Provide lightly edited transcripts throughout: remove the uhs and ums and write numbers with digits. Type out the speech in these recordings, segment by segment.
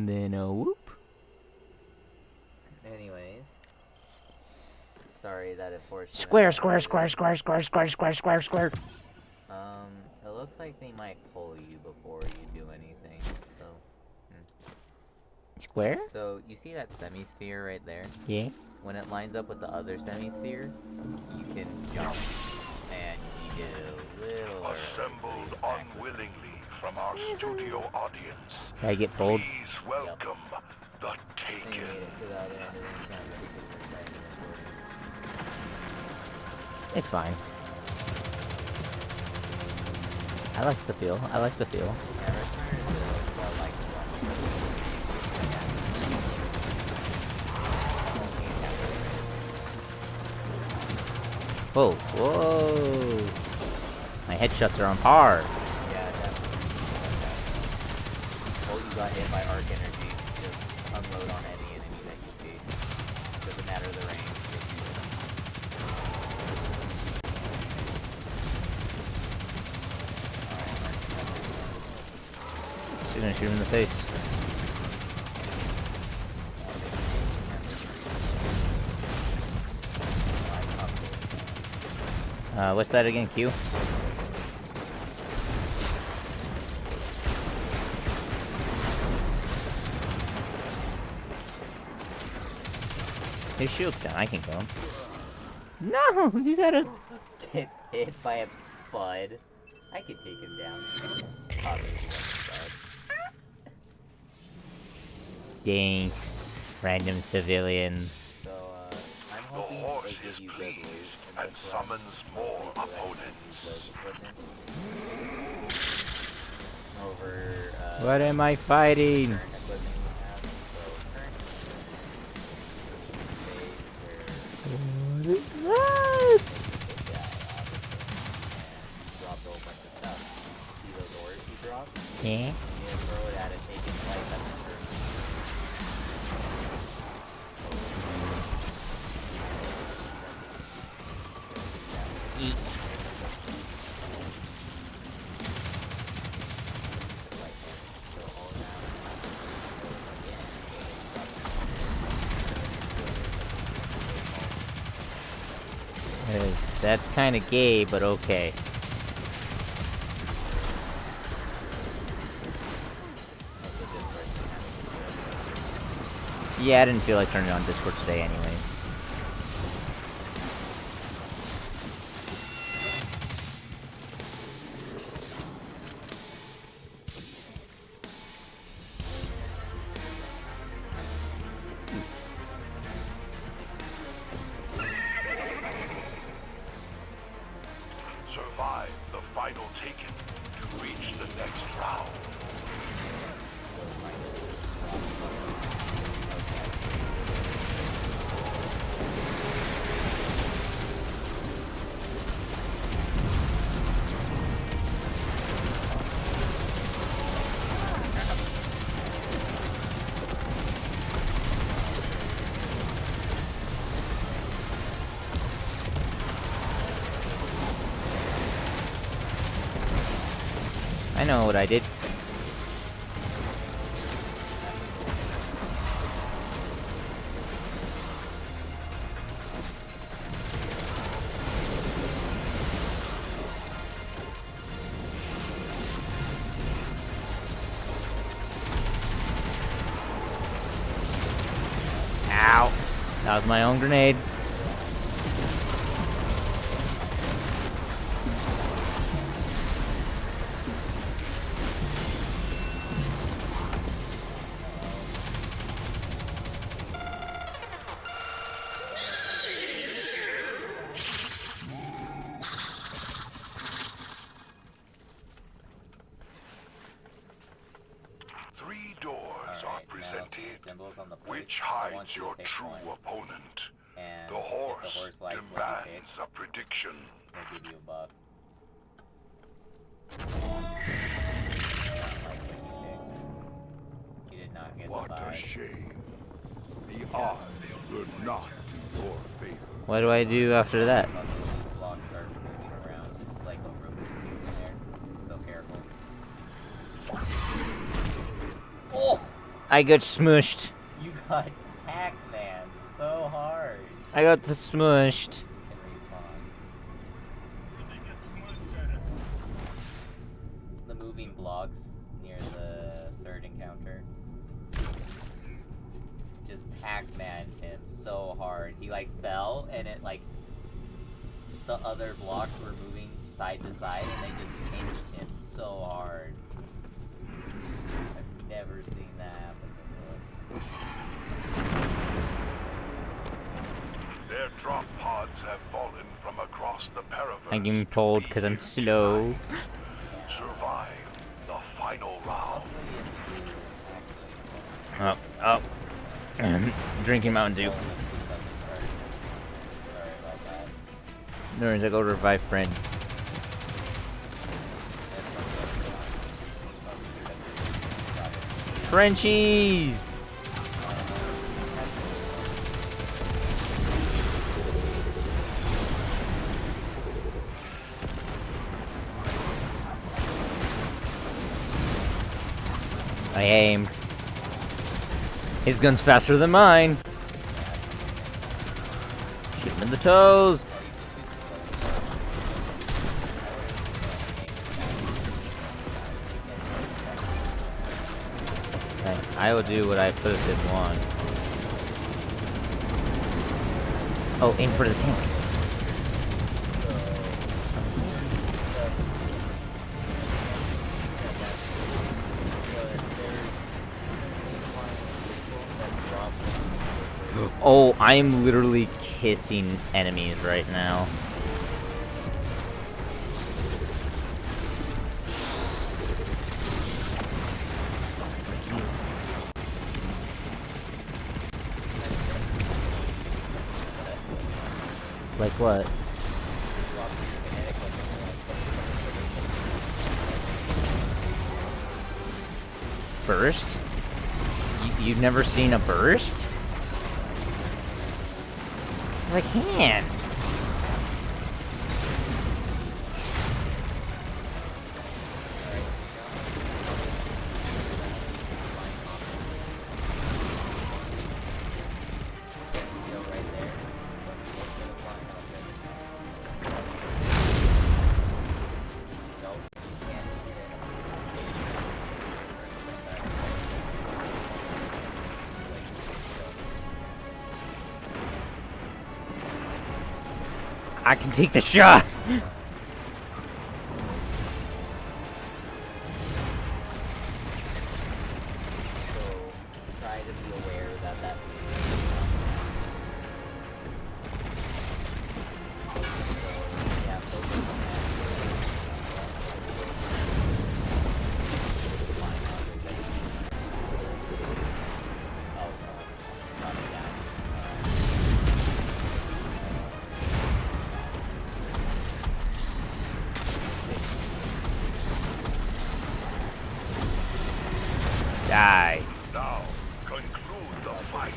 and then whoop. Anyways. Sorry that it forced you. Square. It looks like they might pull you before you do anything, so... Square? So, you see that semi-sphere right there? Yeah. When it lines up with the other semi-sphere, you can jump, and you get a little... Assembled unwillingly from our studio audience. I get pulled. Please welcome the Taken. It's fine. I like the feel. Whoa. My headshots are on par. Yeah, definitely. Oh, you got hit by arc energy. Just unload on any enemy that you see. Doesn't matter the range. She's gonna shoot him in the face. What's that again, Q? His shield's down, I can kill him. No, he's at a... Gets hit by a spud. I could take him down. Thanks, random civilians. So, I'm The hoping horse they is give you good loot. pleased and summons more opponents. Over, What am I fighting? current equipment you have. So, current What is that? dropped a whole bunch of stuff. See those ores you dropped? Yeah. You need to throw it at a taken life at the first. Eat. That's kind of gay, but okay. Yeah, I didn't feel like turning on Discord today anyways. Survive the final Taken to reach the next round. I know what I did. Ow. That was my own grenade. Three doors are presented. Symbols on the plate. Which I want hides you to your pick true one. opponent? And The if horse likes what you pick, demands a prediction. we'll give you a buff. You did not get What the a buy. shame. The odds were not to your favor. What do I do after that? Blocks start moving around. It's like a Rubik's Cube in there. So careful. Oh! I got smushed. You got Pac-Man so hard. I got the smushed. Can respawn. The moving blocks near the third encounter. Just Pac-Man him so hard. He like fell and it like the other blocks were moving side to side and they just pinched him so hard. I've never seen that happen before. Their drop pods have fallen from across the Paraverse. I'm getting pulled because I'm slow. Survive the final round. Oh, oh. Drinking Mountain Dew. Sorry about that. No worries, I go revive friends. Frenchies! I aimed. His gun's faster than mine. Shoot him in the toes. Okay, I will do what I first did want. Oh, aim for the tank. Oh, I am literally kissing enemies right now. Like what? Burst? You've never seen a burst? I can. I can take the shot. Try to be aware that that yeah, focus on Die. Now, conclude the fight.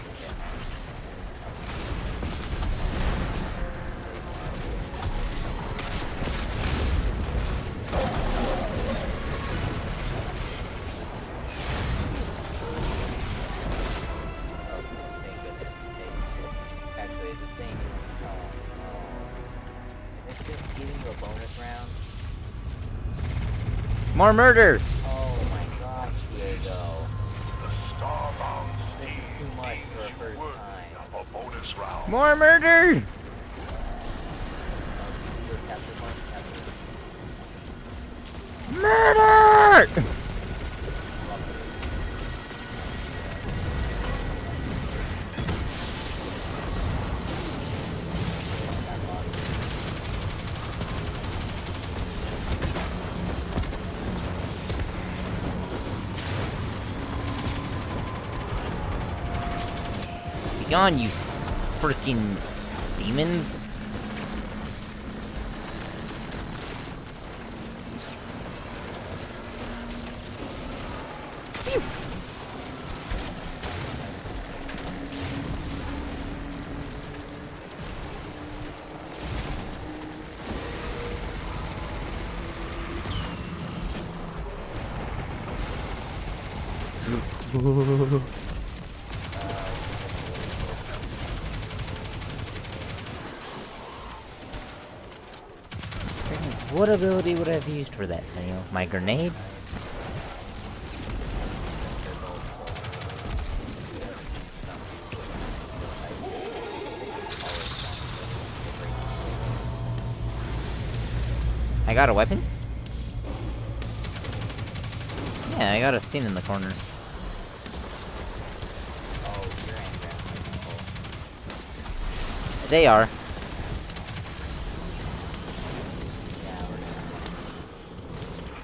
Actually, is it saying is it just giving you a bonus round? More murders. Oh my gosh, weirdo. The Starbound Steed Too much for a deems you first worthy time. of a bonus round. More murder. Murder. Be gone, you freaking demons. Phew. What ability would I have used for that, Daniel? My grenade? I got a weapon? Yeah, I got a thing in the corner. They are.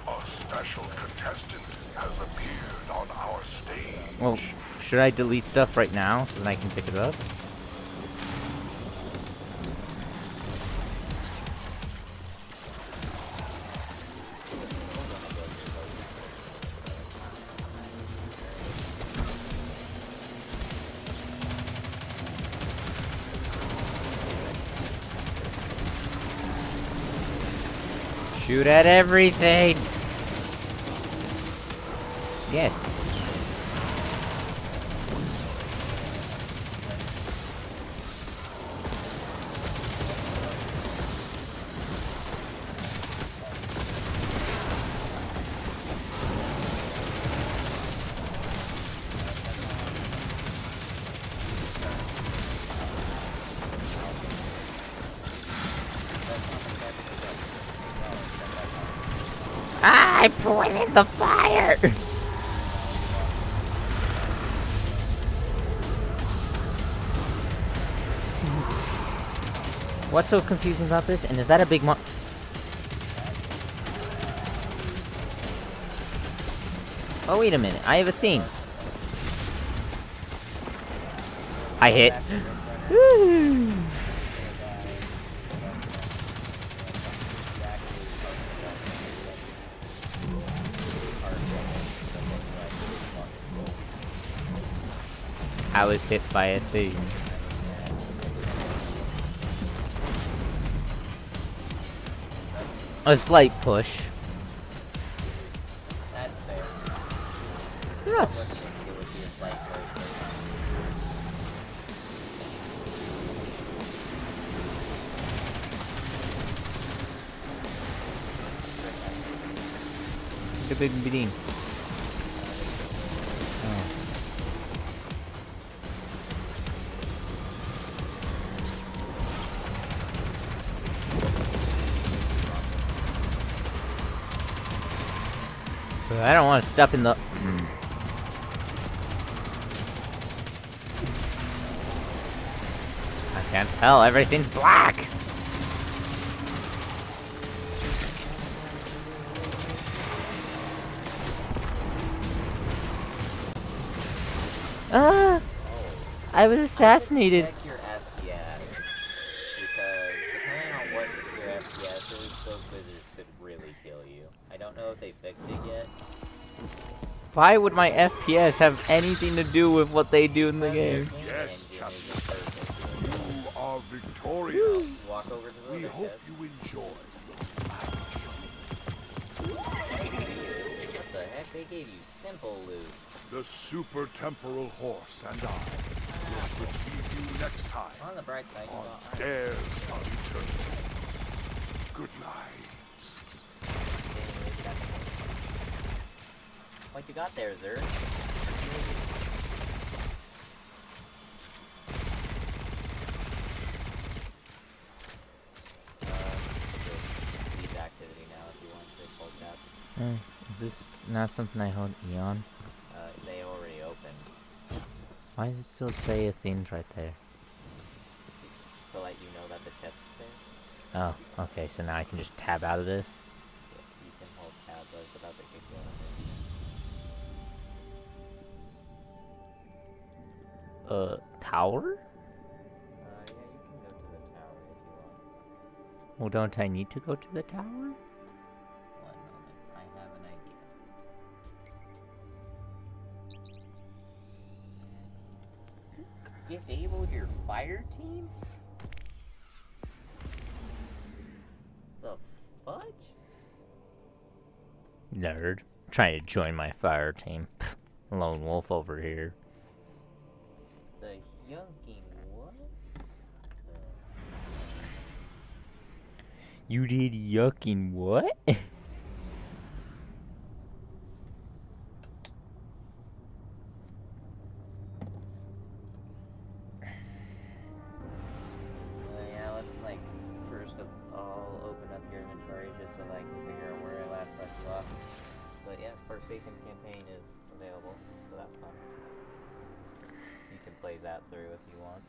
A special contestant has appeared on our stage. Well, should I delete stuff right now so that I can pick it up? Shoot at everything! Yes. I pointed the fire! What's so confusing about this? And is that a big mo- Oh, wait a minute. I have a thing. I hit. Woo! I was hit by a thing. A slight push. That's fair. That's... It would be a slight push. a big bean. I don't want to step in the... I can't tell, everything's black! I was assassinated. Check your FPS, because depending on what your FPS is, those wizards could really kill you. I don't know if they fixed it yet. Why would my FPS have anything to do with what they do in the game? Yes, Chester. You are victorious. Walk over to the We other hope chest. you enjoy. What the heck? They gave you simple loot. The super temporal horse and I will receive you next time On the bright side, you on got iron. Dares of Eternity. Good night. What you got there, Zer? Leave activity now if you want to full tab. Is this not something I hold Eon? They already opened. Why does it still say a thing's right there? To let you know that the chest is there. Oh, okay, so now I can just tab out of this? Yeah, you can hold tab, but it's about to kick you out of it. Tower? Yeah, you can go to the tower if you want. Well, don't I need to go to the tower? One moment, I have an idea. Disabled your fire team? The fudge? Nerd. Trying to join my fire team. Lone wolf over here. The yunking what? You did yucking what? Yeah, let's like first of all open up your inventory just so that I can figure out where I last left you off. But yeah, Forsaken's campaign is available, so that's fun. You can play that through if you want.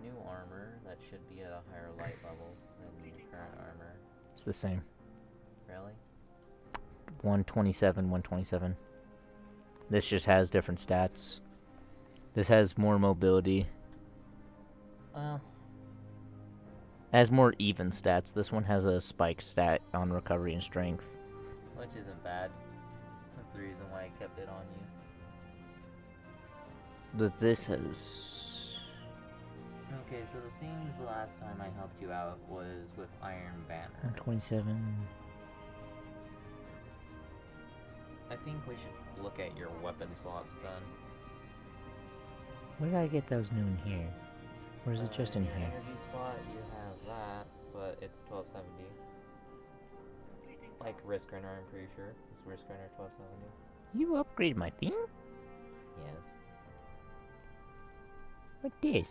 New armor, that should be at a higher light level than the current armor. It's the same. Really? 127, 127. This just has different stats. This has more mobility. Well, Has more even stats. This one has a spike stat on recovery and strength. which isn't bad. That's the reason why I kept it on you. But this has... Okay, so it seems the last time I helped you out was with Iron Banner. 127. I think we should look at your weapon slots then. Where did I get those new in here? Or is it just in Your here? energy slot, you have that, but it's 1270. Like Risk Runner, I'm pretty sure. It's Risk Runner 1270. You upgraded my thing? Yes. Like this?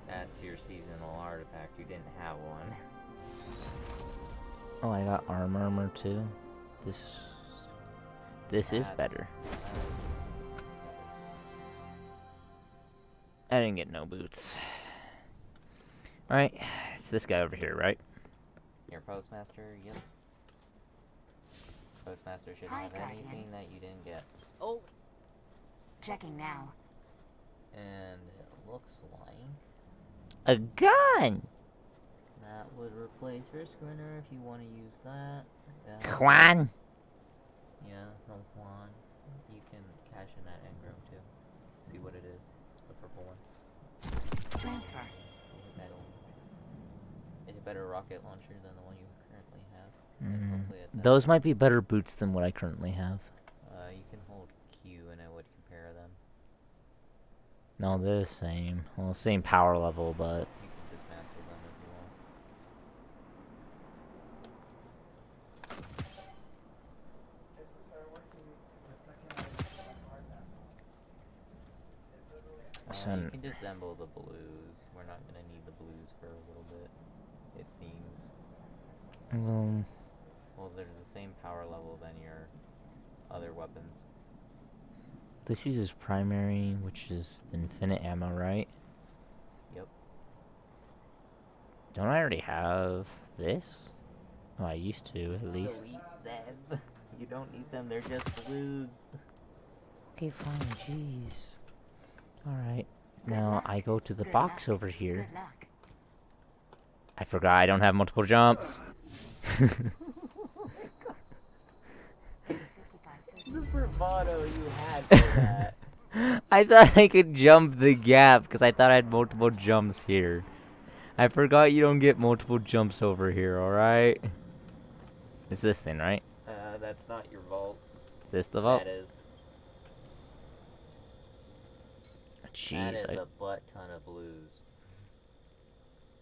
That's your seasonal artifact. You didn't have one. Oh, I got armor too. This is That's- better. that I didn't get no boots. Alright, it's this guy over here, right? is- Your Postmaster, yep. Postmaster should Hi, have Guardian. anything that you didn't get. Oh. Checking now. And it looks like A gun! that would replace Risk Runner if you want to use that. Juan! Yeah, no Juan. You can cash in that engram too. See what it is. The purple one. Transfer. It's a better rocket launcher than the one you currently have. Mm. Hopefully it's Those might be better boots than what I currently have. you can hold Q and it would compare them. No, they're the same. Well, same power level, but... You can dismantle them if you want. You Son- can disassemble the blues. We're not gonna need the blues for a little bit. It seems. Well, they're the same power level than your other weapons. This uses primary, which is infinite ammo, right? Yep. Don't I already have this? Oh, I used to, at least. Delete them. You don't need them. They're just blues. Okay, fine, jeez. Alright. Now, luck. I go to the Good box luck. over here. Good luck. I forgot I don't have multiple jumps. 55. The bravado you had for that. I thought I could jump the gap because I thought I had multiple jumps here. I forgot you don't get multiple jumps over here, alright? It's this thing, right? That's not your vault. This the vault? That is. That Jeez, is I... a butt ton of blues.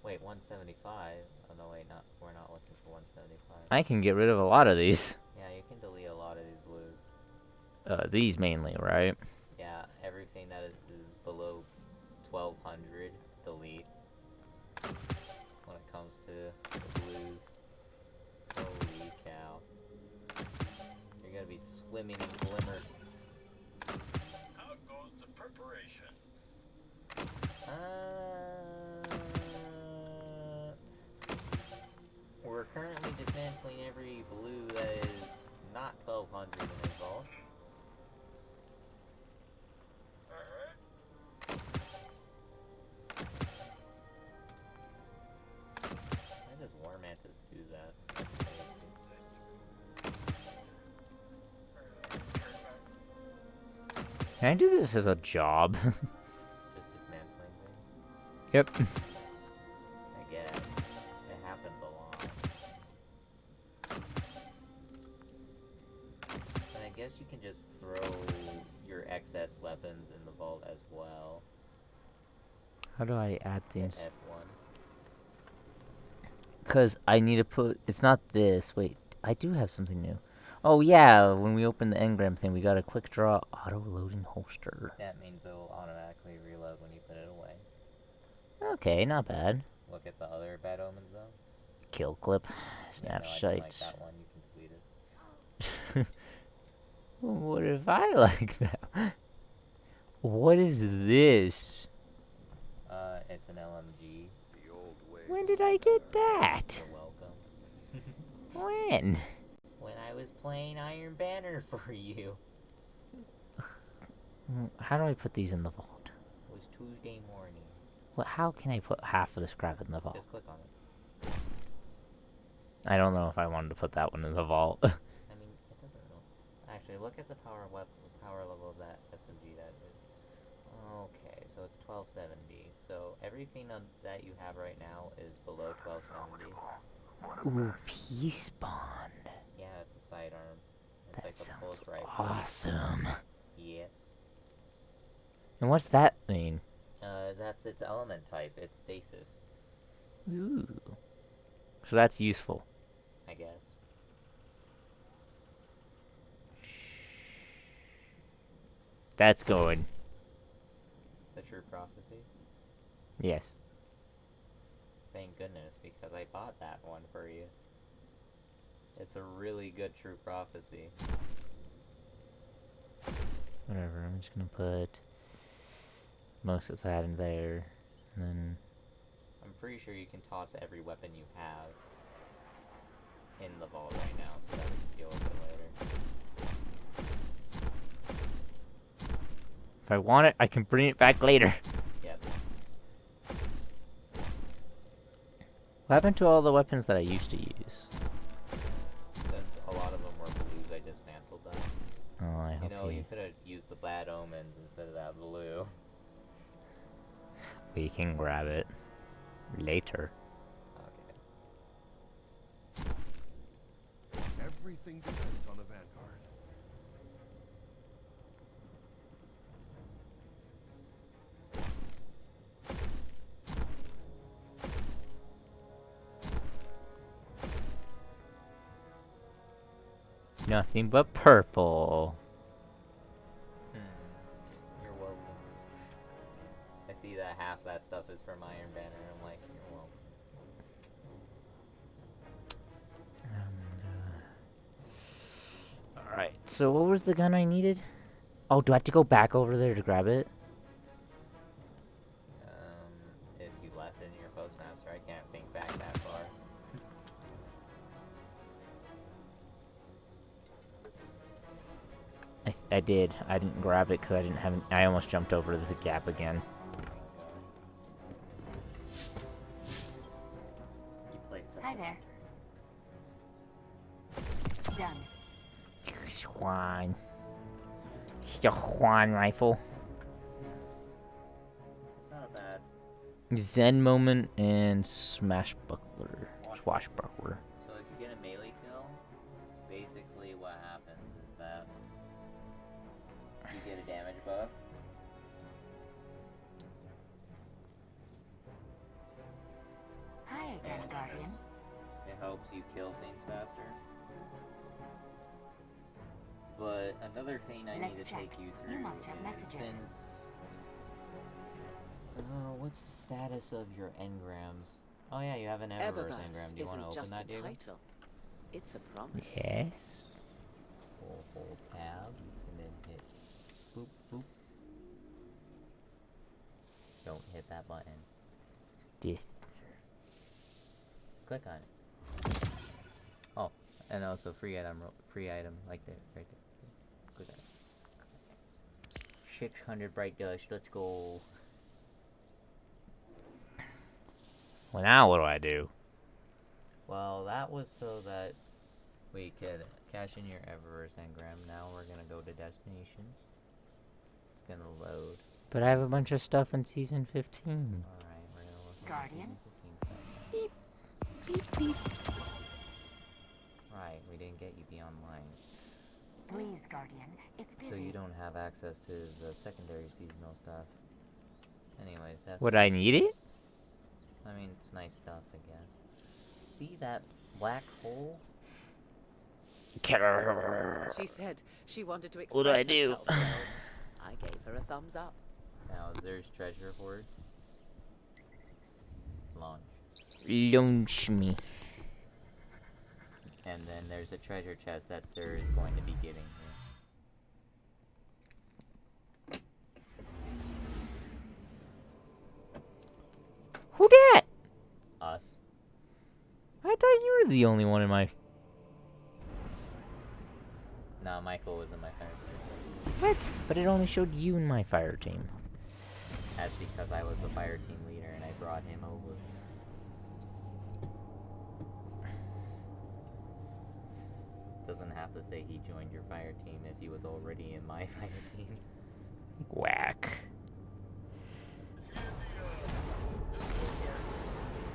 Wait, 175? Oh no, wait, not. We're not looking for 175. I can get rid of a lot of these. Yeah, you can delete a lot of these blues. These mainly, right? Yeah, everything that is below 1200, delete. When it comes to the blues. Holy cow. You're gonna be swimming in glimmer. How goes the preparations? We're currently dismantling every blue that is not 1200 in this vault. Alright. Why does War Mantis do that? That's crazy. Can I do this as a job? Just dismantling things. Yep. I guess. It happens a lot. And I guess you can best weapons in the vault as well. How do I add Hit things? F1. Because I need to put... It's not this. Wait, I do have something new. Oh, yeah. When we open the engram thing, we got a quick draw auto-loading holster. That means it will automatically reload when you put it away. Okay, not bad. Look at the other bad omens though. Kill clip. Yeah, no, I Snap didn't like sights. that one. You can delete it. What if I like that? What is this? It's an LMG. The old way. When did I get that? You're welcome. When? When I was playing Iron Banner for you. How do I put these in the vault? It was Tuesday morning. What? How can I put half of this crap in the vault? Just click on it. I don't know if I wanted to put that one in the vault. I mean, it doesn't know. Actually, look at the power level of that SMG that is. Okay, so it's 1270. So everything that you have right now is below 1270. Ooh, peace bond. Yeah, it's a sidearm. It's That like a sounds pulse rifle. awesome. Yeah. And what's that mean? That's its element type. It's stasis, Ooh. So that's useful. I guess. That's going. The True Prophecy. Yes. Thank goodness, because I bought that one for you. It's a really good True Prophecy. Whatever, I'm just gonna put most of that in there. And then... I'm pretty sure you can toss every weapon you have in the vault right now, so that we can deal with it later. if I want it, I can bring it back later. Yep. What happened to all the weapons that I used to use? Since a lot of them were blues, I dismantled them. Oh, I You hope know, you could have used the bad omens instead of that blue. we can grab it later. Okay. Everything depends on the Vanguard. Nothing but purple. You're welcome. I see that half that stuff is from Iron Banner, I'm like, you're welcome. Alright, so what was the gun I needed? Oh, do I have to go back over there to grab it? If you left it in your postmaster, I can't think back that far. I did. I didn't grab it because I didn't have. I almost jumped over the gap again. You play such Hi a- there. Done. Juan. It's the Juan rifle. It's not a bad. Zen moment and swashbuckler. Swashbuckler. So if you get a melee kill, basically what happens is that you get a damage buff. Hi again, Guardian. It helps you kill things faster. But another thing I need Let's to take check. you You through must have is messages. since what's the status of your engrams? Oh yeah, you have an Eververse engram. Do you want to open that, Diego? title. It's a promise. Yes. Hold tab and then hit boop boop. Don't hit that button. This. Click on it. Oh, and also free item like that right there. Click on it. 600 bright dust. Let's go. Well, now what do I do? Well, that was so that we could cash in your Eververse engram. Now we're gonna go to destinations. It's gonna load. But I have a bunch of stuff in season 15. Alright, we're gonna look at Guardian? season 15 stuff. Beep beep. Right, we didn't get you beyond line. Please, Guardian, It's busy. So you don't have access to the secondary seasonal stuff. Anyways, that's. Would I need it? I mean, it's nice stuff, I guess. See that black hole? She said she wanted to express What do I do? herself, so I gave her a thumbs up. Now, there's treasure hoard. Launch. Launch me. And then there's a treasure chest that Sir is going to be getting here. Who dat? Us. I thought you were the only one in my... Nah, Michael was in my fire team. What? But it only showed you in my fire team. That's because I was the fire team leader and I brought him over. Doesn't have to say he joined your fire team if he was already in my fire team. Whack.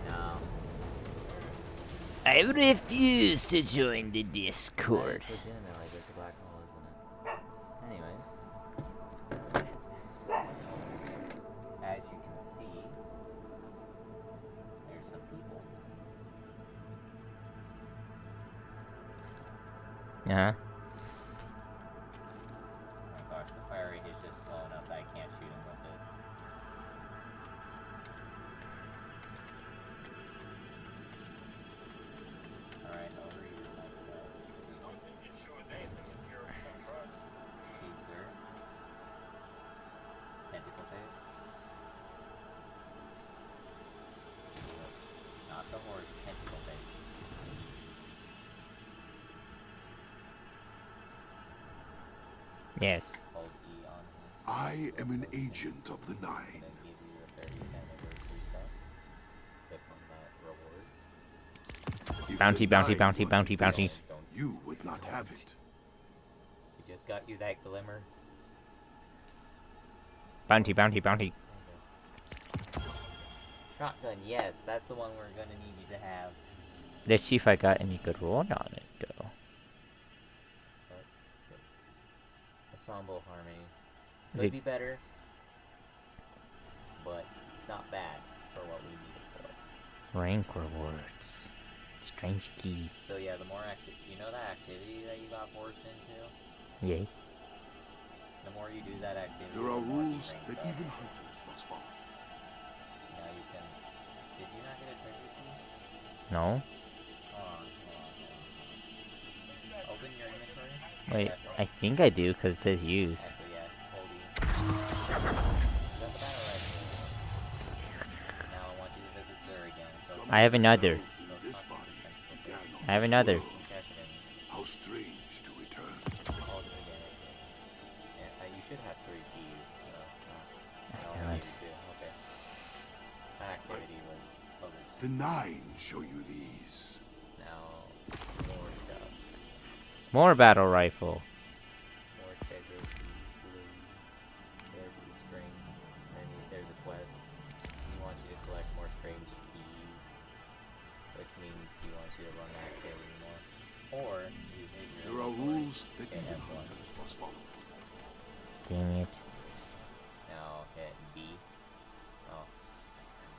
No. I refuse to join the Discord. That is legitimate, like it's a black hole, isn't it? Anyways. As you can see, there's some people. Uh-huh. Oh my gosh, the fire rate is just slow enough that I can't shoot him with it. Alright, over here, my friend. Caesar. Tentacle face. Not the horse, tentacle face. Yes. Hold E on him. I am an agent of the Nine. Then give you a 30th anniversary stuff. Click on that reward. If Bounty, the bounty, Nine bounty, wanted bounty, bounty. this, you would not have it. We just got you that glimmer. Bounty, bounty, bounty. Shotgun, yes, that's the one we're gonna need you to have. Let's see if I got any good roll on it, though. Ensemble harmony. Is Could it- be better, but it's not bad for what we need it for. Rank rewards. Strange key. So yeah, the more you know that activity that you got forced into? Yes. The more you do that activity, There are the more you rules rank that up. even hunters must follow. Now you can... Did you not get a treasure key? No? Hold on. Open your inventory. Wait, Yeah, I think I do, because it says use. actually, yeah, hold E. That's about right. Now I want you to visit Zur again. So Some I have of the another. cells in this body began on I have this another. world. cash it in. How strange to return. Hold it again. Yeah, you should have 3 keys. I no, don't. you do. Okay. That activity was over. The Nine show you these. Now, more stuff. More battle rifle. More treasure keys, blue. There's the string. Then there's a quest. He wants you to collect more strange keys. Which means he wants you to run that activity more. Or, you hit your There are rules that Okay, even F1. hunters must follow. Dang it. Now hit B. Oh.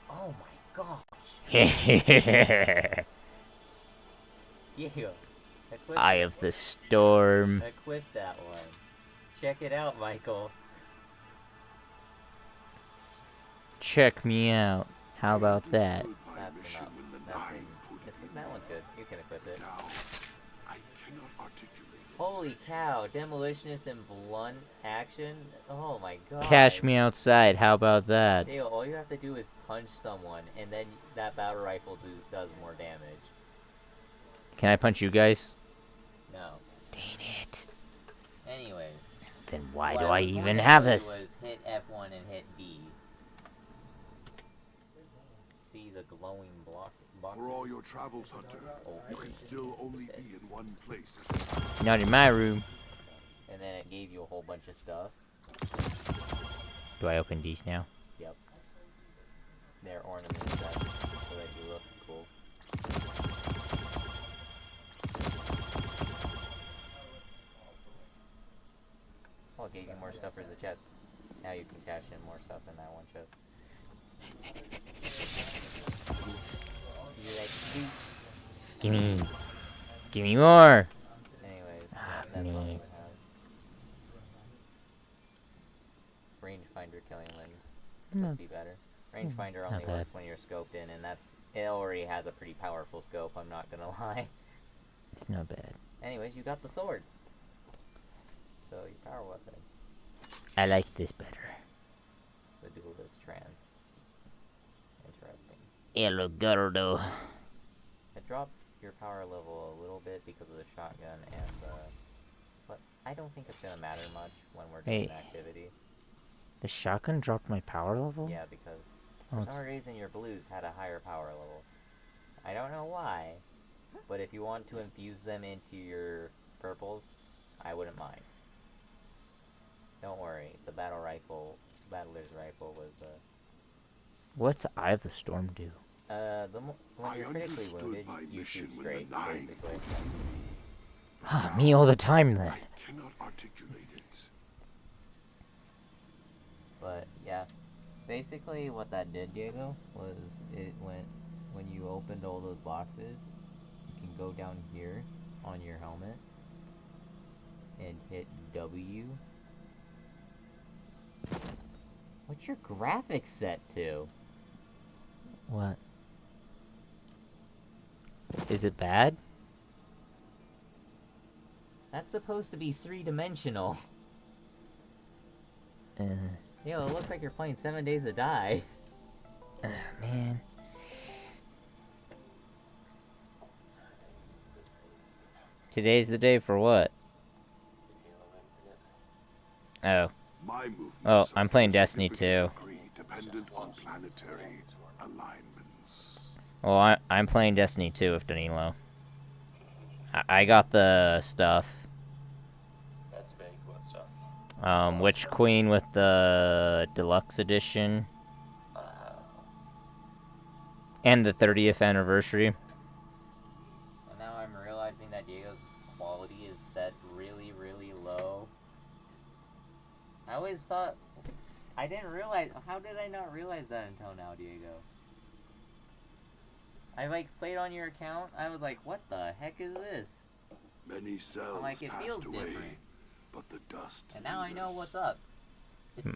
Oh my gosh! Yeah. Equip, Eye of the Storm. equip that one. Check it out, Michael. Check me out. How I about that? understood my That's mission enough. when the That's Nine it. put it in That one's good. You can equip it. Now, I cannot articulate it. Holy cow! Demolitionist and blunt action? Oh my god. Cash me outside. How about that? Dale, all you have to do is punch someone, and then that battle rifle does more damage. Can I punch you guys? No. Dang it. Anyways. Then why what do I I was going even to have do this? Was hit F1 and hit B. See the glowing block. For all your travels, Hunter, you can still only be in one place at a time. Not in my room. And then it gave you a whole bunch of stuff. Do I open these now? Yep. They're ornament sets, so that you look cool. gave you more stuff for the chest. Now you can cash in more stuff in that one chest. Give me more. Anyways, that's me. all I would have. Rangefinder killing Lynn would be better. Rangefinder only bad. works when you're scoped in, and it already has a pretty powerful scope, I'm not gonna lie. It's not bad. Anyways, you got the sword. So, your power weapon. I like this better. The duelist trance. Interesting. El Gordo. It dropped your power level a little bit because of the shotgun and but I don't think it's gonna matter much when we're doing Hey. activity. The shotgun dropped my power level? Yeah, because Oh, for it's- some reason your blues had a higher power level. I don't know why, but if you want to infuse them into your purples, I wouldn't mind. Don't worry, the battler's rifle was What's Eye of the Storm do? when I you're critically understood wounded, my you mission shoot when the straight, Nine basically. Me all the time then. I cannot articulate it. But yeah, basically what that did, Diego, was it went when you opened all those boxes, you can go down here on your helmet and hit W. What's your graphics set to? What? Is it bad? That's supposed to be 3-dimensional. Yo, it looks like you're playing 7 Days to Die. Man. Today's the day for what? Oh. My movements Oh, I'm are playing to a Destiny significant 2. degree dependent on planetary alignments. Well, I'm playing Destiny 2 with Danilo. I got the stuff. That's big. What stuff? Witch Queen with the deluxe edition. And the 30th anniversary. And now I'm realizing that Diego's quality is set really, really low. I always thought... I didn't realize... How did I not realize that until now, Diego? I, played on your account. I was like, what the heck is this? Many cells like, it passed feels away, different. but the dust And now I know lingers. what's up.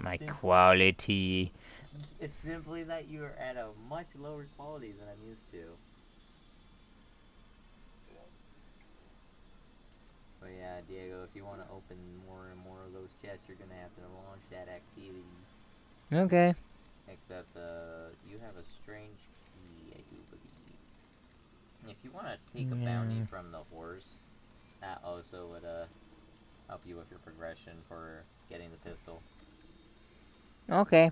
My sim- quality. It's simply that you're at a much lower quality than I'm used to. But yeah, Diego, if you want to open more and more of those chests, you're gonna have to launch that activity. Okay. Except, you have a strange key, I do believe. If you want to take a bounty from the horse, that also would, help you with your progression for getting the pistol. Okay.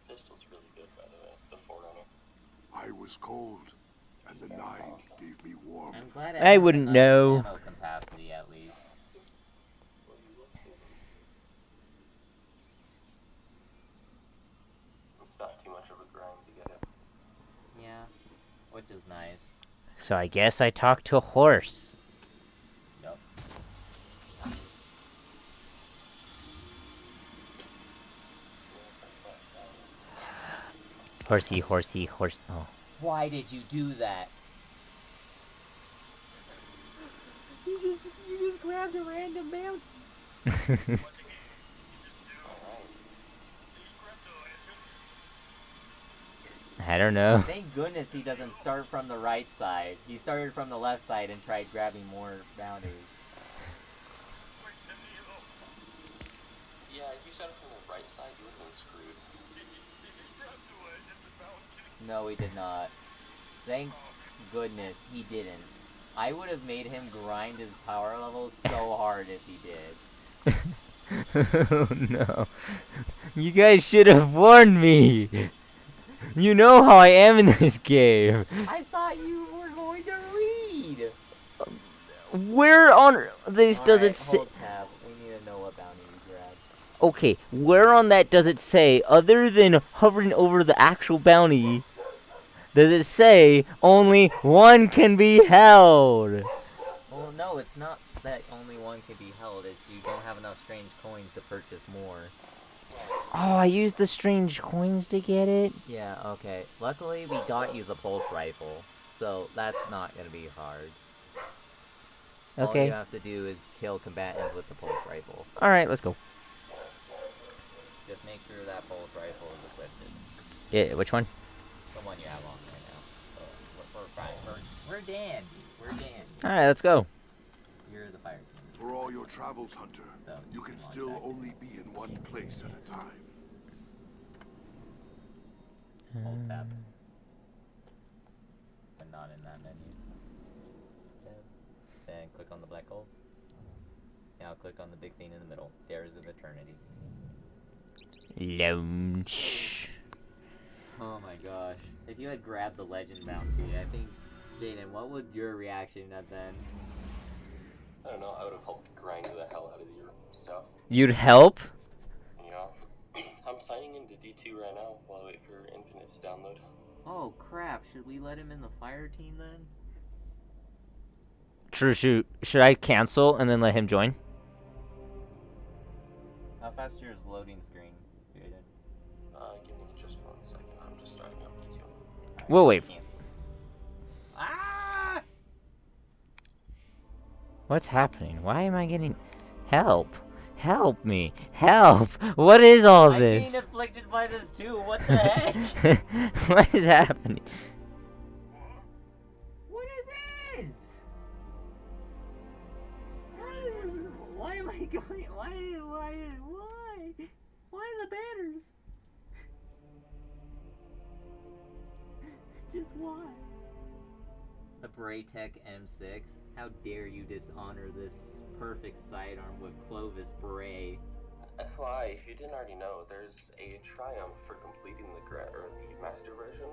Pistol's really good, by the way. The Forerunner. I was cold, and the Nine gave me warmth. I'm glad I has wouldn't enough know. ammo capacity at least. Well, you will see. It's not too much of a grind to get it. Yeah, which is nice. So I guess I talked to a horse. Yup. Horsey, horsey, horse. Oh. Why did you do that? You just grabbed a random bounty. I don't know. Thank goodness he doesn't start from the right side. He started from the left side and tried grabbing more bounties. Yeah, if you started from the right side, you would have been screwed. No, he did not. Thank goodness he didn't. I would have made him grind his power level so hard if he did. Oh no. You guys should have warned me. You know how I am in this game. I thought you were going to read. Where on this does it Alright, say? hold tab. We need to know what bounty we grabbed. Okay, where on that does it say, other than hovering over the actual bounty, does it say only one can be held? Well, no, it's not. that only one can be held. It's you don't have enough strange coins to purchase more. Oh, I used the strange coins to get it? Yeah, okay. Luckily, we got you the pulse rifle, so that's not gonna be hard. All Okay. you have to do is kill combatants with the pulse rifle. Alright, let's go. Just make sure that pulse rifle is equipped. Yeah, which one? The one you have on right now. So we're fine. We're dandy. We're dandy. Alright, let's go. You're the fire team. For all your travels, Hunter, So, you can launch still that. only be in one place at a time. Hold tab. But not in that menu. Then click on the black hole. Now click on the big thing in the middle. Dares of Eternity. Launch. Oh my gosh. If you had grabbed the legend bounty, I think, Jaden, what would your reaction have been? I don't know, I would have helped grind the hell out of your stuff. You'd help? Yeah. I'm signing into D2 right now while I wait for Infinite to download. Oh crap, should we let him in the fire team then? True, should I cancel and then let him join? How fast is your loading screen, Jaden? Give me just 1 second, I'm just starting up D2. We'll wait. Cancel. Ah! What's happening? Why am I getting... Help! Help me! Help! What is all I'm this? being afflicted by this too, what the heck? What is happening? What is this? Why am I going? Why? Why the banners? Just why? The Braytech M6. How dare you dishonor this perfect sidearm with Clovis Bray? FYI, if you didn't already know, there's a triumph for completing the the master version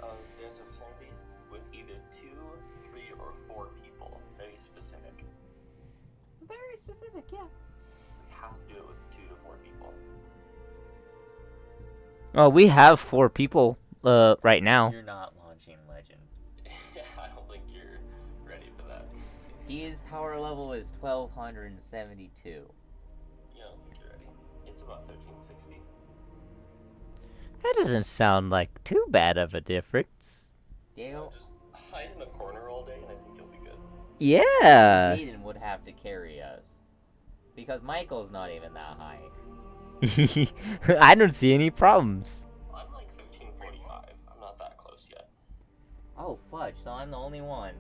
of Days of Eternity with either 2, 3, or 4 people. Very specific. Very specific, yeah. You have to do it with 2 to 4 people. Oh, we have 4 people, right now. You're not launching Legend. I don't think you're ready for that. His power level is 1272. Yeah, I don't think you're ready. It's about 1360. That doesn't sound like too bad of a difference. Diego, Just hide in a corner all day and I think you'll be good. Yeah. Jaden would have to carry us. Because Michael's not even that high. I don't see any problems. I'm like 1345. I'm not that close yet. Oh, fudge, so I'm the only one.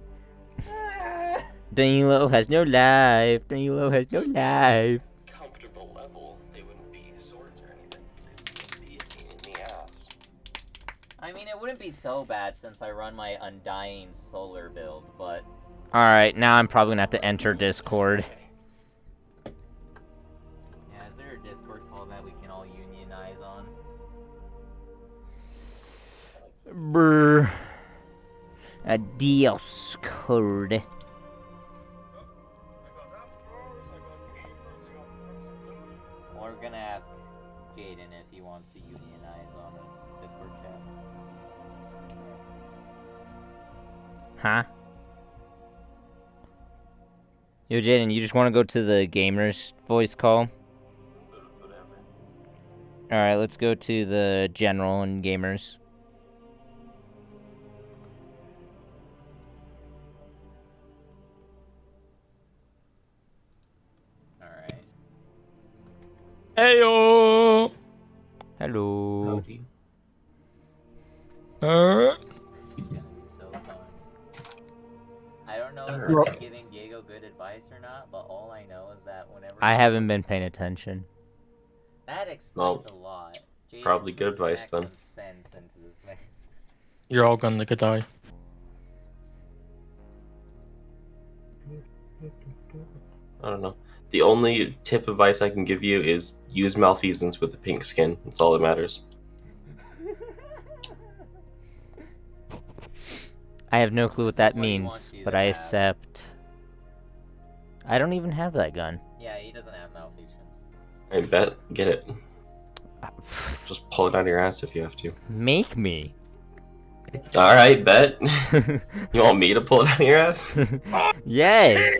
Danilo has no life. Danilo has no life. Comfortable level, they wouldn't be swords or anything. It's be a pain in the ass. I mean, it wouldn't be so bad since I run my Undying Solar build, but... Alright, now I'm probably gonna have to enter Discord. Yeah, is there a Discord call that we can all unionize on? Brr. Adios, code. Or we're gonna ask Jaden if he wants to unionize on a Discord chat. Huh? Yo, Jaden, you just want to go to the gamers voice call? Whatever. Alright, let's go to the general and gamers. Alright. Heyo! Hello. This is gonna be so fun. I don't know if I'm giving Diego good advice or not, but all I know is that whenever I haven't been paying attention. that explains Well, a lot. Jaden, probably good please advice, smack then. some sense into this man. You're all gonna die. I don't know. The only tip advice I can give you is use malfeasance with the pink skin. That's all that matters. I have no clue what This is that what he means, wants you but to I have. accept. I don't even have that gun. Yeah, he doesn't have malfeasance. I bet. Get it. Just pull it out of your ass if you have to. Make me. Alright, bet. You want me to pull it out of your ass? Yes.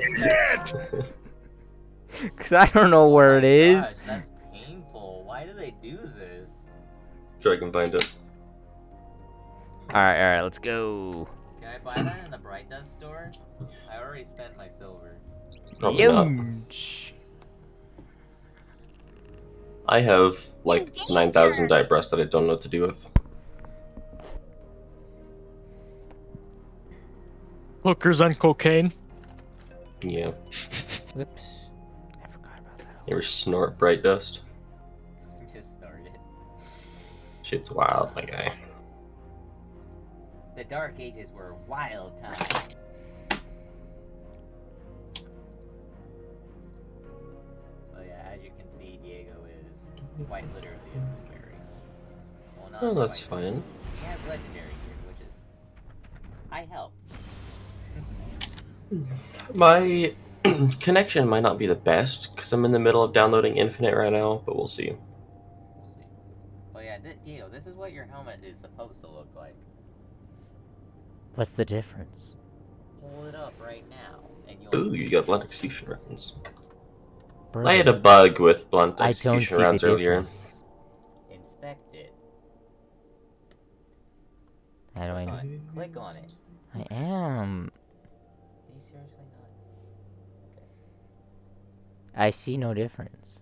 Cause I don't know where it is. Gosh, that's painful. Why do they do this? Sure, I can find it. Alright, let's go. Can I buy that in the Bright Dust store? I already spent my silver. Probably not. Youch. I have like 9,000 die breasts that I don't know what to do with. Hookers and cocaine. Yeah. Whoops. I forgot about that. You ever snort bright dust? Just started. Shit's wild, my guy. The Dark Ages were wild times. Well, yeah, as you can see, Diego is quite literally a blueberry. Well, not Oh, that's quite. fine. He has legendary here, which is... I help. My connection might not be the best because I'm in the middle of downloading Infinite right now, but we'll see. We'll see. But yeah, Diego, this is what your helmet is supposed to look like. What's the difference? Pull it up right now, and you'll Ooh, see. you got blunt execution rounds. Bro, I had a bug with blunt I don't see execution the rounds earlier. difference. Inspect it. How do I know? Click on it. I am. Are you seriously nuts? I see no difference.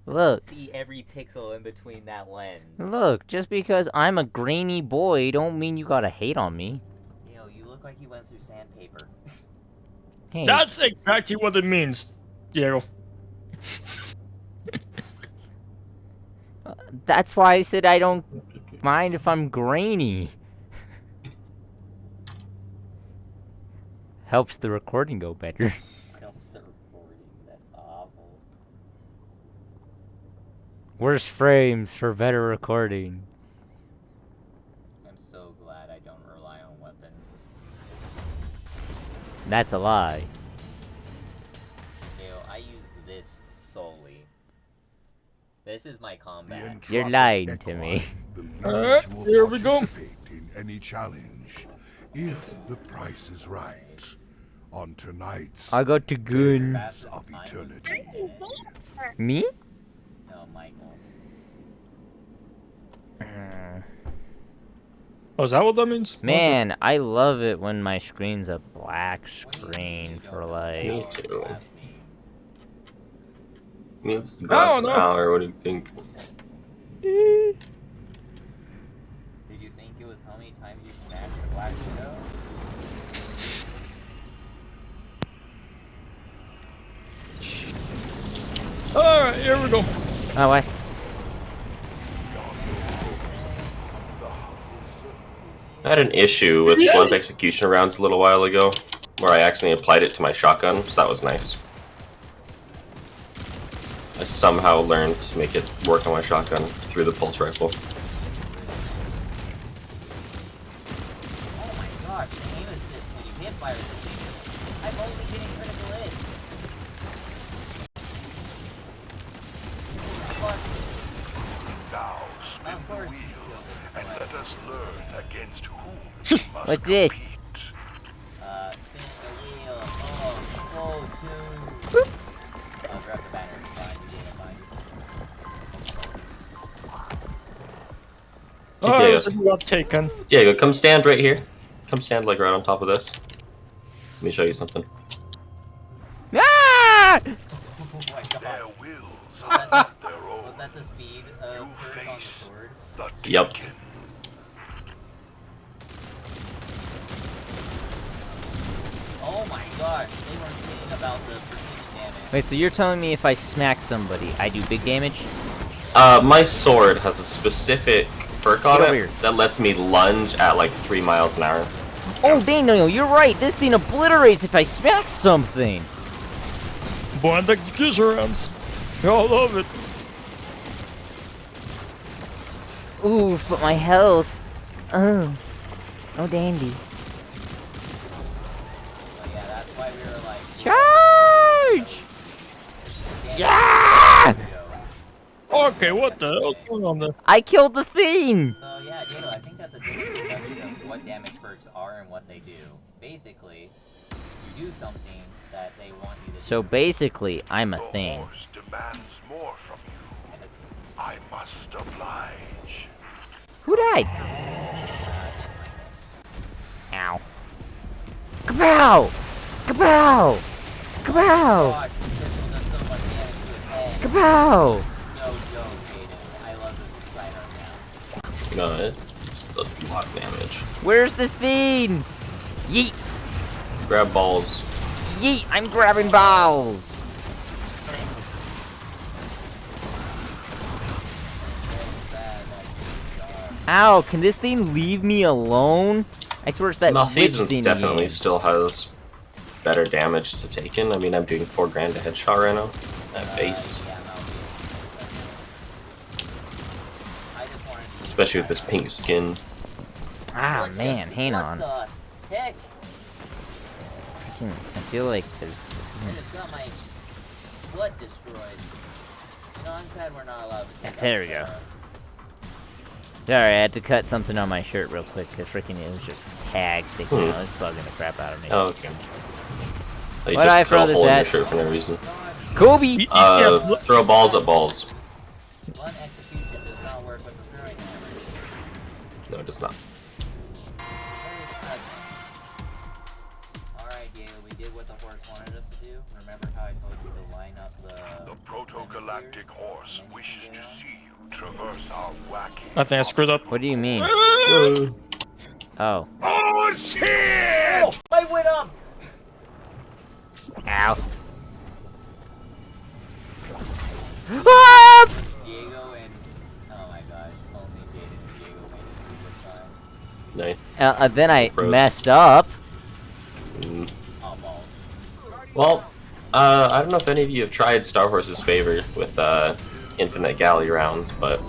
Look, See every pixel in between that lens. look, just because I'm a grainy boy don't mean you gotta hate on me. Yo, you look like you went through sandpaper. Hey, That's exactly what it means, Diego. that's why I said I don't mind if I'm grainy. Helps the recording go better. Helps the recording. That's awful. Worse frames for better recording. I'm so glad I don't rely on weapons. That's a lie. Yo, I use this solely. This is my The combat. You're entropic lying to equine me. believes you will here we go. participate in any challenge if the price is right. On tonight's I got to gun. Days of Eternity. Me? No, Michael. Oh, is that what that means? Man, I love it when my screen's a black What do you screen mean you for don't know like. Me what too. glass means? Means glass Oh, an no. hour, what do you think? Did you think it was how many times you smashed a black widow? Alright, here we go. Oh, what? I had an issue with blunt execution rounds a little while ago, where I accidentally applied it to my shotgun, so that was nice. I somehow learned to make it work on my shotgun through the pulse rifle. Oh my gosh, the aim assist when you hit fire resisting. I'm only getting critical hits. Fuck. Now spin Of the course. wheel and let us learn against whom we must What's this? compete. Spin the wheel. Oh, two. I'll grab the banner. It's fine, you didn't mind. Alright, Diego. what's it we got taken? Diego, come stand right here. Come stand like right on top of this. Let me show you something. Ah! Oh my Their god. wills Was that are the, their own. was that the speed of You Kurt on the face sword? the Yep. Taken. Oh my gosh, they weren't kidding about the precision damage. Wait, so you're telling me if I smack somebody, I do big damage? My sword has a specific perk on Get it over here. that lets me lunge at like 3 miles an hour. Oh, Daniel, you're right. This thing obliterates if I smack something. Blunt execution rounds. I love it. Ooh, but my health. Oh. Oh, dandy. So yeah, that's why we were like, Charge! damn, Yeah! Yo. Oh, Okay, what the hell's going on there? I killed the thing! So yeah, Diego, I think that's a good introduction of what damage perks are and what they do. Basically, you do something that they want you to So do. basically, I'm a The thing. horse demands more from you. I must oblige. Who died? Ow. Kapow! Kapow! Kapow! Gosh, this pistol does so much damage to his head. Kapow! No joke, Jaden. I love this sidearm now. No, it does a lot of damage. Where's the thing? Yeet! Grab balls. Yeet! I'm grabbing balls! Ow, can this thing leave me alone? I swear it's that witch Malfeasance thing definitely again. still has better damage to take in. I mean, I'm doing 4 grand a headshot right now at base. Yeah, no, I just wanted to Especially with this pink skin. Ah, man, hang on. What the heck? I feel like there's... I just got my butt destroyed. You know, I'm glad we're not allowed to take There out we go. the- Sorry, I had to cut something on my shirt real quick, because freaking it was just tag sticking out. It's bugging the crap out of me. Oh, okay. You Why'd I just throw throw a this hole in your at? shirt for no reason. Kobe! Throw balls at balls. One execution does not work with the throwing hammer. No, it does not. Alright, Diego, we did what the horse wanted us to do. Remember how I told you to line up the... The proto-galactic horse wishes to see you traverse our wacky. I think I screwed up. What do you mean? Oh. Oh shit! Oh! I went up! Ow. Ah! Diego and... Oh my gosh, only Jaden and Diego made it through this time. Nice. Then I Bros. messed up. Mm. Oh, balls. Well, I don't know if any of you have tried Star Horse's Favor with infinite galley rounds, but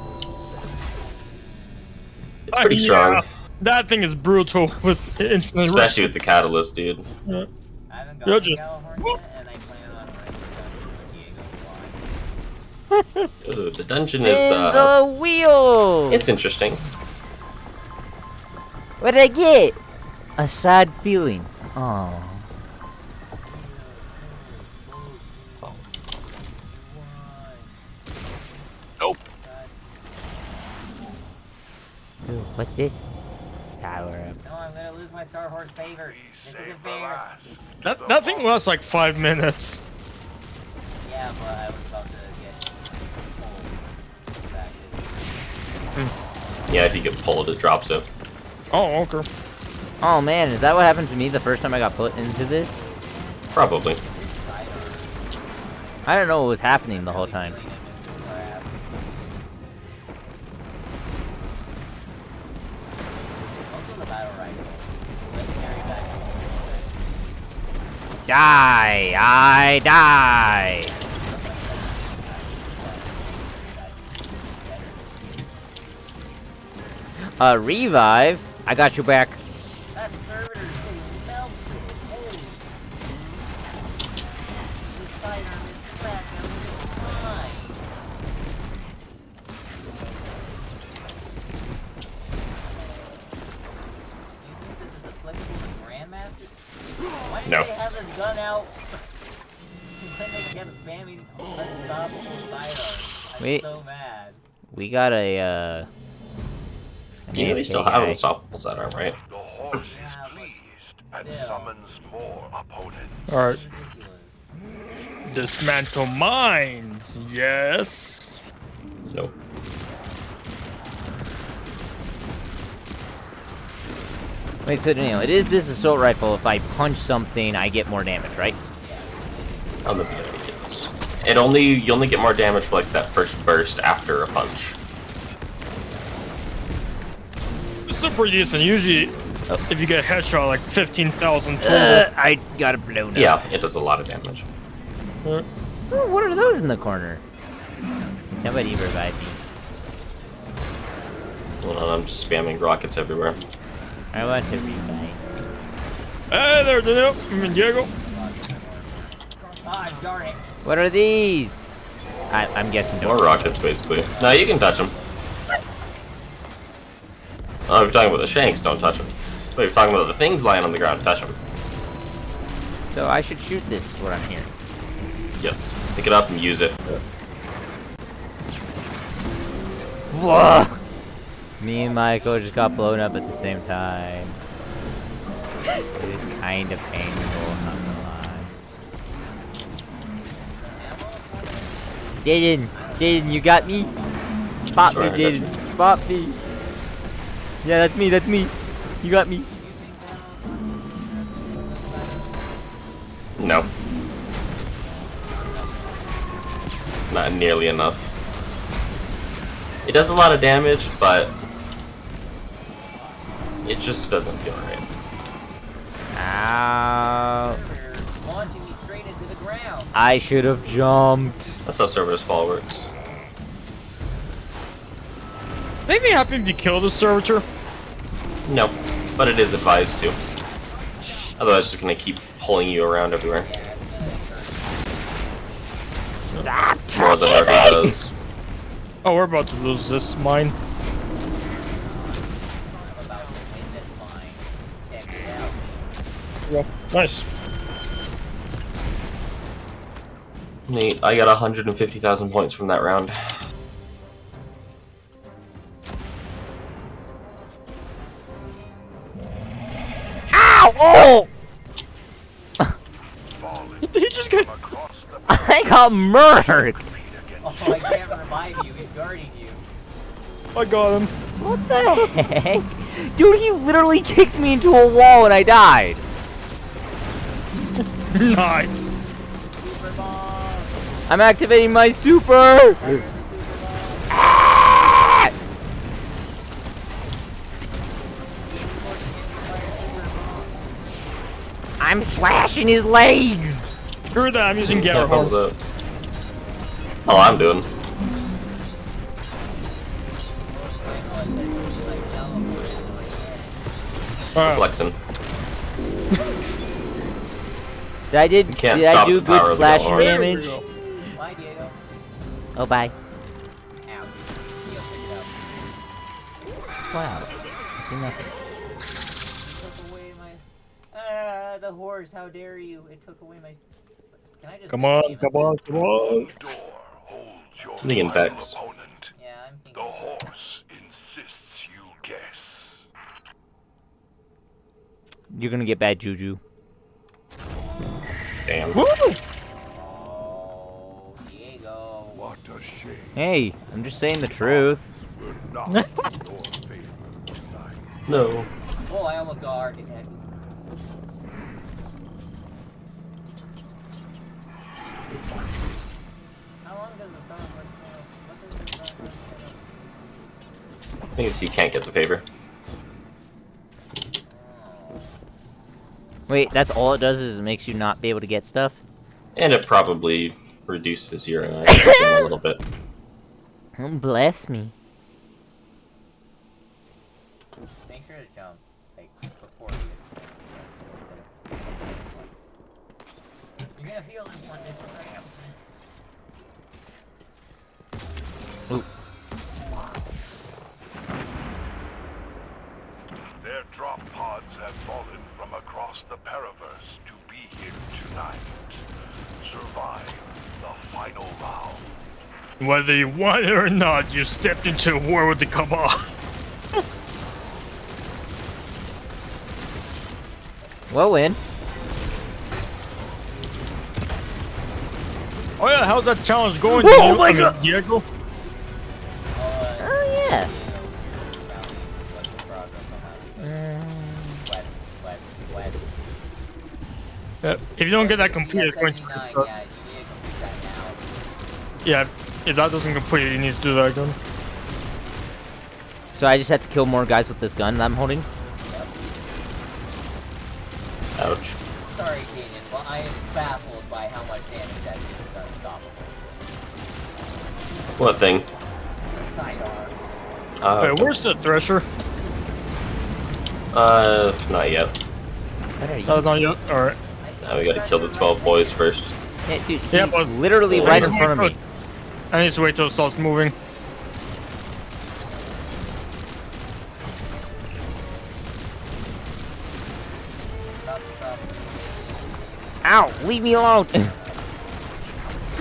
it's pretty strong, That thing is brutal with infinite especially with the catalyst, dude. Yeah. I haven't You're gone to just- California yet, and I plan on running with Diego. Why? Ooh, the dungeon Spin is the wheel! it's interesting. What did I get? A sad feeling. Oh. Nope. Ooh, what's this? Power up. No, I'm gonna lose my Star Horse favor. We This save isn't the fair. last. to That the thing moment. lasts like 5 minutes. Yeah, but I was about to get pulled back. Yeah, if you get pulled, it drops it. Oh, okay. Oh man, is that what happened to me the first time I got put into this? Probably. I don't know what was happening the whole time. Also the battle rifle. Legendary battle. Die! I die! Revive? I got you back. That servitor is melted. Holy. This sidearm is back. Everything's fine. You think this is applicable to Grandmaster? Why did No. they have their gun out when they kept spamming unstoppable sidearms? I'm Wait. so mad. We got a, You know, you still AFK have guy. unstoppable sidearm, right? The horse is Yeah, but pleased and still. summons more opponents. Alright. Ridiculous. Dismantle mines. Yes. Nope. Wait, so Daniel, it is this assault rifle. If I punch something, I get more damage, right? On the beginning, yes. You only get more damage for like that first burst after a punch. Still pretty decent. Usually, if you get a headshot, like 15,000 total. I got it blown up. Yeah, it does a lot of damage. Oh, what are those in the corner? Somebody revive me. Well, I'm just spamming rockets everywhere. I want to revive. Hey there, Daniel. I mean, Diego. Ah, darn it. What are these? I'm guessing More don't. rockets, basically. No, you can touch them. Oh, if you're talking about the shanks, don't touch them. But if you're talking about the things lying on the ground, touch them. So I should shoot this, is what I'm hearing. Yes. Pick it up and use it. Whoa! Me and Michael just got blown up at the same time. It is kind of painful, I'm not gonna lie. Jaden, you got me? Spot me, Sure, I got you. Jaden. Spot me. Yeah, that's me. You got me. No. Not nearly enough. It does a lot of damage, but it just doesn't feel right. Ow. You're launching me straight into the ground. I should have jumped. That's how Cerberus Fall works. Anything happen if you kill the servitor? No, but it is advised to. Otherwise, it's just gonna keep pulling you around everywhere. More than it already does. Oh, we're about to lose this mine. I'm about to win this mine. Check it out. Yeah. Nice. Neat. I got 150,000 points from that round. Ow! Oh! He just got. Across the I got murked! Oh, I can't revive you. He's guarding you. I got him. What the heck? Dude, he literally kicked me into a wall and I died. Nice. Super bomb. I'm activating my super! Ah! I'm slashing his legs! Screw that, I'm using Can't Garahorn. hold it. That's all I'm doing. Alright. Flexing. Did You can't I stop do the power good of the slashing Gjallarhorn. damage? Bye, Diego. Oh, bye. Ow. Diego picked up. Wow. I see nothing. Took away my... the horse. How dare you? It took away my... Can I just... Come on, save come a on, second? come on. door holds your Thinking final Vex. opponent. Yeah, I'm The thinking... horse insists you guess. You're gonna get bad juju. Damn. Oh, Diego. What a shame. Hey, I'm just saying the truth. We're not in your favor tonight. No. Oh, I almost got Architect. How long does the Star Wars fail? What does the Star Wars fail? I think it's you can't get the favor. Wait, that's all it does is it makes you not be able to get stuff? And it probably reduces your XP a little bit. Oh, bless me. Make sure to jump, like, before you get You're gonna feel this one different ramps. Ooh. Their drop pods have fallen from across the Paraverse to be here tonight. Survive the final round. Whether you want it or not, you stepped into a war with the Cabal. We'll win. Oh yeah, how's that challenge going? Oh my God. Diego? Oh, yeah. If you don't get that complete, it's going to. Yeah, you need to complete that now. Yeah, if that doesn't complete, it needs to do that again. So I just have to kill more guys with this gun that I'm holding? Ouch. Sorry, Canyon, but I am baffled by how much damage that thing is unstoppable. What thing? The sidearm. Wait, where's the Thresher? Not yet. What are you? That's not yet. Alright. Now we gotta kill the 12 boys first. Yeah, dude, Yeah, he's boss. literally Yeah, right he's in front of good. me. I need to wait till it starts moving. Ow! Leave me alone!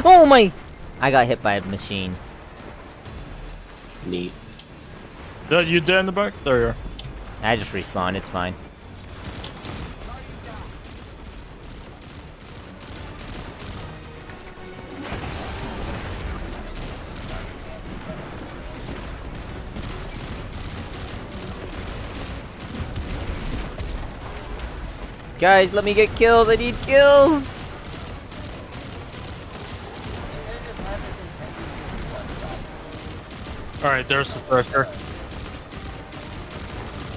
Oh my! I got hit by a machine. Neat. You dead in the back? There you are. I just respawned, it's fine. Guys, let me get kills. I need kills. Alright, there's the pressure.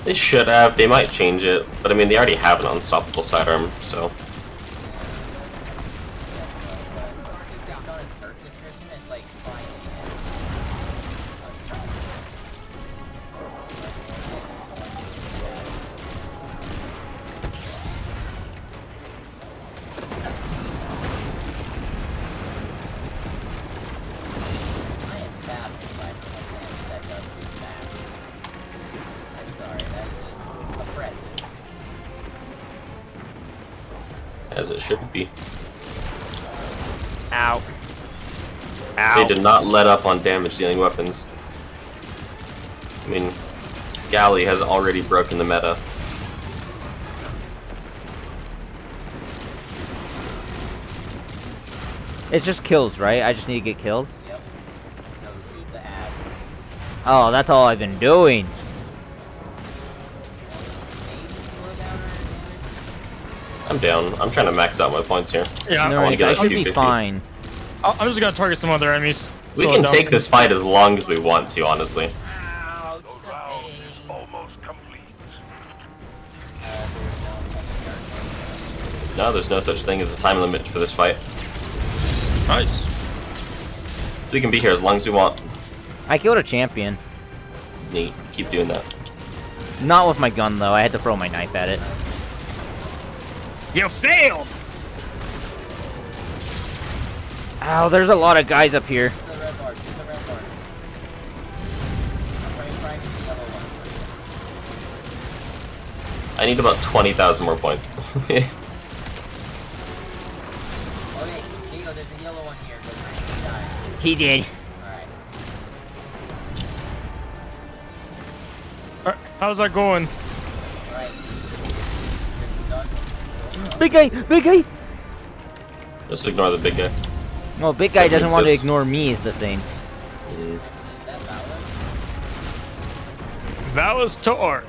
They should have. They might change it, but I mean, they already have an unstoppable sidearm, so. As it should be. Ow. They Ow. did not let up on damage dealing weapons. I mean, Galley has already broken the meta. It's just kills, right? I just need to get kills? Yep. No, shoot the ad. Oh, that's all I've been doing. I'm down. I'm trying to max out my points here. Yeah, No, I wanna I get like should be 250. fine. I'm just gonna target some other enemies. We Slow can it down. take this fight as long as we want to, honestly. The round is almost complete. No, there's no such thing as a time limit for this fight. Nice. We can be here as long as we want. I killed a champion. Neat. Keep doing that. Not with my gun, though. I had to throw my knife at it. You failed! Ow, there's a lot of guys up here. The red bar, shoot the red bar. I'm trying to the yellow one. I need about 20,000 more points. Okay, Diego, there's a yellow one here. Go die. He did. Alright. Alright, how's that going? Alright. Done. Big guy! Big guy! Just ignore the big guy. Well, big guy That doesn't want to exists. ignore me is the thing. Mm. That Valus to Arc.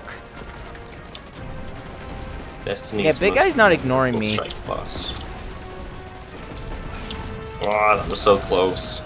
Destiny's Yeah, big most guy's not ignoring powerful me. strike boss. Oh, that was so close.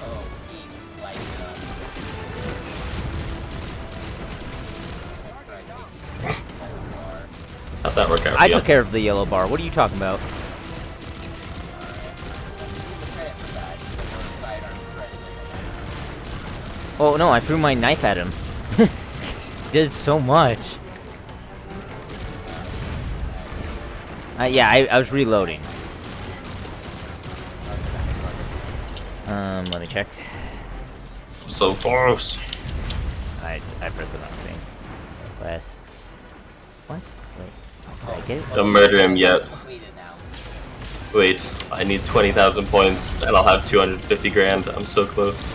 Oh, he's lighting up. How'd that work out for I you? took care of the yellow bar. What are you talking about? Oh no, I threw my knife at him. Did so much. Yeah, I was reloading. Let me check. So close. I pressed the wrong thing. Quest. What? Wait. Did I get it? Don't murder him yet. Completed now. Wait, I need 20,000 points and I'll have 250 grand. I'm so close.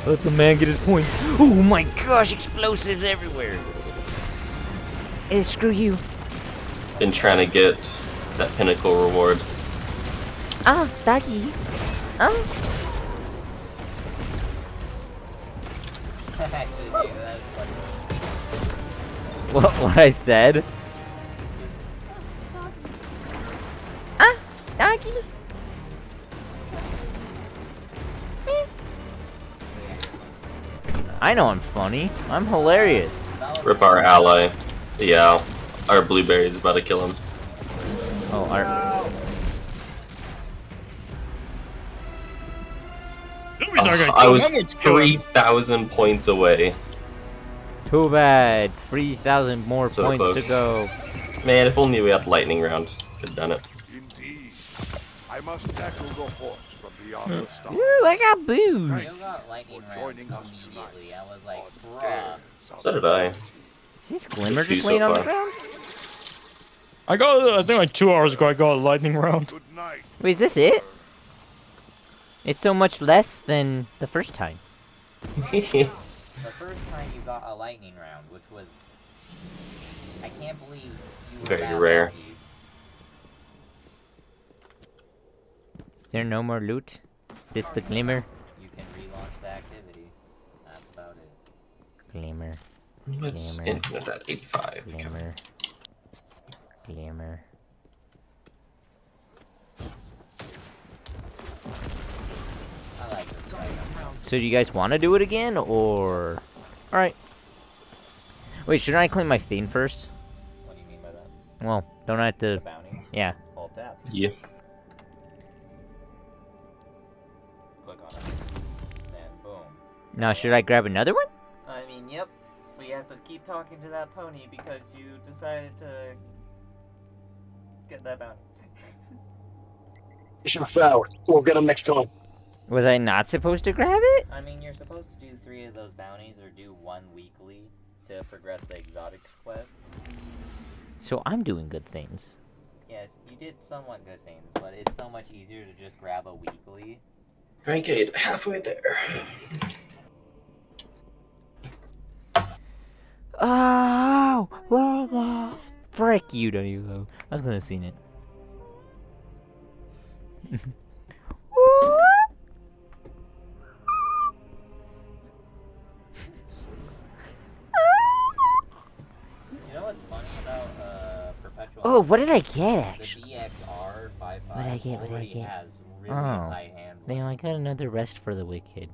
Let the man get his points. Oh my gosh, explosives everywhere. Screw you. Been trying to get that pinnacle reward. Ah, doggy. Ah. Actually, Diego, that is funny. What I said? Ah, doggy. I know I'm funny. I'm hilarious. Rip our ally. Yeah, our blueberry's about to kill him. Oh, our... No, he's not gonna I kill him. was I'm going to kill him. 3,000 points away. Too bad. 3,000 more So points to close. go. Man, if only we had lightning round. Could've done it. Indeed. I must tackle the horse from beyond the stars. Ooh, I got You booze. got lightning For round joining us immediately. I was like, On bruh. days of So did I. Is this Glimmer Two just so laying on the far. ground? I got, I think like 2 hours ago, I got a lightning round. Good night. Wait, is this it? It's so much less than the first time. The first time you got a lightning round, which was... I can't believe you were Very that rare. lucky. Is there no more loot? Is this the Glimmer? You can relaunch the activity. That's about it. Glimmer. It's Gamer. infinite at 85. Glimmer. Glimmer. I like this guy. So do you guys want to do it again, or... Alright. Wait, shouldn't I claim my theme first? What do you mean by that? Well, don't I have The to... bounty? Yeah. Alt tab. Yeah. Click on it. And boom. Now, should I grab another one? I mean, yep. We have to keep talking to that pony because you decided to get that bounty. Mission failed. We'll get them next time. Was I not supposed to grab it? I mean, you're supposed to do 3 of those bounties or do 1 weekly to progress the exotic quest. So I'm doing good things. Yes, you did somewhat good things, but it's so much easier to just grab a weekly. Rank 8, halfway there. Oh, where the frick you, Danilo? I was gonna seen it. You know what's funny about Perpetual? Oh, what did I get The actually? DXR55 What did I get? What did I already get? has really Oh. high handling. Damn, I got another rest for the wicked.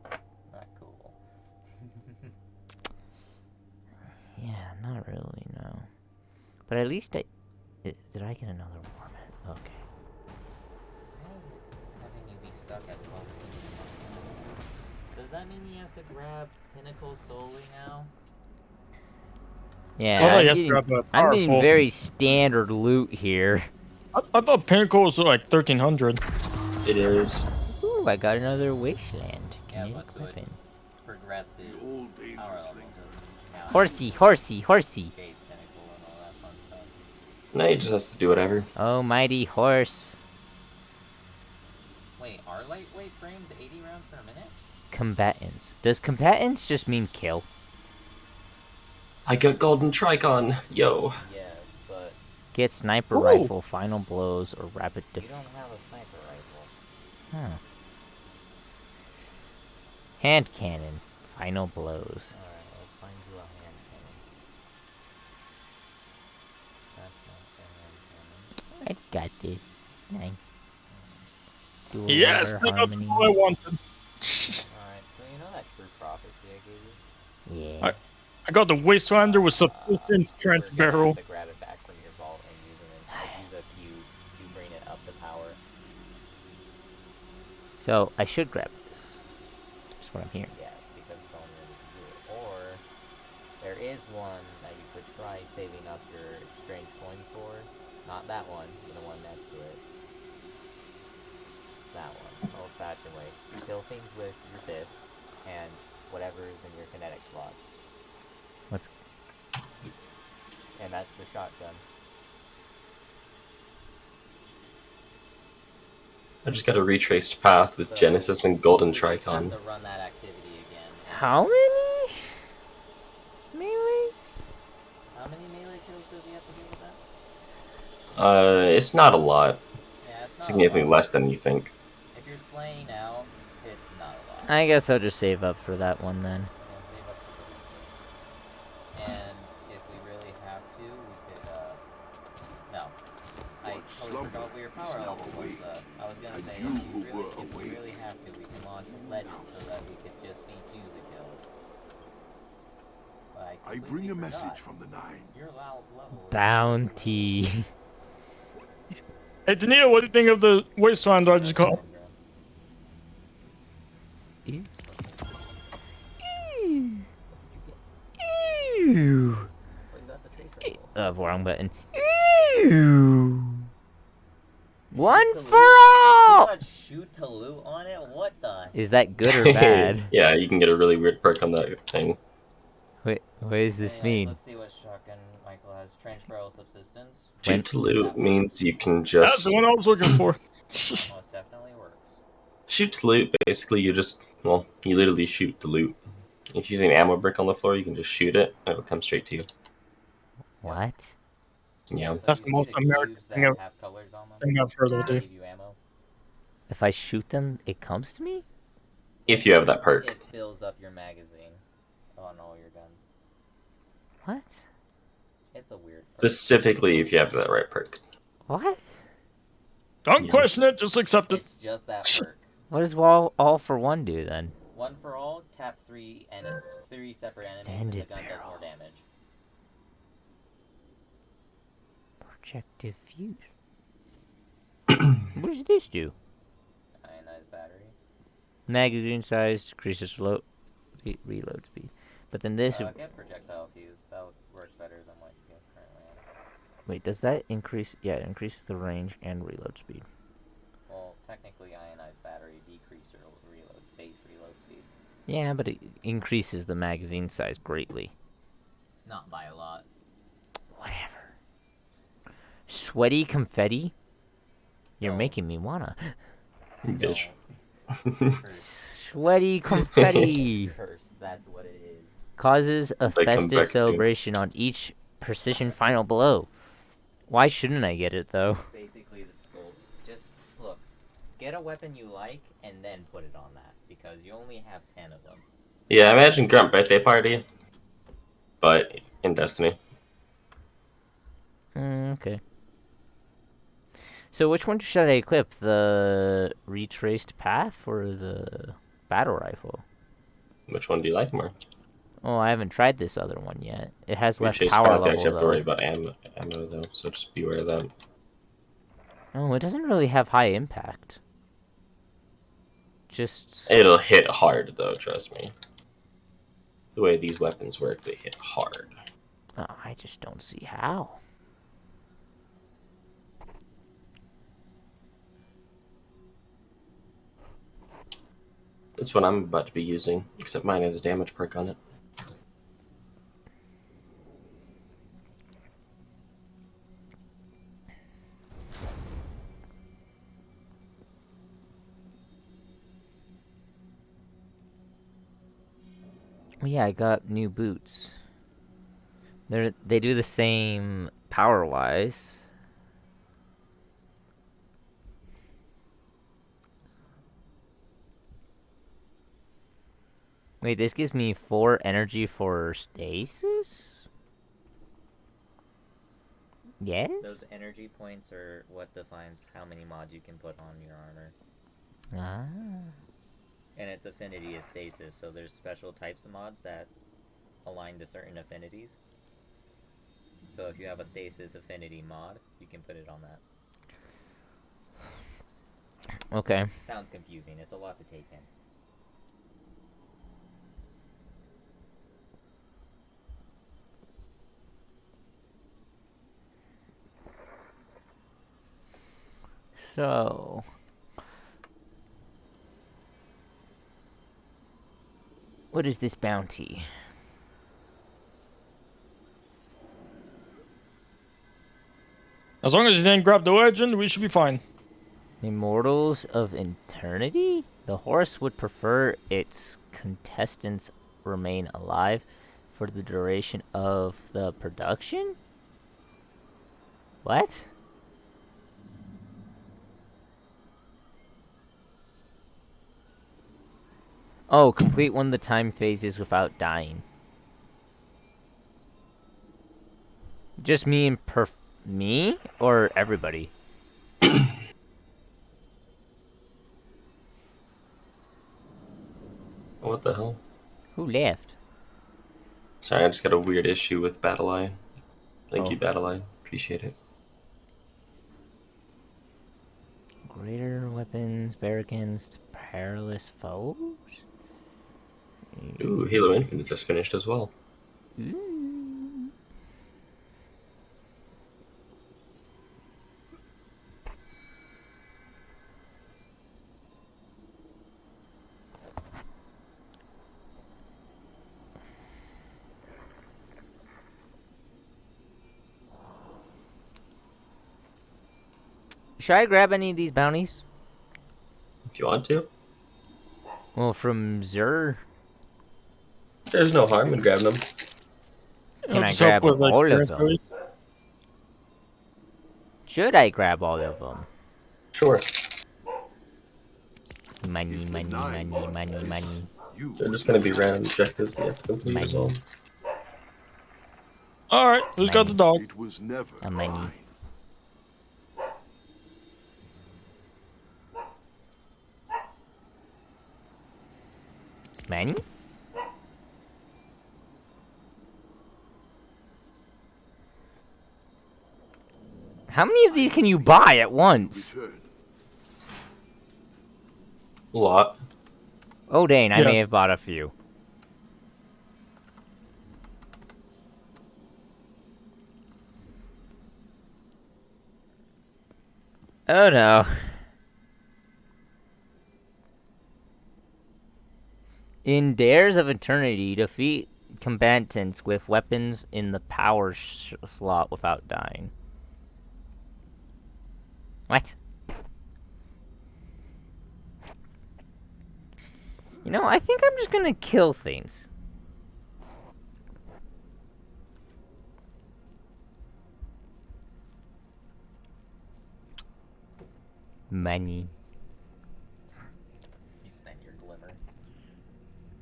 Not cool. Yeah, not really, no. But at least did I get another warmint? Okay. Why is it having you be stuck at 12? Does that mean he has to grab Pinnacle solely now? Yeah, Oh, I'm yes, getting, grab a I'm getting powerful. very standard loot here. I thought Pinnacle was like 1300. It is. Ooh, I got another wasteland. Yeah, Kinetic but to it weapon. progresses The old power dangerous level link. doesn't count. Horsey, horsey, horsey. Base Pinnacle and all that fun stuff. No, he just has to do whatever. Oh, mighty horse. Wait, are lightweight frames 80 rounds per minute? Combatants. Does combatants just mean kill? I got golden tricon. Yo. Yes, but Get sniper Ooh. rifle, final blows, or rapid you def- don't have a sniper rifle. Huh. Hand cannon, final blows. Alright, let's find you a hand cannon. That's not the hand cannon. I got this. It's nice. Dual Yes, lover I got harmony. all I wanted. Alright, so you know that true prophecy I gave you? Yeah. I got the Wastelander with subsistence trench We're gonna barrel. have to grab it back from your vault and use a cube to bring it up the power. So I should grab this. That's what I'm hearing. Yes, because it's the only way we can do it. Or there is one that you could try saving up your exchange coin for. Not that one, but the one next to it. That one. Old-fashioned way. Kill things with your fist and whatever is in your kinetic slot. What's And that's the shotgun. I just got a retraced path with So, Genesis and golden you just have tricon. to run that activity again. and- how many melees? How many melee kills does he have to do with that? It's not a lot. Yeah, it's not Significantly a lot. less than you think. If you're slaying out, it's not a lot. I guess I'll just save up for that one then. Yeah, save up for the weekend. And if we really have to, we could, no. I What's totally forgot slumbering we your power level was up. I was gonna say, if we really have to, we can launch Legend so that we could just beat you the kills. But I bring a message from the Nine. Your level is Bounty. Hey, Danilo, what do you think of the wasteland I just caught? Ew. Ew. Wrong button. Ew. One for all. Shoot to loot on it? What the? Is that good or bad? Yeah, you can get a really weird perk on that thing. Wait, what does this mean? Let's see what shotgun Michael has. Trench barrel subsistence. Shoot to loot means you can That's just... the one I was looking for. Most definitely works. Shoot to loot, basically you just... Well, you literally shoot to loot. If you're using an ammo brick on the floor, you can just shoot it, and it'll come straight to you. What? Yeah. That's the most American thing I've heard all day. If I shoot them, it comes to me? If you have that perk. It fills up your magazine on all your guns. What? It's a weird perk. Specifically if you have that right perk. What? Don't question it, just accept it. It's just that perk. What does all for one do then? One for all, tap three separate enemies, and the gun does more damage. Projective fuse. What does this do? Ionized battery. Magazine size decreases reload speed. But then this. Get projectile fuse. That works better than what you currently have. Wait, does that increase? Yeah, it increases the range and reload speed. Well, technically, ionized battery decreases your base reload speed. Yeah, but it increases the magazine size greatly. Not by a lot. Whatever. Sweaty confetti? You're making me wanna. Bitch. Sweaty confetti! That's what it is. Causes a They come festive back to- celebration on each precision final blow. Why shouldn't I get it though? Basically the scope. Just, look. Get a weapon you like, and then put it on that. Because you only have 10 of them. Yeah, imagine Grunt Birthday Party. But in Destiny. Okay. So which one should I equip? The retraced path or the battle rifle? Which one do you like more? Oh, I haven't tried this other one yet. It has less Chase power Path, you level actually have to worry though. about ammo though, so just beware of that. Oh, it doesn't really have high impact. Just... It'll hit hard though, trust me. The way these weapons work, they hit hard. Oh, I just don't see how. That's what I'm about to be using, except mine has a damage perk on it. Well, yeah, I got new boots. They do the same power-wise. Wait, this gives me 4 energy for stasis? Yes? Those energy points are what defines how many mods you can put on your armor. Ah. And its affinity is stasis, so there's special types of mods that align to certain affinities. So if you have a stasis affinity mod, you can put it on that. Okay. Sounds confusing, it's a lot to take in. So... what is this bounty? As long as you didn't grab the legend, we should be fine. Immortals of Eternity? The horse would prefer its contestants remain alive for the duration of the production? What? Oh, complete one of the time phases without dying. Just me and me? Or everybody? what the hell? Who left? Sorry, I just got a weird issue with Battle Eye. Thank Oh. you, Battle Eye. Appreciate it. Greater weapons bear against perilous foes? Ooh, Halo Infinite just finished as well. Ooh. Should I grab any of these bounties? If you want to. Well, from Zur, There's no harm in grabbing them. can I'll I just help grab with all of experience them? boost. Should I grab all of them? Sure. Money, money, money, money, money. They're just gonna be random objectives you have to complete as well. Alright, who's got the dog? It was never Money. mine. Money? How many of these can you buy at once? Return. A lot. Oh, Dane, I may Yes. have bought a few. Oh no. In Dares of Eternity, defeat combatants with weapons in the power slot without dying. What? You know, I think I'm just gonna kill things. Money. You spent your glimmer.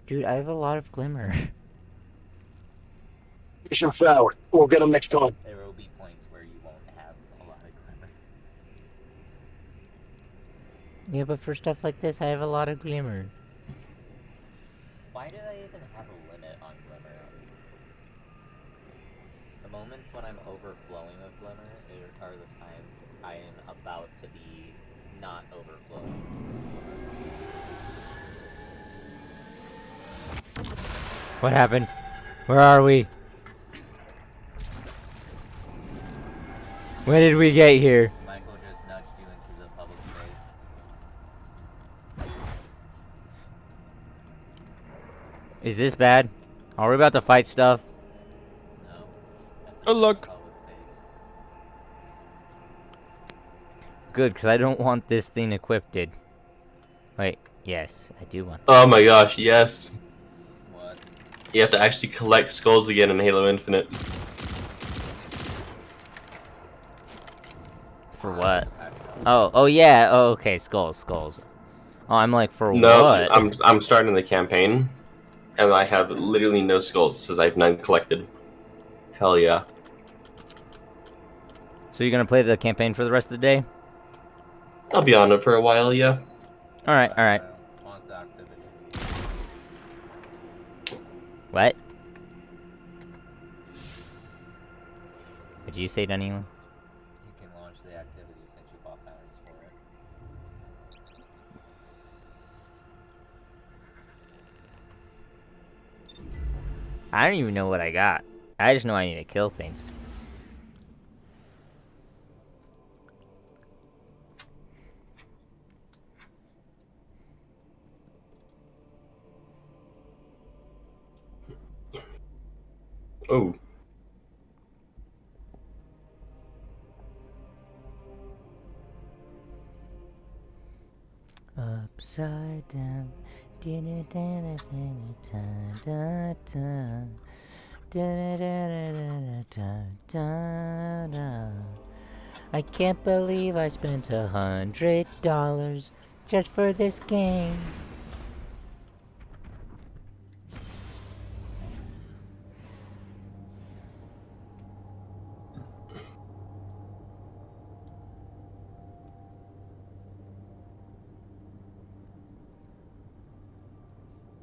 Dude, I have a lot of glimmer. Mission failed. We'll get them next time. There will be points where you won't have a lot of glimmer. Yeah, but for stuff like this, I have a lot of glimmer. Why do I even have a limit on glimmer? The moments when I'm overflowing with glimmer are the times I am about to be not overflowing. What happened? Where are we? When did we get here? Michael just nudged you into the public space. Is this bad? Are we about to fight stuff? No. That's Good luck. public space. Good, because I don't want this thing equipped. Wait, yes, I do want Oh my gosh, yes. What? You have to actually collect skulls again in Halo Infinite. For what? Oh yeah, oh okay, skulls. Oh, I'm like, for No, what? I'm starting the campaign, and I have literally no skulls, since I have none collected. Hell yeah. So you're gonna play the campaign for the rest of the day? I'll be on it for a while, yeah. Alright. Launch the activity. What? Did you say, Daniel? You can launch the activity since you bought batteries for it. I don't even know what I got. I just know I need to kill things. Oh. Upside down. I can't believe I spent $100 just for this game.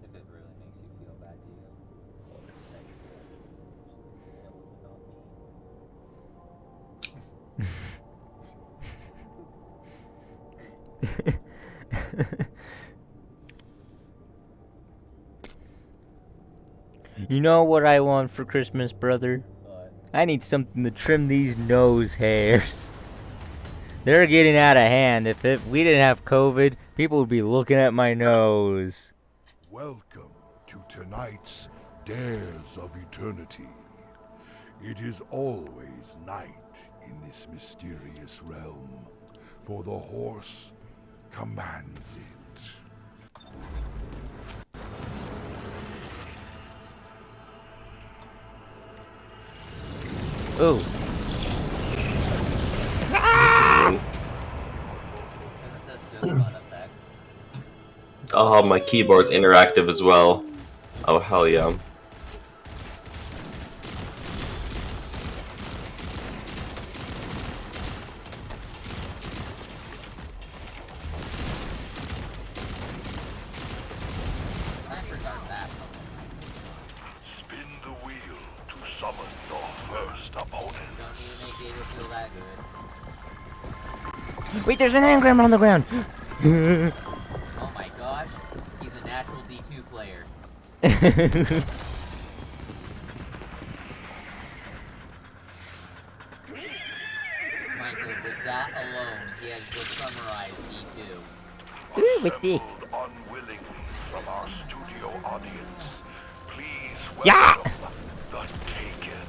If it really You know what I want for Christmas, brother? I need something to trim these nose hairs. They're getting out of hand. If we didn't have COVID, people would be looking at my nose. Welcome to tonight's Dares of Eternity. It is always night in this mysterious realm, for the horse commands it. Ooh. Oh, my keyboard's interactive as well. Oh, hell yeah. Spin the wheel to summon your first opponent. Wait, there's an anagram on the ground. Oh my gosh, he's a natural D2 player. Michael, with that alone, he has just summarized D2. What's this? Unwillingly from our studio audience, please Yeah! welcome the Taken.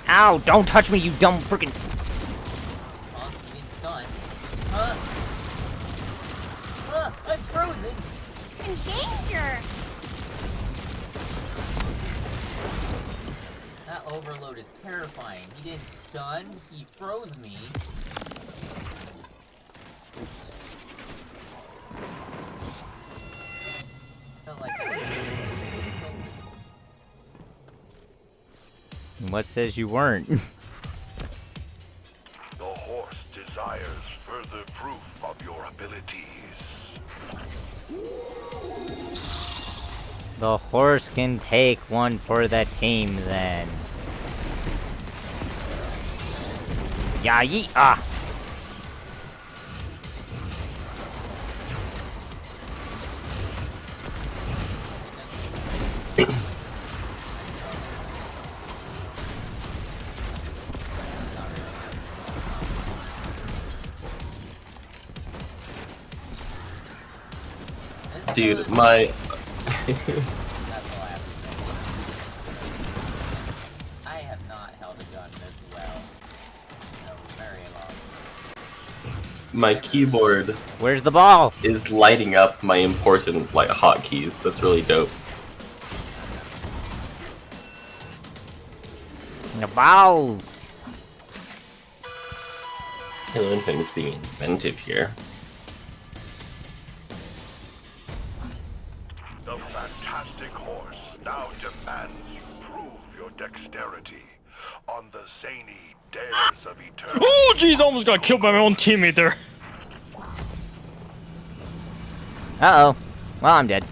Ow, don't touch me, you dumb freaking... Huh? He didn't stun. Huh? I'm frozen! In danger! That overload is terrifying. He didn't stun, he froze me. Felt like What says you weren't? The horse desires further proof of your abilities. The horse can take one for the team then. Yeah, ah! Dude, my... That's all I have to say. I have not held a gun this well in a very long. My keyboard Where's the ball? is lighting up my important, like, hotkeys. That's really dope. The balls! Halo Infinite is being inventive here. The fantastic horse now demands you prove your dexterity on the zany Dares of Eternity. Oh, jeez, almost got killed by my own teammate there. Uh-oh. Well, I'm dead.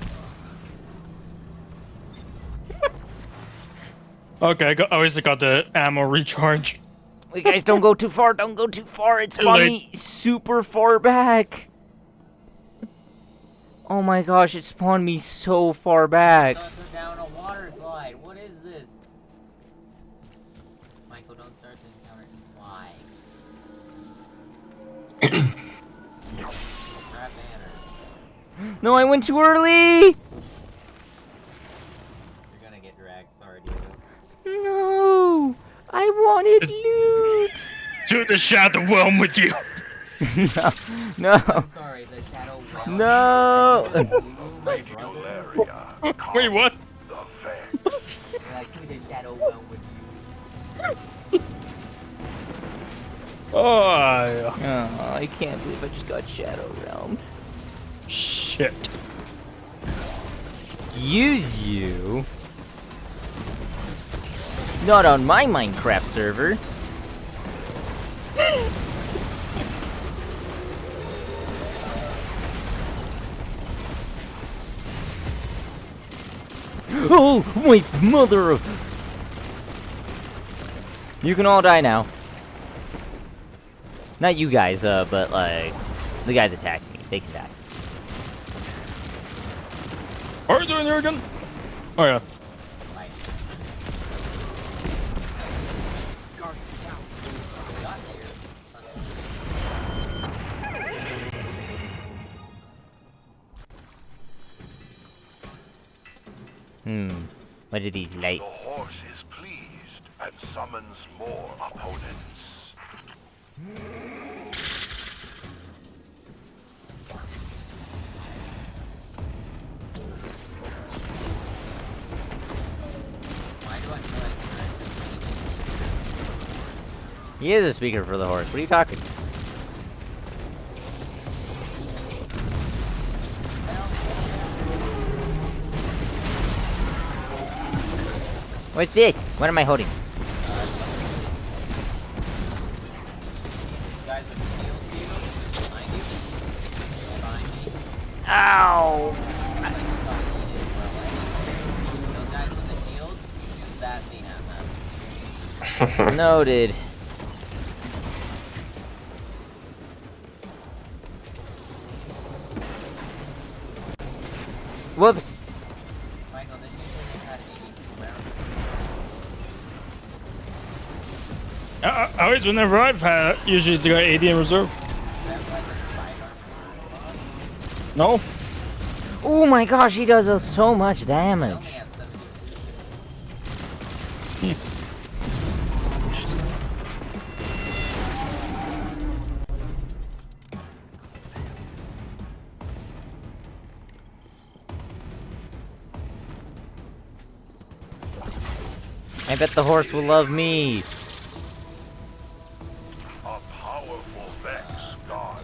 Okay, I always got the ammo recharge. Wait, guys, don't go too far. Don't go too far. It's spawned me super far back. Oh my gosh, it spawned me so far back. Don't go down a water slide. What is this? Michael, don't start the encounter. Why? Grab banner. No, I went too early. You're gonna get dragged. Sorry, Diego. No, I wanted loot. To the shadow realm with you. No. Sorry, the shadow realm. No. My brother. Valeria, Wait, what? the Vex. Like, to the shadow realm with you. Oh, yeah. Oh, I can't believe I just got shadow realmed. Shit. Excuse you. Not on my Minecraft server. Oh, my mother of... You can all die now. Not you guys, but like... The guys attacking me. They can die. What are you doing here again? Oh yeah. What are these lights? The horse is pleased and summons more opponents. Why do I feel like He is a speaker for the horse. What are you talking? What's this? What am I holding? guys with shields, you behind you? Behind me? Ow! Those guys with the shields, use that thing at them. Noted. Whoops. Michael, did you say they had an AD round? I always, whenever I've had, usually it's got AD in reserve. No? Oh my gosh, he does so much damage. I bet the horse will love me. A powerful Vex god.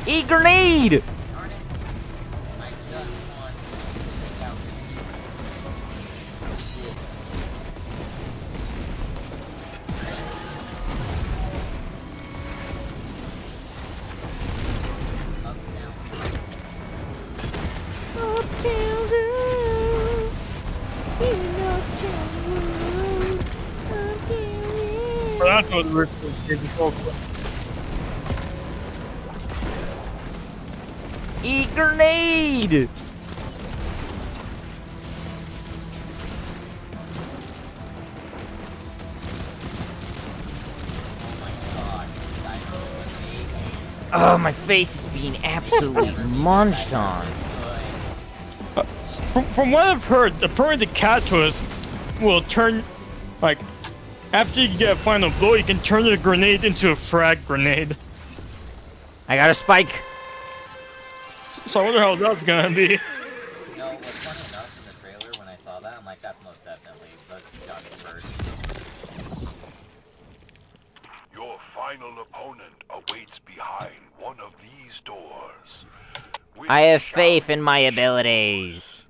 Eat grenade! Darn it. I just want to take out shit. Uptown girl, in Uptown Road, Well, that's what we're supposed to. Eat grenade! Oh, my face is being absolutely munched on. From what I've heard, apparently the Cactus will turn, like, after you get a final blow, you can turn the grenade into a frag grenade. I got a spike. So I wonder how that's gonna be. You know, what's funny enough in the trailer when I saw that, I'm like, that's most definitely Johnny Bird. Your final opponent awaits behind one of these doors. Which I have shall faith in my you abilities.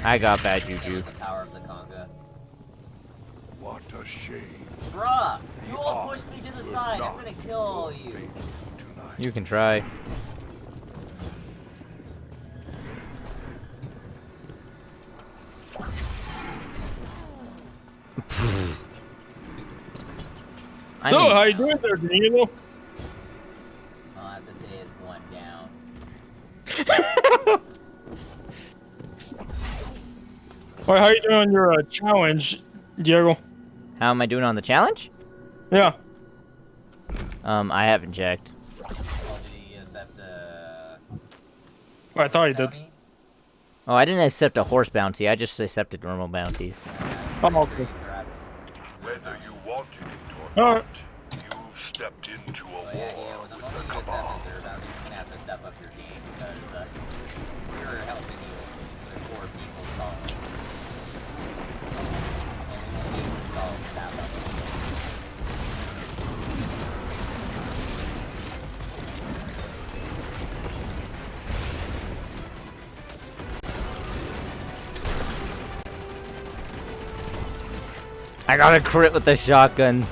I got bad juju. The power of the conga. What a shame. Bruh, you all pushed me to the side. I'm gonna kill you. Tonight. You can try. I So, mean, how you doing there, Danilo? All I have to say is one down. Alright, how you doing on your challenge, Diego? how am I doing on the challenge? Yeah. I haven't checked. Oh, did he accept Oh, I thought you did. bounty? Oh, I didn't accept a horse bounty. I just accepted normal bounties. Oh, okay. Whether you wanted it or All not, right. you've stepped into a Oh, yeah, war with the with moment the you Cabal. accept their bounty, you're gonna have to step up your game because you're helping you with poor people solve. And we won't be able to solve that level. I got a crit with the shotgun.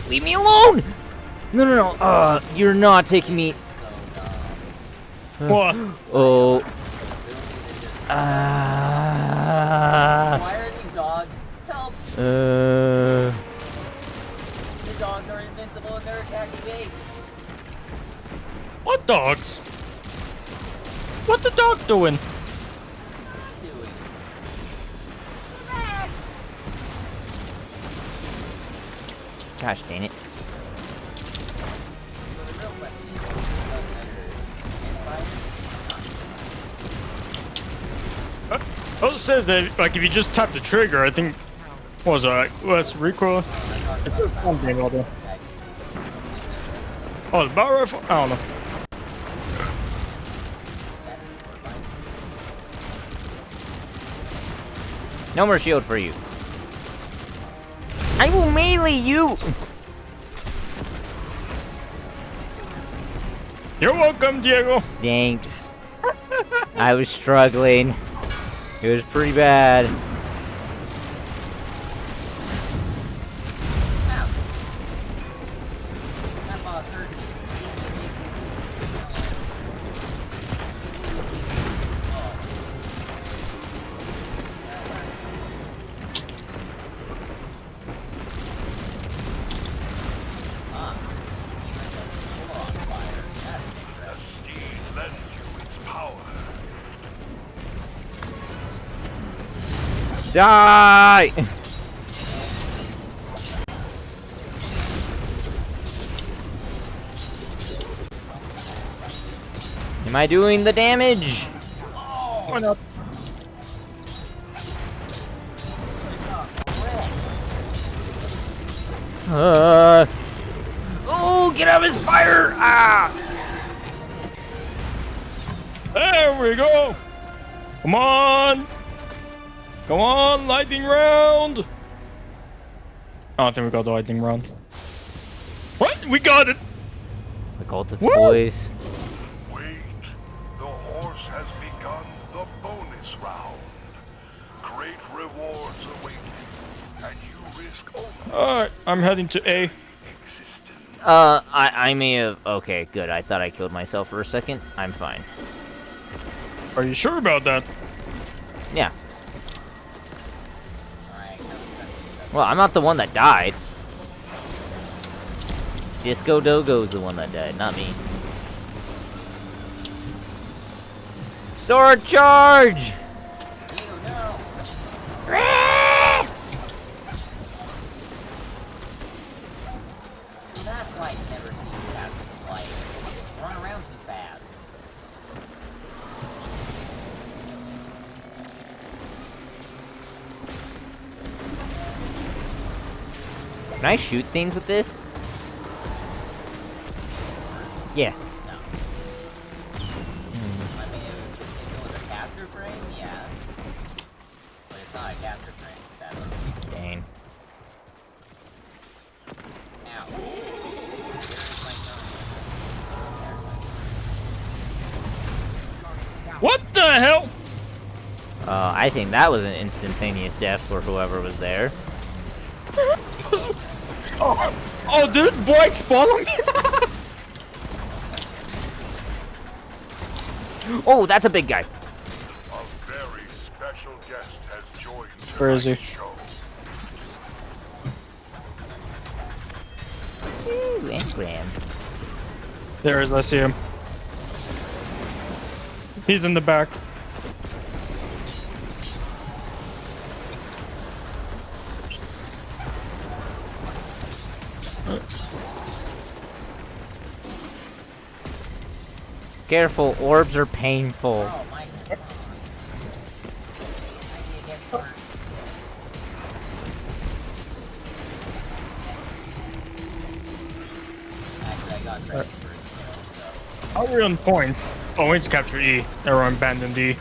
Leave me alone! No. You're not taking me. What? Oh. Why are these dogs? Help! The dogs are invincible and they're attacking me. What dogs? What the dog doing? Gosh dang it. Also says that like if you just tap the trigger, I think what was that? What's recoil? It's just something or other. Oh, the barrel rifle? I don't know. No more shield for you. I will melee you! You're welcome, Diego. Thanks. I was struggling. It was pretty bad. The steed lends you its power. Die! Am I doing the damage? Why not? Oh, get out of his fire! Ah! There we go. Come on. Come on, lightning round. I don't think we got the lightning round. What? We got it. The cultist Woo! boys. Wait, the horse has begun the bonus round. Great rewards await you, and you risk only Alright, I'm heading to A. existence. I may have. Okay, good. I thought I killed myself for a second. I'm fine. Are you sure about that? Yeah. Well, I'm not the one that died. Disco Dogo's the one that died, not me. Sword charge! That's why I never see you have like run around too fast. Can I shoot things with this? Yeah. No. I mean, if it was a capture frame, yeah. But it's not a capture frame. That's Dang. ow. What the hell? I think that was an instantaneous death for whoever was there. Oh, did it Blight spawn on me? Oh, that's a big guy. A very special guest has joined Where is he? tonight's show. Ooh, engram. There he is, I see him. He's in the back. Careful, orbs are painful. Oh my god. I need to get hurt. ready for it, so. How are we on point? Oh, we need to capture E. Everyone abandon D.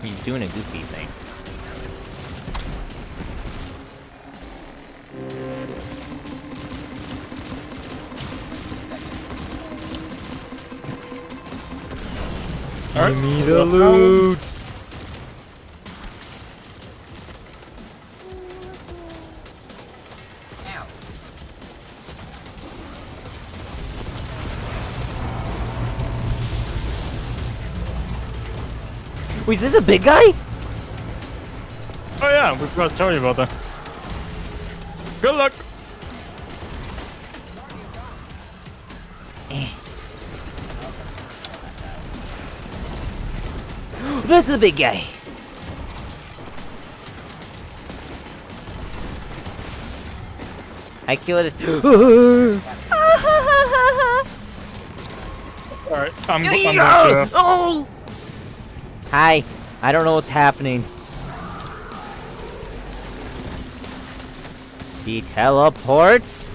He's doing a goofy thing. Give me the loot! Wait, is this a big guy? Oh yeah, we forgot to tell you about that. Good luck! This is a big guy! I killed it. Alright, I'm going to... Oh! Hi, I don't know what's happening. He teleports.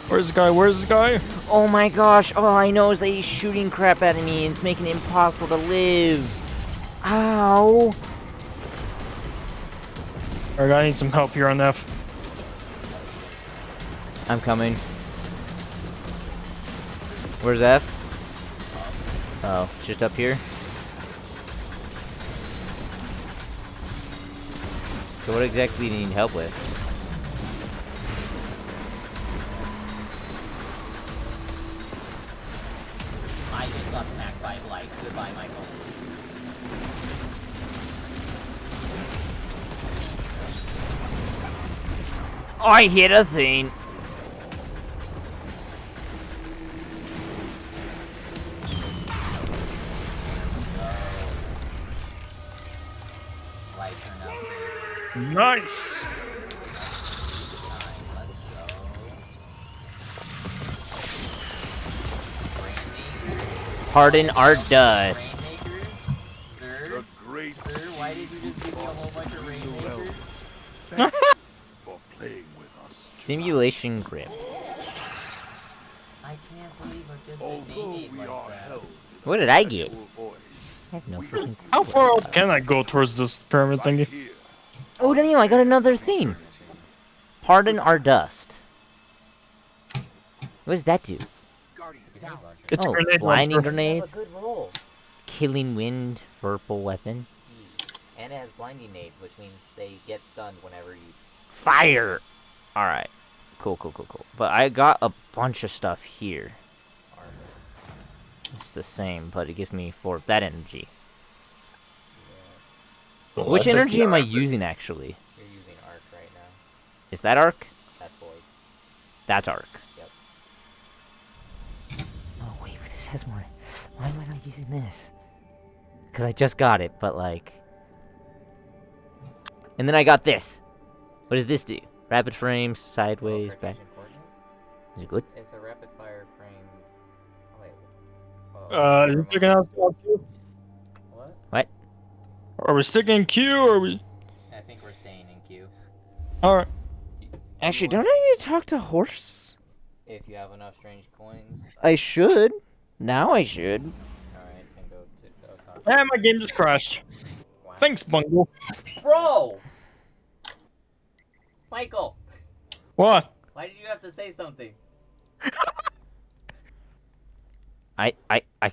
Where's this guy? Where's this guy? Oh my gosh, all I know is that he's shooting crap at me and it's making it impossible to live. Ow. Alright, I need some help here on F. I'm coming. Where's F? Oh, it's just up here. So what exactly do you need help with? I just got smacked by Blight. Goodbye, Michael. Oh, I hit a thing. Nice! Pardon our dust. Sir, why did you just give me a whole bunch of rainmakers? For playing with us. Simulation grip. I can't believe I've just been Although named we like are that. held What did I get? to avoid I have no freaking How clue far what out it can I go towards this pyramid right thingy? here. Oh, Daniel, I got another thing. Pardon our dust. What does that do? It's a Oh, grenade blinding launcher. grenades, Good roll. killing wind, purple weapon, And it has blinding nades, which means they get stunned whenever you. fire. All right, cool. But I got a bunch of stuff here. It's the same, but it gives me that energy. Well, Which that's energy am I actually- using actually? You're using arc right now. Is that arc? That's void. That's arc. Yep. Oh wait, this has more. Why am I not using this? Because I just got it, but like. And then I got this. What does this do? Rapid frame, sideways, back. Percussion coordinate? Is it good? It's a rapid fire frame. Oh, wait. Is it sticking out Q? What? What? Are we sticking in Q or are we... I think we're staying in Q. Alright. Actually, don't I need to talk to Horse? If you have enough strange coins. I should. Now I should. Alright, then go talk. And my game just crashed. Wow. Thanks, Bungle. Bro! Michael! What? Why did you have to say something? I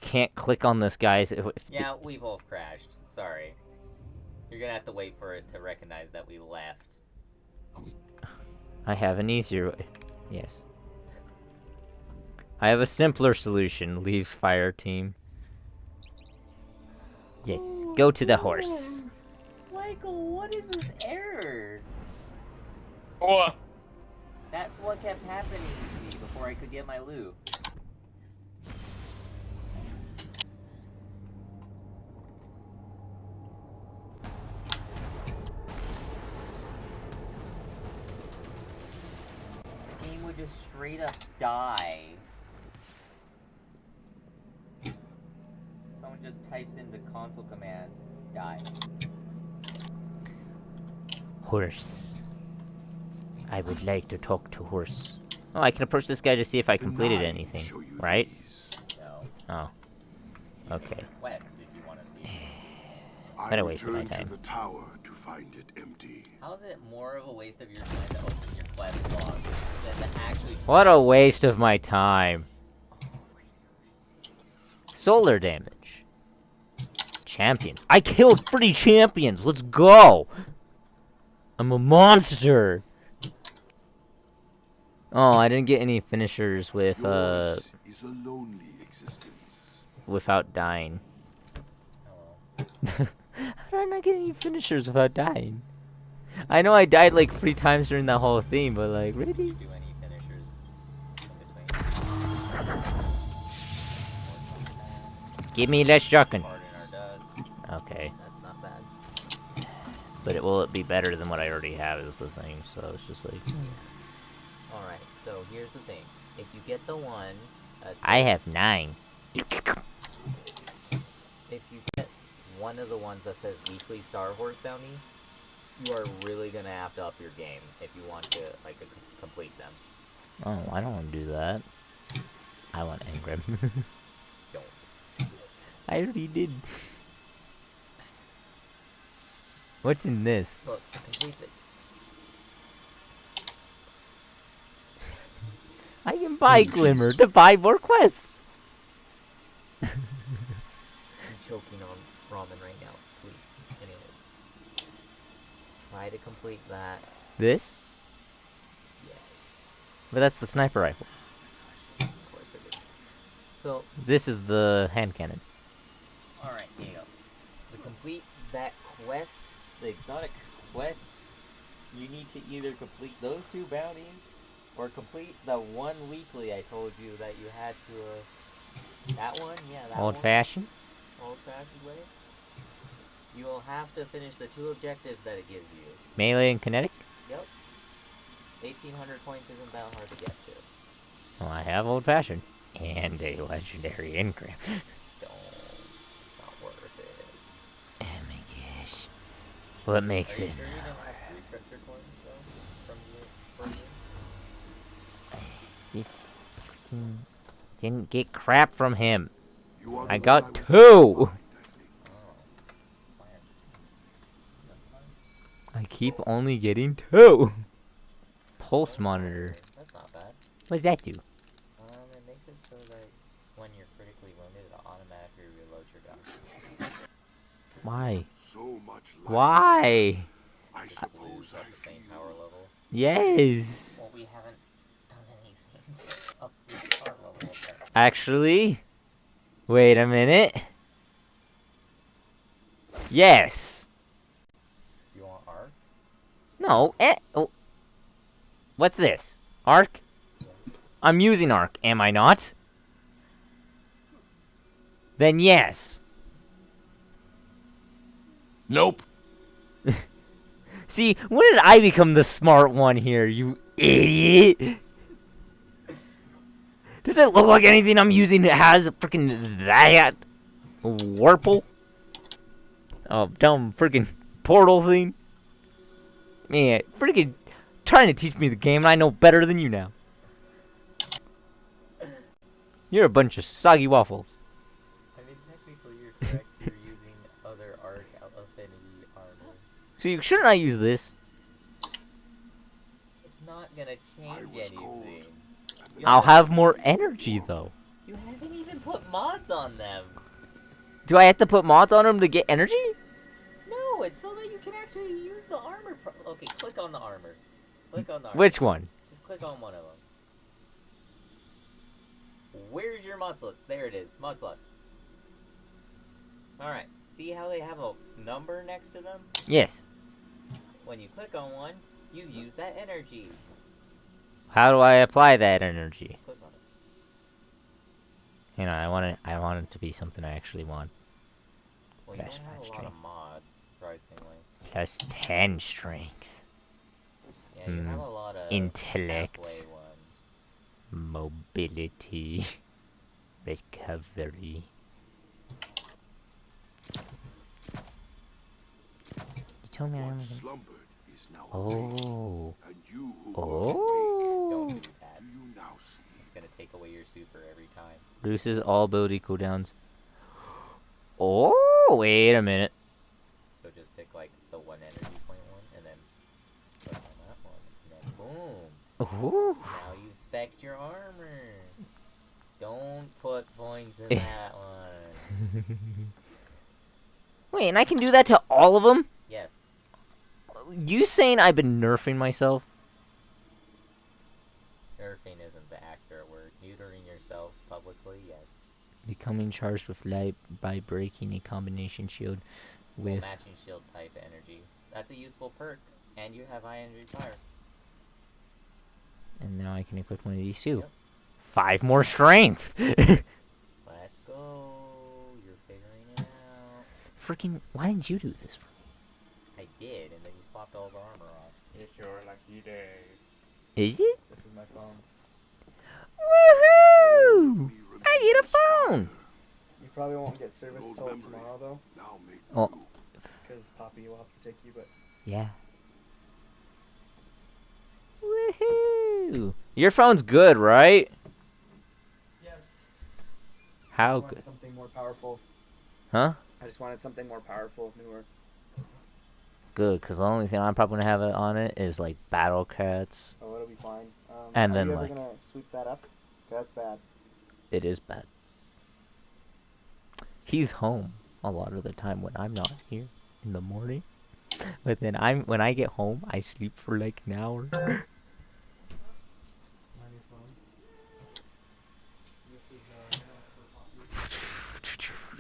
can't click on this, guys. If Yeah, we both crashed. Sorry. You're gonna have to wait for it to recognize that we left. I have an easier way. Yes. I have a simpler solution. Leaves fire team. Yes. Go to the horse. Michael, what is this error? What? That's what kept happening to me before I could get my loot. just straight up die. Someone just types into console commands, die. Horse. I would like to talk to horse. Oh, I can approach this guy to see if I completed anything, right? No. Oh. Okay. Quest if you want to see. What a waste of my return time. to the tower to find it empty. How is it more of a waste of your time to open your quest log than to actually... What a waste of my time. Solar damage. Champions. I killed 3 champions. Let's go. I'm a monster. Oh, I didn't get any finishers with Yours is a lonely existence. without dying. Oh. How did I not get any finishers without dying? I know I died like 3 times during that whole thing, but like, really? Do any finishers in between? Give me less shotgun. Pardon our does. Okay. That's not bad. But will it be better than what I already have is the thing, so it's just like... Alright, so here's the thing. If you get the one... I have 9. If you get one of the ones that says weekly Star Horse bounty, you are really gonna have to up your game if you want to, like, complete them. Oh, I don't want to do that. I want Engram. Don't. I already did. What's in this? Look, complete it. I can buy Glimmer to buy more quests. I'm choking on ramen right now, please. Anyway. Try to complete that. This? Yes. But that's the sniper rifle. Of course it is. So, This is the hand cannon. alright, here you go. To complete that quest, the exotic quest, you need to either complete those 2 bounties, or complete the one weekly I told you that you had to, that one? Yeah, that Old one. fashioned? Old-fashioned way. You will have to finish the 2 objectives that it gives you. Melee and kinetic? Yep. 1,800 points isn't that hard to get to. Well, I have old fashioned. And a legendary Engram. Don't. It's not worth it. Oh my gosh. What makes Are you it? sure you don't have 3 treasure coins, though? From the version? Didn't get crap from him. You are I the got one was 2! Oh. Fine. That's fine. I keep only getting 2! Pulse monitor. That's not bad. What does that do? It makes it so that when you're critically wounded, it automatically reloads your gun. Why? so much light. Why? I suppose Is at the same power level. Yes. Well, we haven't done anything to up the power level of that. Actually, wait a minute. Yes. You want arc? No. Oh. What's this? Arc? I'm using arc, am I not? Then yes. Nope. See, when did I become the smart one here, you idiot? Does it look like anything I'm using has freaking that Warple? Oh, dumb freaking portal thing. Man, freaking trying to teach me the game, and I know better than you now. You're a bunch of soggy waffles. I mean, technically you're correct. You're using other arc affinity armor. So shouldn't I use this? It's not gonna change anything. I'll have more energy, though. You haven't even put mods on them. Do I have to put mods on them to get energy? No, it's so that you can actually use the armor. Okay, click on the armor. Click on the armor. Which one? Just click on one of them. Where's your mod slots? There it is. Mod slots. Alright. See how they have a number next to them? Yes. When you click on one, you use that energy. How do I apply that energy? Click on it. You know, I want it to be something I actually want. Well, you don't Fast have a lot strength. of mods, surprisingly. Plus 10 strength. Yeah, you have a lot of intellect. halfway ones. Mobility. Recovery. You told me I What am. slumbered is now Oh. awake, and you who Oh. Don't do that. do you now sleep? It's gonna take away your super every time. Reduces all ability cooldowns. Oh, wait a minute. So just pick like the one energy point one, and then put on that one, and then boom. Ooh. Now you spec your armor. Don't put points in that one. Wait, and I can do that to all of them? Yes. You saying I've been nerfing myself? Nerfing isn't the accurate word. Neutering yourself publicly, yes. Becoming charged with light by breaking a combination shield Well, with... matching shield type energy. That's a useful perk, and you have high energy fire. And now I can equip one of these too. Yep. 5 more strength! Let's go. You're figuring it out. Freaking, why didn't you do this for me? I did, and then you swapped all the armor off. It's your lucky day. Is it? This is my phone. Woohoo! I need a phone! You probably won't get service Old till memory. tomorrow though, Now make Oh. new. because Poppy will have to take you. But Yeah. Woohoo! Your phone's good, right? yes, How I good? wanted something more powerful. Huh? I just wanted something more powerful, newer. Good, because the only thing I'm probably gonna have it on it is like Battle Cats. Oh, it'll be fine. And are then, you ever like- gonna sweep that up? That's bad. It is bad. He's home a lot of the time when I'm not here in the morning. But then when I get home, I sleep for like an hour.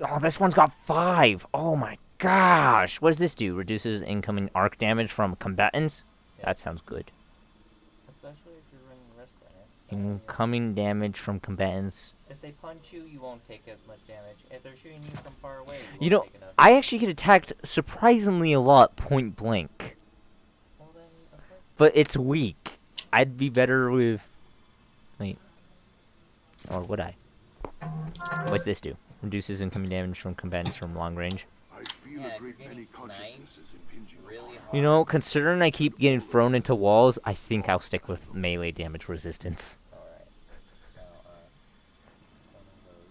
Oh, this one's got 5. Oh my gosh. What does this do? Reduces incoming arc damage from combatants? Yeah. That sounds good. Especially if you're running risk right now. Incoming damage from combatants. If they punch you, you won't take as much damage. If they're shooting you from far away, You won't know, take enough. I actually get attacked surprisingly a lot point blank. Well, then, okay. But it's weak. I'd be better with... Wait. Or would I? What's this do? Reduces incoming damage from combatants from long range. I feel Yeah, a if great you're many getting sniped consciousnesses impinging really upon hard. You know, considering I keep getting thrown into walls, I think I'll stick with melee damage resistance. Alright. Now, one of those.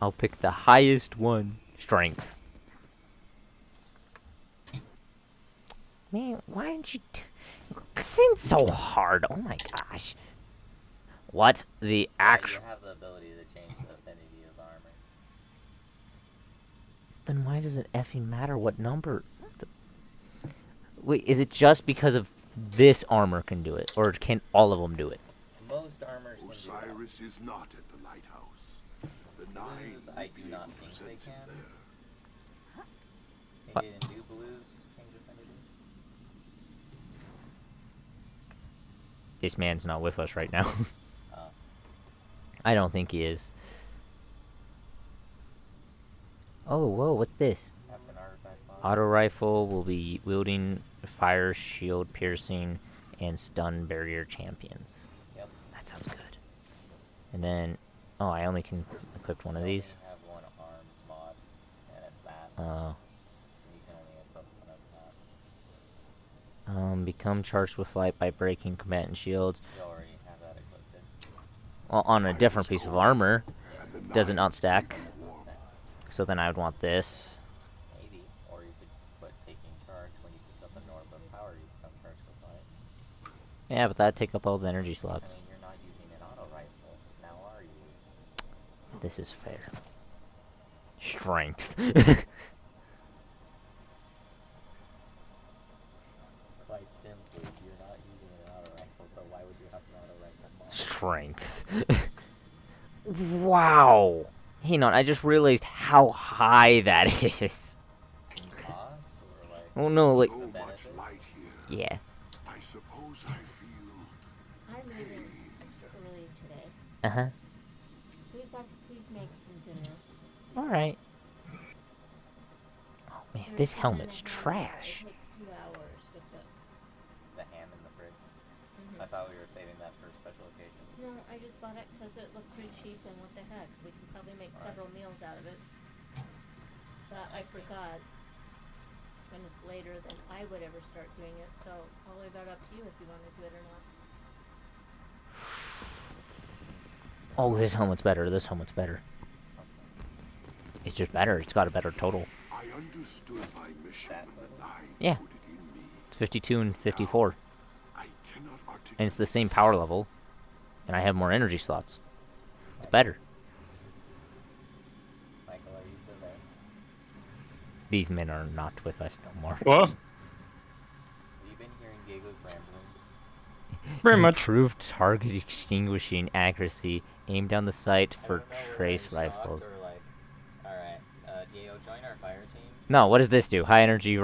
I'll pick the highest one. Strength. Man, why didn't you... This ain't so hard. Oh my gosh. What the You actual... have the ability to change the affinity of armor. Then why does it effing matter what number? Wait, is it just because of this armor can do it? Or can all of them do it? Most armors can do that. Osiris is not at the lighthouse. The nine Blues, I will do be not able to think they sense it can. there. What? They didn't do blues change affinity. This man's not with us right now. Oh. I don't think he is. Oh, whoa, what's this? That's an artifact bomb. Auto rifle will be wielding fire, shield, piercing, and stun barrier champions. Yep. That sounds good. And then, oh, I only can equip one of You these. only have one arms mod, and it's that. You can only equip one of that. Become charged with light by breaking combatant shields. You already have that equipped. Well, on a different piece of armor. And the Does it nine not stack? will be warm. So then I would want this. Maybe. Or you could put taking charge when you pick up an orb of power, you become charged with light. Yeah, but that'd take up all the energy I slots. mean, you're not using an auto rifle. Now are you? This is fair. Strength. Quite simply, you're not using an auto rifle, so why would you have an auto rifle mod? Strength. Wow. Hang on, I just realized how high that is. Cost, or like... Oh no, like, So much benefit? light here. yeah. I suppose I feel I'm leaving extra early today. Uh-huh. Please make some dinner. Alright. Oh man, There's this some helmet's in the ham. trash. It takes 2 hours to cook. The ham in the fridge? Mhm. I thought we were saving that for special occasions. No, I I just bought it because it looked pretty cheap, and what the heck, we can probably make several meals out of it. But I forgot when it's later than I would ever start doing it, so I'll leave that up to you if you want to do it or not. Oh, this helmet's better. This helmet's better. It's just better. It's got a better total. I understood my mission when the Nine Yeah. put it in me. It's 52 and 54. I cannot articulate. And it's the same power level. And I have more energy slots. It's better. Michael, are you still there? These men are not with us no more. What? Have you been hearing Gigo's ramblings? Very much. Improved target extinguishing accuracy. Aim down the sight I for don't know whether trace I'm shocked rifles. or like, alright, Diego, join our fire team. No, what does this do? High energy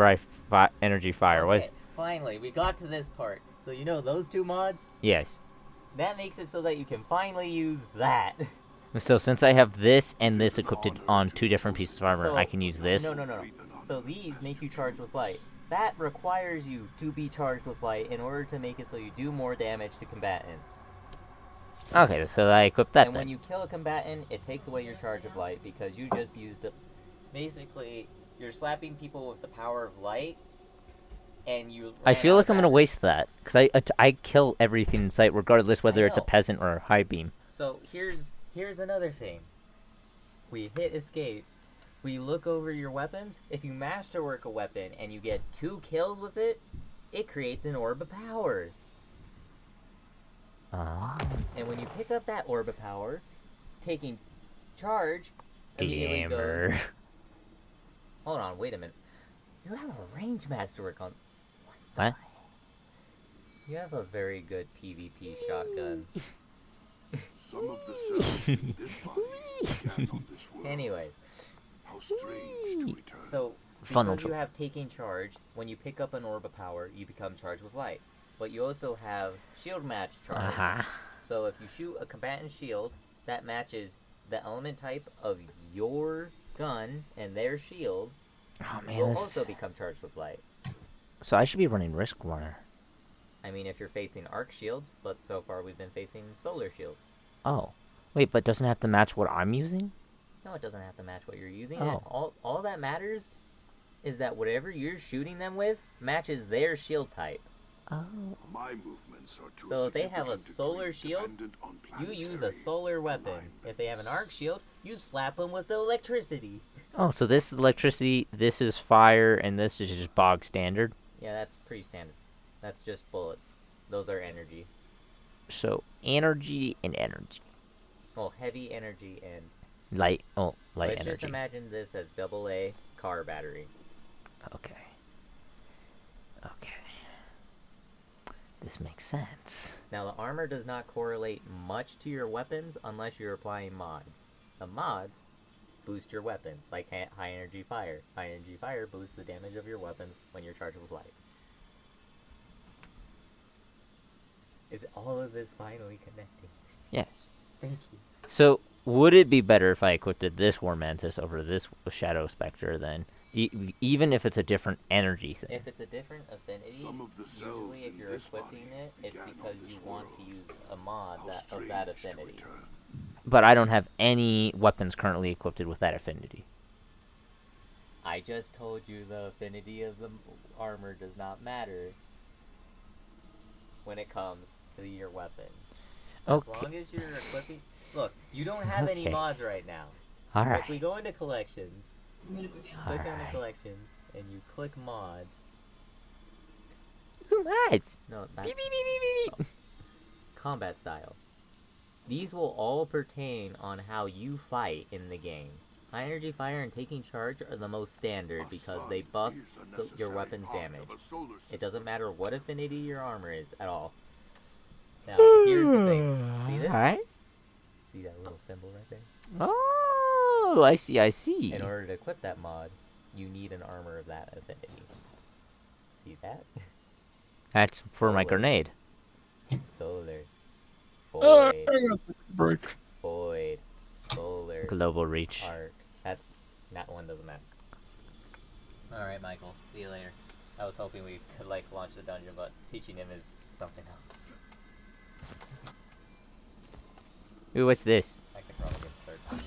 energy fire. What is? Okay, finally, we got to this part. So you know those two mods? Yes. That makes it so that you can finally use that. So since I have this and this equipped on 2 different pieces of armor, So- I can use this. No. So these make you charged with light. That requires you to be charged with light in order to make it so you do more damage to combatants. Okay, so I equip that And then. when you kill a combatant, it takes away your charge of light because you just used it. Basically, you're slapping people with the power of light, and you. I ran feel out like of I'm gonna battery. waste that because I kill everything in sight, regardless whether it's a know. peasant or a high beam. So here's another thing. We hit escape. We look over your weapons. If you masterwork a weapon and you get 2 kills with it, it creates an orb of power. And when you pick up that orb of power, taking charge immediately goes. Gamer. Hold on, wait a minute. You have a range masterwork on. What? You have a very good PvP shotgun. Some of the cells in this body began on this world. Anyways, How strange to return. so Funnel because you tr- have taking charge, when you pick up an orb of power, you become charged with light. But you also have shield match charge. Uh-huh. So if you shoot a combatant shield that matches the element type of your gun and their shield, Oh man, you'll this... also become charged with light. So I should be running Risk Runner. I mean, if you're facing arc shields, but so far we've been facing solar shields. Oh. Wait, but doesn't it have to match what I'm using? No, it doesn't have to match what you're using. Oh. All that matters is that whatever you're shooting them with matches their shield type. Oh. My movements are too So if they have a significant solar degree shield, dependent on you use a planetary solar weapon. alignment. If they have an arc shield, you slap them with electricity. Oh, so this is electricity, this is fire, and this is just bog standard. Yeah, that's pretty standard. That's just bullets. Those are energy. So energy and energy. Well, heavy energy and... Light. Oh, light Let's energy. just imagine this as AA car battery. Okay. Okay. This makes sense. Now, the armor does not correlate much to your weapons unless you're applying mods. The mods boost your weapons, like high energy fire. High energy fire boosts the damage of your weapons when you're charged with light. Is all of this finally connecting? Yes. Thank you. So, would it be better if I equipped this War Mantis over this Shadow Spectre then? Even if it's a different energy thing. If it's a different affinity, Some of the cells usually if in you're this equipping body it, it's began on because this you want to world. use a mod How of that strange to affinity. return. But I don't have any weapons currently equipped with that affinity. I just told you the affinity of the armor does not matter when it comes to your weapons. As Okay. long as you're equipping... Look, you don't have any Okay. mods right now. Alright. If we go into collections, click on the Alright. collections, and you click mods... Mods! No, that's... Oh. Combat style. These will all pertain on how you fight in the game. High energy fire and taking charge are the most standard because they buff is a your necessary weapon's part damage. of a solar It system. doesn't matter what affinity your armor is at all. Now, here's the thing. See this? Alright. See that little symbol right there? Oh, I see, I see. In order to equip that mod, you need an armor of that affinity. See that? That's for my Solar. grenade. Solar. I'm Void. gonna take a break. Void. Solar. Global reach. Arc. That's... That one doesn't matter. Alright, Michael. See you later. I was hoping we could, like, launch the dungeon, but teaching him is something else. Ooh, what's this? I could probably get third person.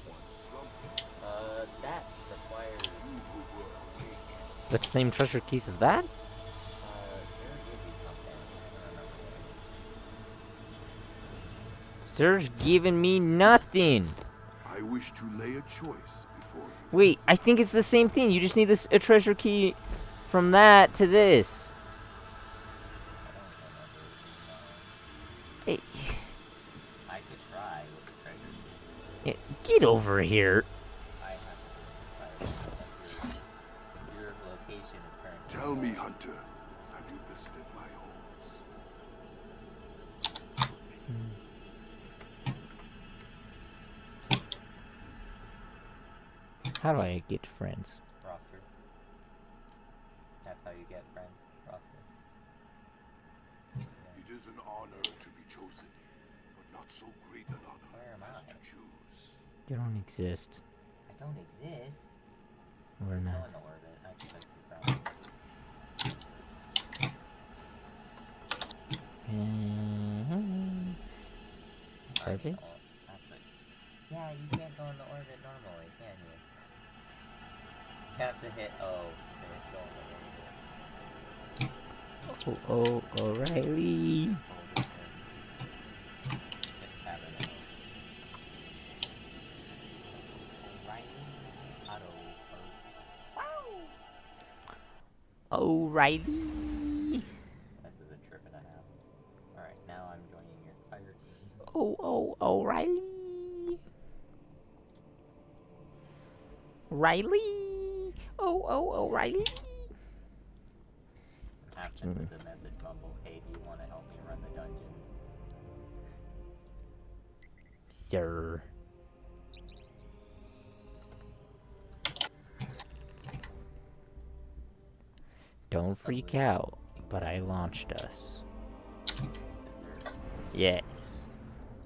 That requires... The same treasure keys as that? Jared gives you something. I don't remember what it is. Sir's giving me nothing. I wish to lay a choice before you. Wait, I think it's the same thing. You just need a treasure key from that to this. Hey, I could try with the treasure. yeah, get over here. I have to decide. Your location is currently... Tell me, Hunter, have you visited my halls? How do I get friends? Roster. That's how you get friends. Roster. It is an honor to be chosen, but not so great an honor Where am as I? to choose. You don't exist. I don't exist. We're There's no not. in the orbit. I can fix this problem. Orbit? Actually, yeah, you can't go into orbit normally, can you? You have to hit O to go into orbit. Oh, O'Reilly. Hit tab and O. O'Reilly auto first. O'Reilly. This is a trip and a half. Alright, now I'm joining your fire team. O'Reilly. Riley. O'Reilly. After the message bubble, hey, do you want to help me run the dungeon? Sir. Don't freak out, but I launched us. Is there... Yes.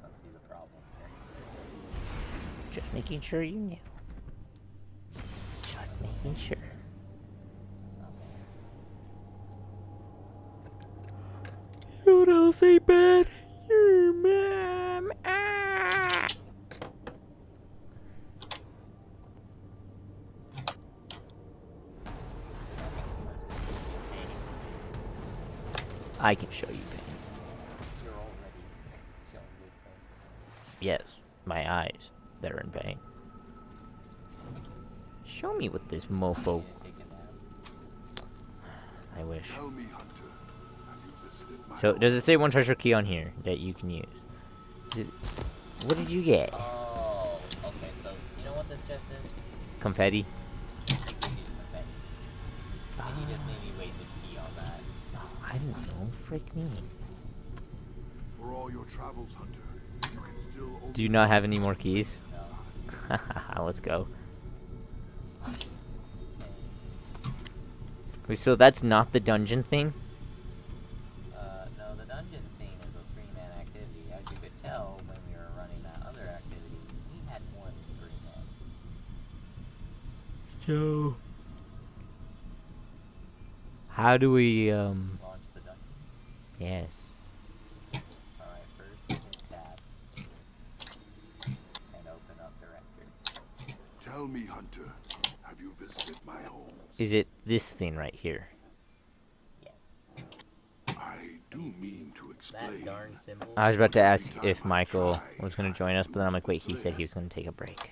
Don't see the problem here. Just making sure you knew. Just making sure. It's not there. You don't say bad. Your mom. Ah. I can show you pain. You're already showing me pain. Yes, my eyes. They're in pain. Show me what this mofo. Take a nap. I wish. Tell me, Hunter, have you visited my So, does it say one treasure key on here that you can use? What did you get? Oh, okay, so you know what this just is? Confetti? It gives you confetti. And you just maybe wasted key on that. Oh, I don't know. Frick me. For all your travels, Hunter, you can still only Do you not have any more keys? No. Let's go. Wait, so that's not the dungeon thing? No, the dungeon thing is a 3-man activity. As you could tell when we were running that other activity, we had more than 3 men. So... How do we, Launch the dungeon. Yes. Alright, first hit tab. And open up directory. Tell me, Hunter, have you visited my homes? Is it this thing right here? Yes. I do mean to That explain. darn symbol. I was about to ask if Michael was going to join us, but then I'm like, wait, he said he was going to take a break.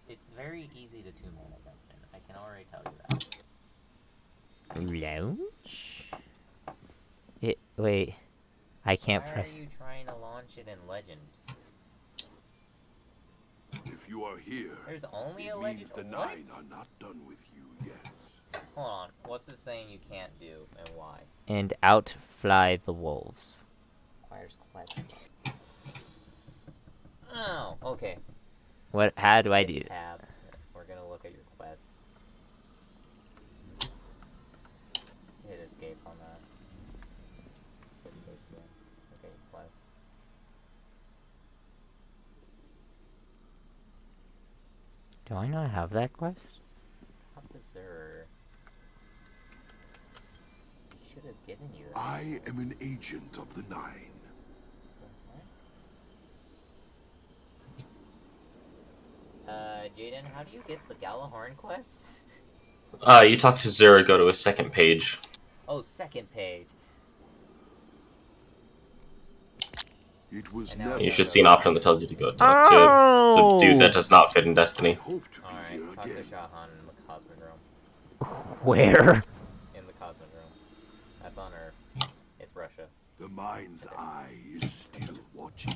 It's very easy to 2-man a dungeon. I can already tell you that. Launch? Wait. I can't Why press. are you trying to launch it in Legend? If you are here, There's only a it Legend. means the What? 9 are not done with you yet. Hold on. What's it saying you can't do and why? And out fly the wolves. Requires quest. Oh, okay. What? How do I Hit do it? Tab. We're gonna look at your quests. Hit escape on that. Escape again. Okay, quest. Do I not have that quest? Officer. Should have given you that. I am an agent of the 9. Jaden, how do you get the Galahorn quests? You talk to Zura, go to a second page. Oh, second page. It was And now never You should see an option that tells you to go talk to the dude that does not fit in Destiny. hope to be Alright, here talk to again. Shahan in the Cosmic Realm. Where? In the Cosmic Realm. That's on Earth. It's Russia. The mind's eye is still watching.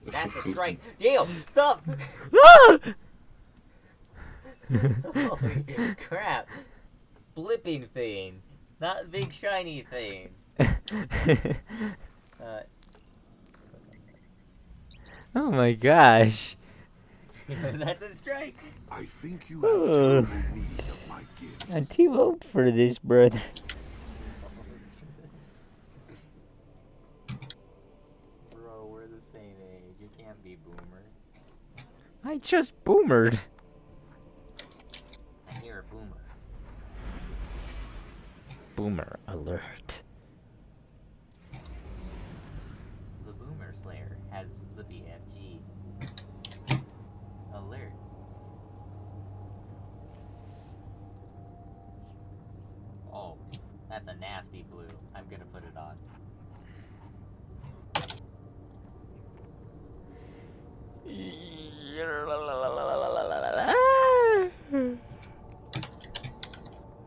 That's a strike. Damn, stop! Holy crap. Blipping thing. Not big shiny thing. Oh my gosh. That's a strike. I think you have terrible need of my gifts. I'm too old for this, brother. Bro, we're the same age. You can't be boomer. I just boomered. And you're a boomer. Boomer alert. The Boomer Slayer has the BFG. Alert. Oh, that's a nasty blue. I'm gonna put it on.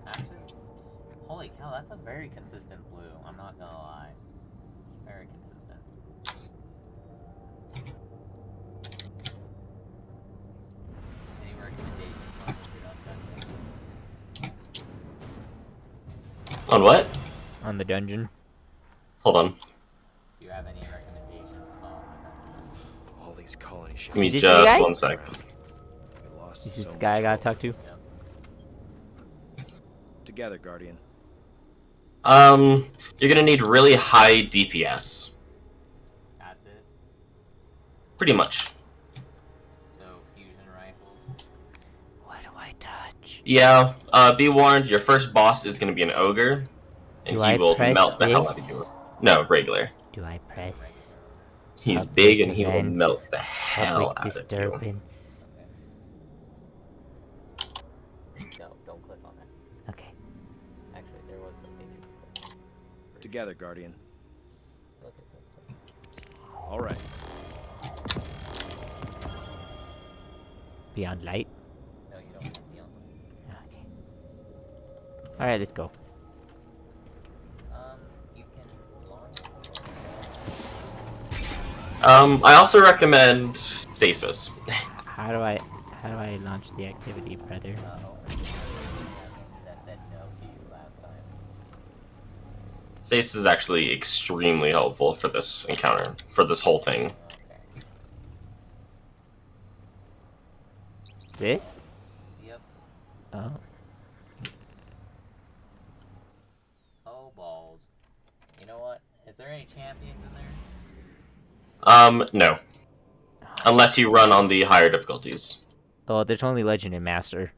Actually, holy cow, that's a very consistent blue. I'm not gonna lie. Very consistent. Any recommendations on Dungeon? On what? On the dungeon. Hold on. Do you have any recommendations about All these colony ships. Give me Is this the guy? just 1 sec. We lost Is this so the guy I much gotta hope. talk to? Together, Guardian. You're gonna need really high DPS. That's it? Pretty much. So, fusion rifles? What do I touch? Yeah, be warned, your first boss is gonna be an ogre. And Do he I will press melt the hell out of this? you. No, regular. Do I press He's Public big and he will events, melt the hell public out of you. disturbance? No, don't click on that. Okay. Actually, there was something. Together, Guardian. Look at this. All right. Beyond light. No, you don't have to be on. Okay. All right, let's go. You can launch. I also recommend Stasis. How do I launch the activity, brother? Uh-oh. That said no to you last time. Stasis is actually extremely helpful for this encounter, for this whole thing. Okay. This? Yep. Oh. Oh, balls. You know what? Is there any champions in there? No. Unless you run on the higher difficulties. Oh, there's only Legend and Master.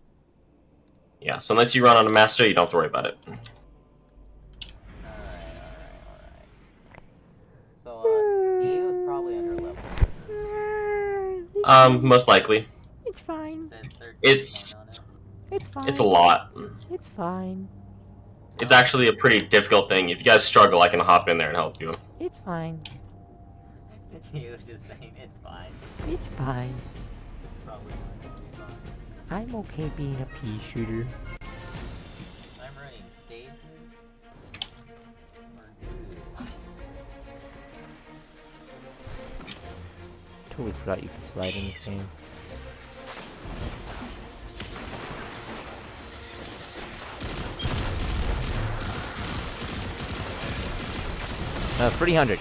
Yeah, so unless you run on a master, you don't have to worry about it. Alright. So, Diego's probably under level for this. Most likely. It's fine. It says 13 It's- on it. It's fine. It's a lot. It's fine. It's actually a pretty difficult thing. If you guys struggle, I can hop in there and help you. It's fine. He was just saying it's fine. It's fine. Probably not gonna be fine. I'm okay being a pea shooter. I'm running stasis. Or dude. Totally forgot you could slide in this game. 300.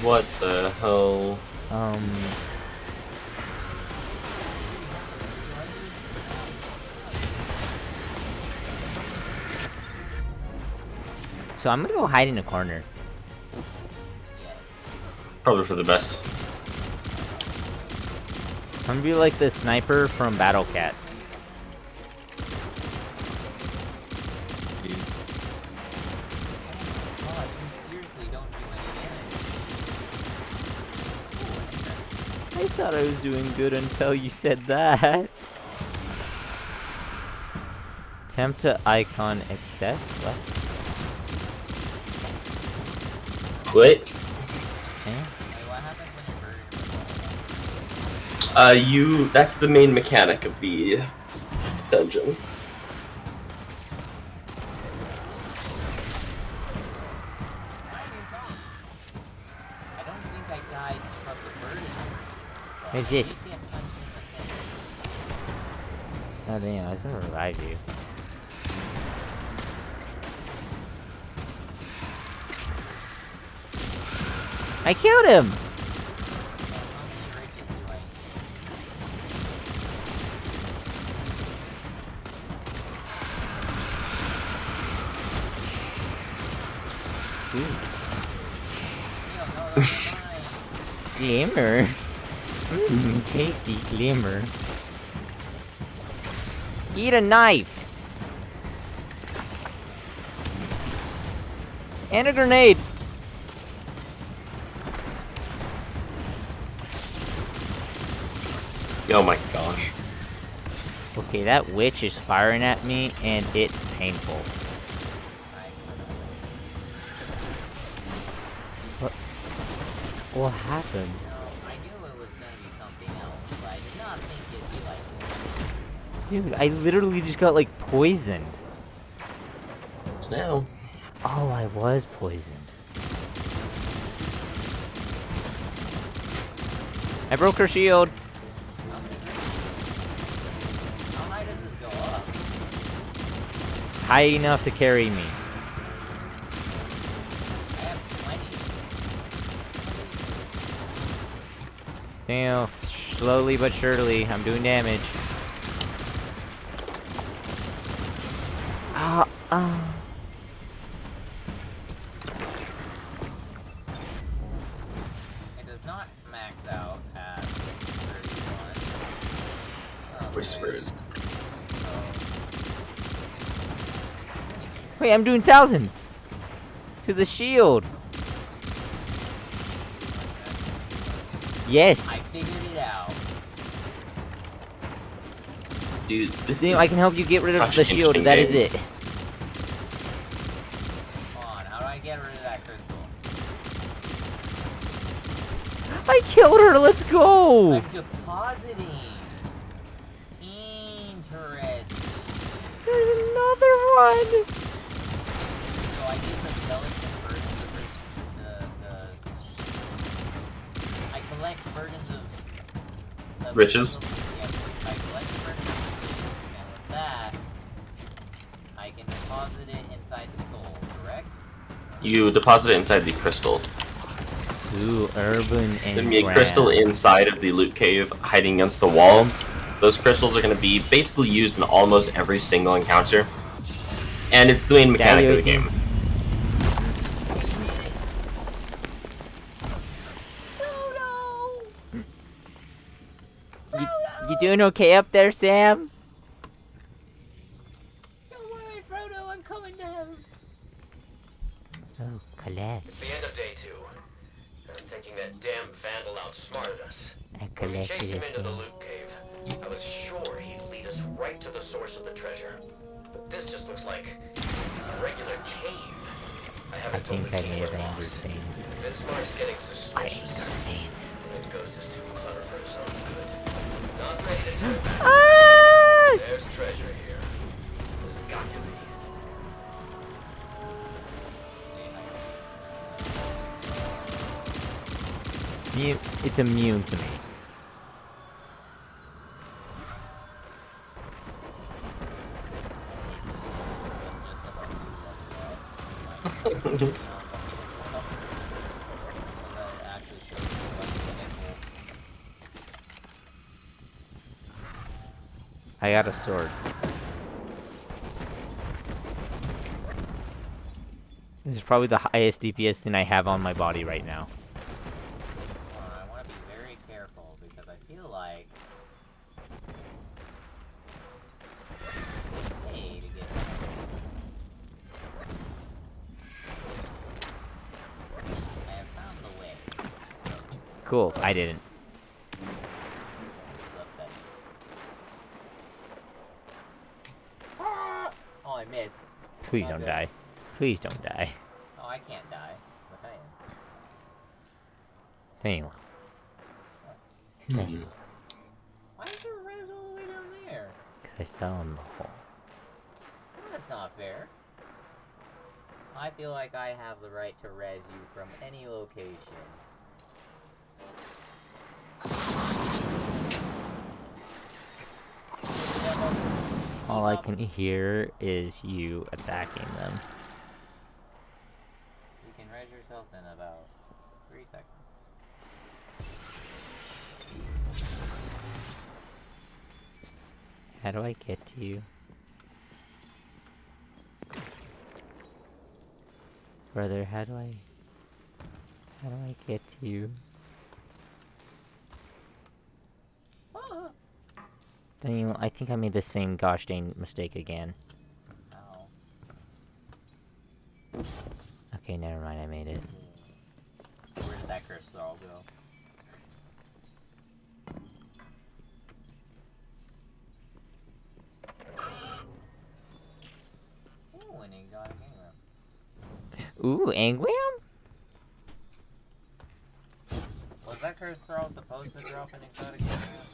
What the hell? So I'm gonna go hide in a corner. Probably for the best. I'm gonna be like the sniper from Battle Cats. God, you seriously don't do any damage. thought I was doing good until you said that. Attempt to icon access? What? What? Eh? That's the main mechanic of the dungeon. I don't think I died from the burden. Where's this? Oh damn, I was gonna revive you. I killed him! Glimmer. Tasty glimmer. Eat a knife. And a grenade. Oh my gosh. Okay, that witch is firing at me, and it's painful. What happened? I knew it was gonna be something else, but I did not think it'd be like... Dude, I literally just got, like, poisoned. It's now. Oh, I was poisoned. I broke her shield. How high does this go up? High enough to carry me. I have plenty. Damn, slowly but surely, I'm doing damage. It does not max out at 31. Whispers. Wait, I'm doing thousands! To the shield! Yes! I figured it out. Dude, this See, is I can help you get rid of such the an shield, interesting that is game. it. Come on, how do I get rid of that crystal? I killed her, let's go! I'm depositing. Interesting. There's another one! So I get the skeleton burdens of I collect burdens of Riches? Yeah, I collect the burdens of riches, and with that, I can deposit it inside the skull, correct? You deposit it inside the crystal. Ooh, urban and There'll be a crystal inside of the loot cave hiding against the wall. Those crystals are going to be basically used in almost every single encounter. And it's the main mechanic of the game. You doing okay up there, Sam? Don't worry, Frodo, I'm coming down. Oh, Colette. It's the end of day 2. I'm thinking that damn Vandal outsmarted us. I When we collected chased him it. into the loot cave, I was sure he'd lead us right to the source of the treasure. But this just looks like a regular cave. I I haven't told think the I team may we're have lost. understand. Bismarck's getting I suspicious. understand. That ghost is too clever for his own good. Not ready to turn back. Ah! There's treasure here. There's got to be. It's immune to me. I got a sword. This is probably the highest DPS thing I have on my body right now. I want to be very careful because I feel like hey, to get I have found the way. Cool, I didn't. Please don't die. Please don't die. Oh, I can't die. But I am. Daniel. Daniel. Why is there res all the way down there? 'Cause I fell in the hole. That's not fair. I feel like I have the right to res you from any location. All I can hear is you attacking them. You can res yourself in about 3 seconds. How do I get to you? Brother, how do I get to you? Daniel, I think I made the same gosh dang mistake again. Ow. Okay, never mind, I made it. Where did that crystal all go? Ooh, an exotic anywhere. Ooh, Angwam? Was that crystal supposed to drop an exotic anywhere?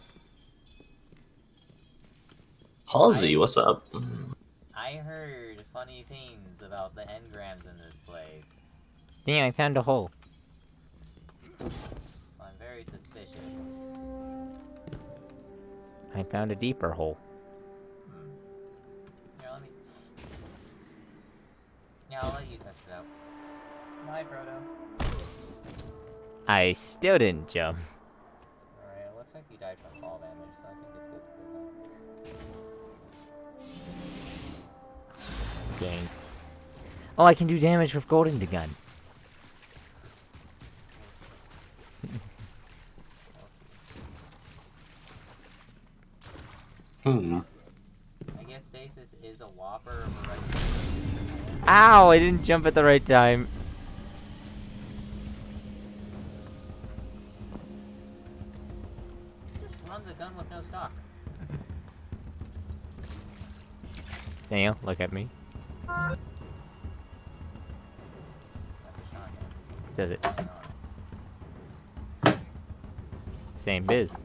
Halsey, what's up? I heard funny things about the engrams in this place. Dang, I found a hole. I'm very suspicious. I found a deeper hole. Here, let me... Yeah, I'll let you test it out. Bye, Frodo. I still didn't jump. Alright, it looks like you died from fall damage, so I think it's good. Dang. Oh, I can do damage with Golden Gun. I guess stasis is a whopper of a regular. Ow! I didn't jump at the right time. Just run the gun with no stock. Daniel, look at me. Does it? Same biz. So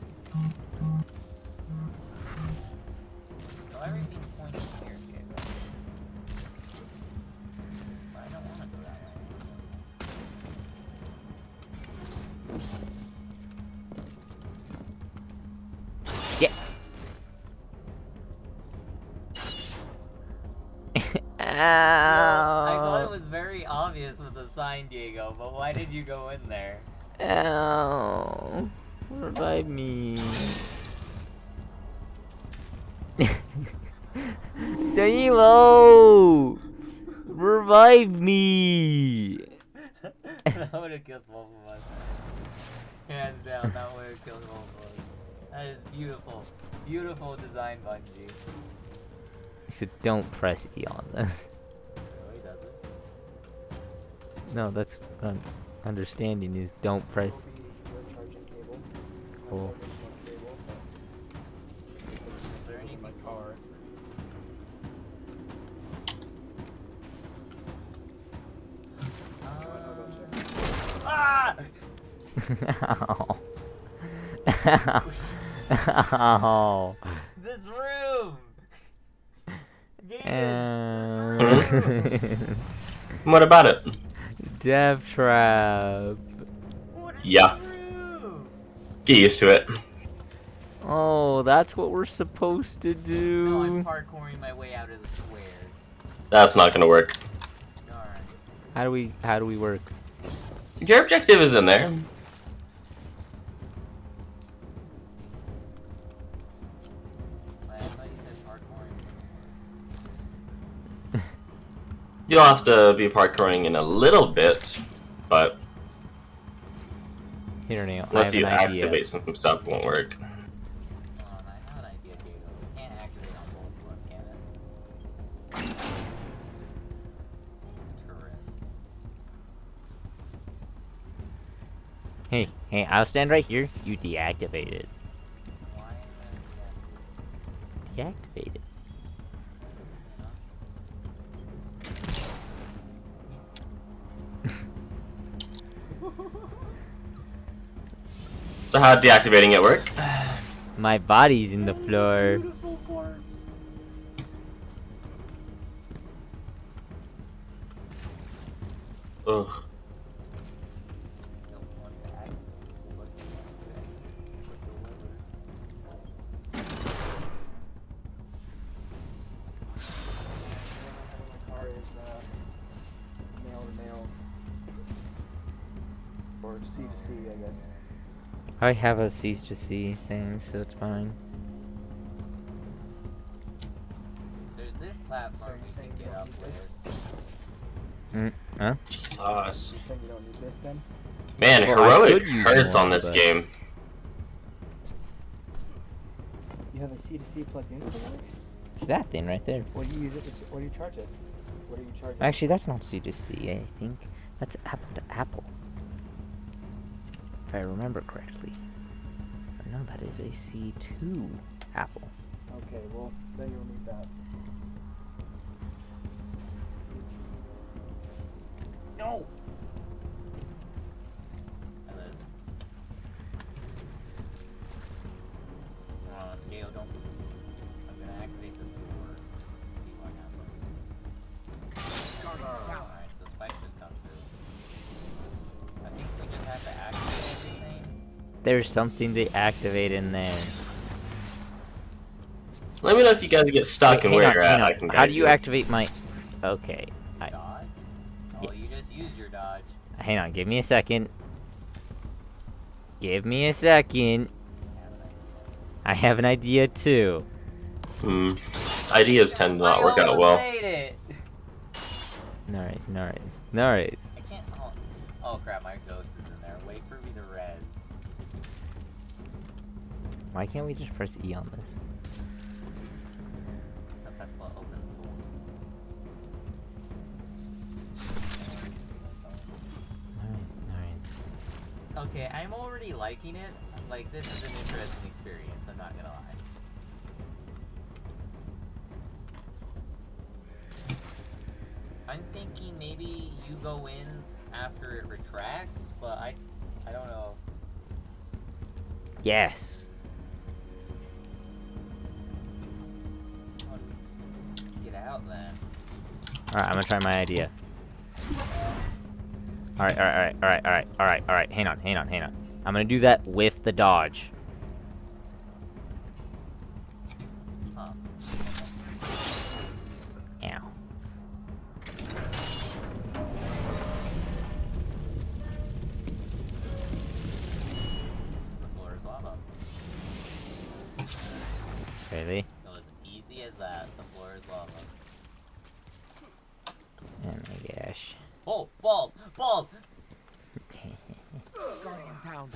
everything's pointing here, okay, but I don't want to go that way. Yeah. Ow. I thought it was very obvious with the sign, Diego, but why did you go in there? Ow. Revive me. Danilo! Revive me! That would have killed both of us. Hands down, that would have killed both of us. That is beautiful. Beautiful design, Bungie. So don't press E on this. Oh, he does it. No, that's what I'm understanding is don't press. Cool. Is there any my car? Ah! Ow. Ow. This room! What about it? Death trap. Yeah. Get used to it. Oh, that's what we're supposed to No, do. I'm parkouring my way out of the square. That's not gonna work. Darn. How do we work? Your objective is in there. I thought you said parkouring. You'll have to be parkouring in a little bit, but Here, Neil. unless you I have an idea. activate some stuff, it won't work. Hold on, I have an idea, Diego. We can't activate on both ones, can it? Tourist. Hey, I'll stand right here. You deactivate it. Why Deactivate it. So how deactivating it work? My body's in the floor. Beautiful corpse. Ugh. Male to male. Or C to C, I guess. I have a cease to see thing, so it's fine. There's this platform we can get up with. Huh? Jesus. You think you don't need this then? Man, Well, I heroic could use hurts one, on this but- game. You have a C to C plugged in somewhere? It's that thing right there. What do you use it? What do you charge it? What do you charge it? Actually, that's not C to C, I think. That's Apple to Apple. If I remember correctly. But no, that is a C2 Apple. Okay, well, then you'll need that. No! And then... Gale, don't... I'm gonna activate this door. See what happens. Alright, so Spike just come through. I think we just have to activate everything. There's something to activate in there. Let me know if you guys get stuck and Wait, where hang you're on, at. hang I on. can How guide do you activate my... Okay. Dodge? Oh, you just used your dodge. Hang on, give me a second. Give me a second. I have an idea too. Ideas tend to not work out well. Nice, nice, nice. I can't... Oh crap, my ghost is in there. Wait for me to res. Why can't we just press E on this? That's what opens the door. Nice, nice. Okay, I'm already liking it. Like, this is an interesting experience, I'm not gonna lie. I'm thinking maybe you go in after it retracts, but I don't know. Yes. Get out then. Alright, I'm gonna try my idea. Alright. Hang on. I'm gonna do that with the dodge. Huh. Ow. The floor is lava. Really? It was easy as that. The floor is lava. Oh my gosh. Oh, balls! Balls! Guardian down.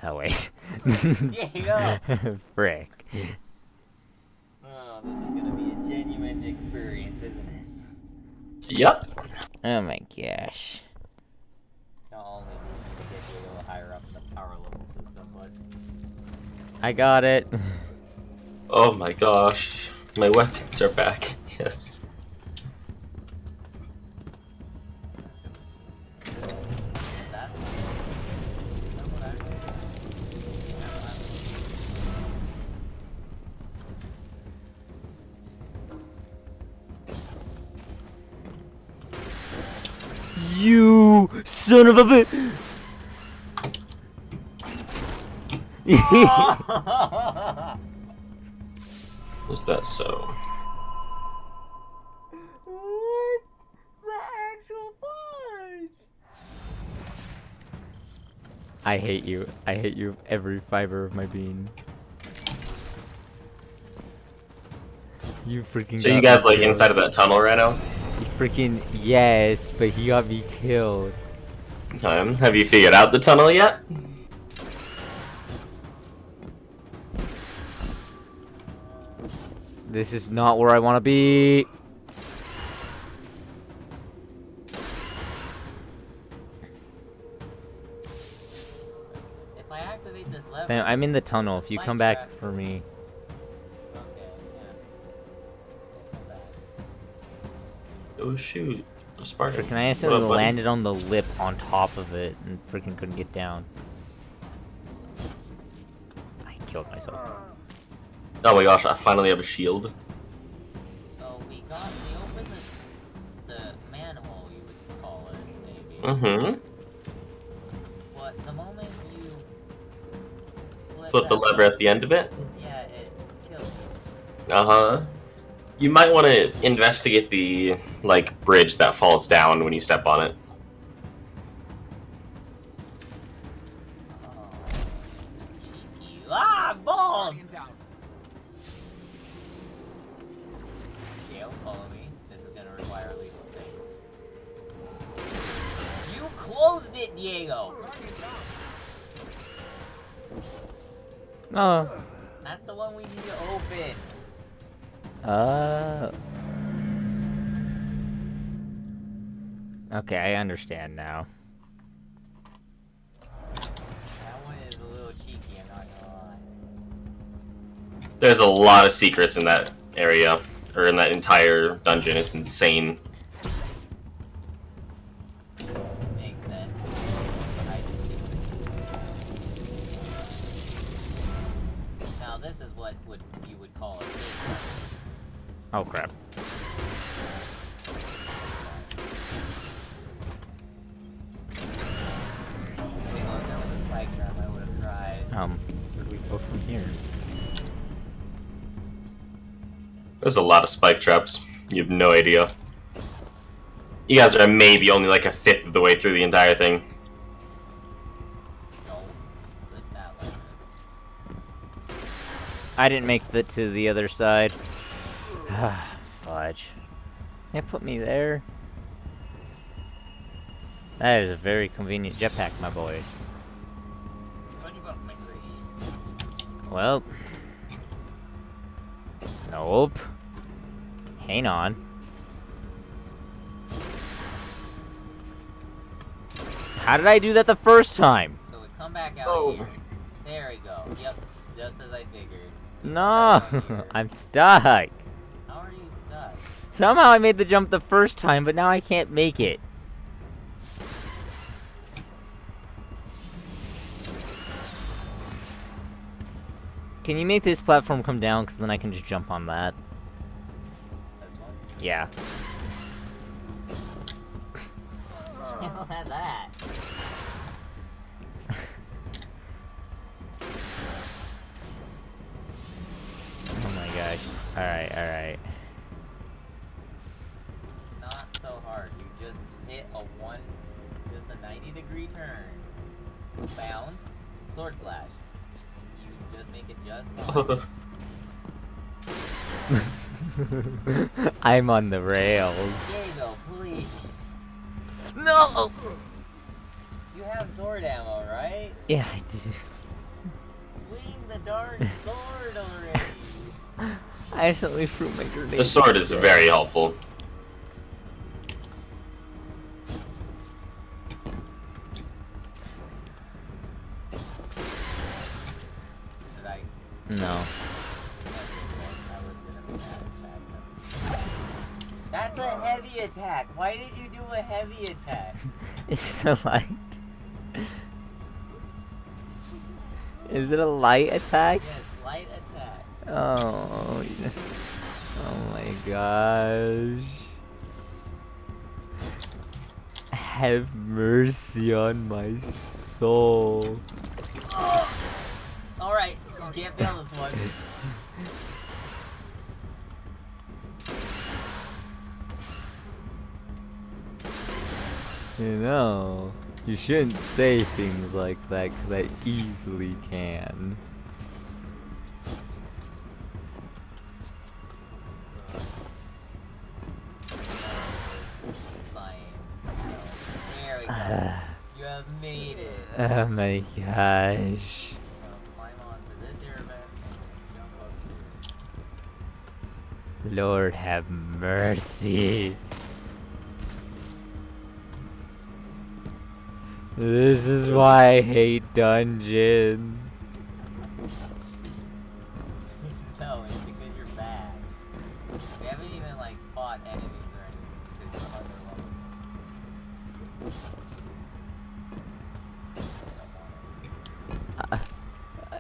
Oh wait. There you go. Frick. Oh, this is gonna be a genuine experience, isn't it? Yep. Oh my gosh. Not only do we need to get you a little higher up in the power level system, but... I got it. Oh my gosh. My weapons are back. Yes. That... Is that what I... You son of a bitch! Was that so? What? The actual fudge! I hate you. I hate you with every fiber of my being. You freaking So got you guys me like killed. inside of that tunnel right now? You freaking yes, but he got me killed. Have you figured out the tunnel yet? This is not where I want to be. If I activate this lever... Fam, I'm in the tunnel. If you come back Minecraft- for me. Okay, yeah. Come back. Oh shoot. A Spartan. Freaking I accidentally What up, buddy? landed on the lip on top of it and freaking couldn't get down. killed myself. Oh my gosh, I finally have a shield. So we opened the manhole, you would call it, maybe. Mm-hmm. But the moment you Flip the lever at the end of it. yeah, it kills you. Uh-huh. You might want to investigate the, like, bridge that falls down when you step on it. Ah, balls! Gale, follow me. This is gonna require a legal thing. You closed it, Diego! No. That's the one we need to open. Okay, I understand now. That one is a little cheeky, I'm not gonna lie. There's a lot of secrets in that area, or in that entire dungeon. It's insane. Makes sense. Now this is what you would call a safe. Oh crap. Where do we go from here? There's a lot of spike traps. You have no idea. You guys are maybe only like a fifth of the way through the entire thing. I didn't make it to the other side. Fudge. They put me there. That is a very convenient jetpack, my boy. Well. Nope. Hang on. How did I do that the first time? So we come back out here. There we go. Yep, just as I figured. No, I'm stuck. How are you stuck? Somehow I made the jump the first time, but now I can't make it. Can you make this platform come down? Because then I can just jump on that. This one? Yeah. Hell had that. Oh my gosh. Alright, alright. It's not so hard. You just hit a 90-degree turn. Bounce. Sword slash. You just make it just fine. I'm on the rails. Diego, please. No! You have sword ammo, right? Yeah, I do. Swing the darn sword already. I accidentally threw my grenade. The sword is very helpful. No. That's a heavy attack. Why did you do a heavy attack? Is it a light? Is it a light attack? Yes, light attack. Oh, oh my gosh. Have mercy on my soul. Alright, you can't fail this one. You know, you shouldn't say things like that because I easily can. There we go. You have made it. Oh my gosh. Climb onto this airbag and jump up here. Lord have mercy. This is why I hate dungeons. No, it's because you're bad. We haven't even like fought enemies or anything. It's other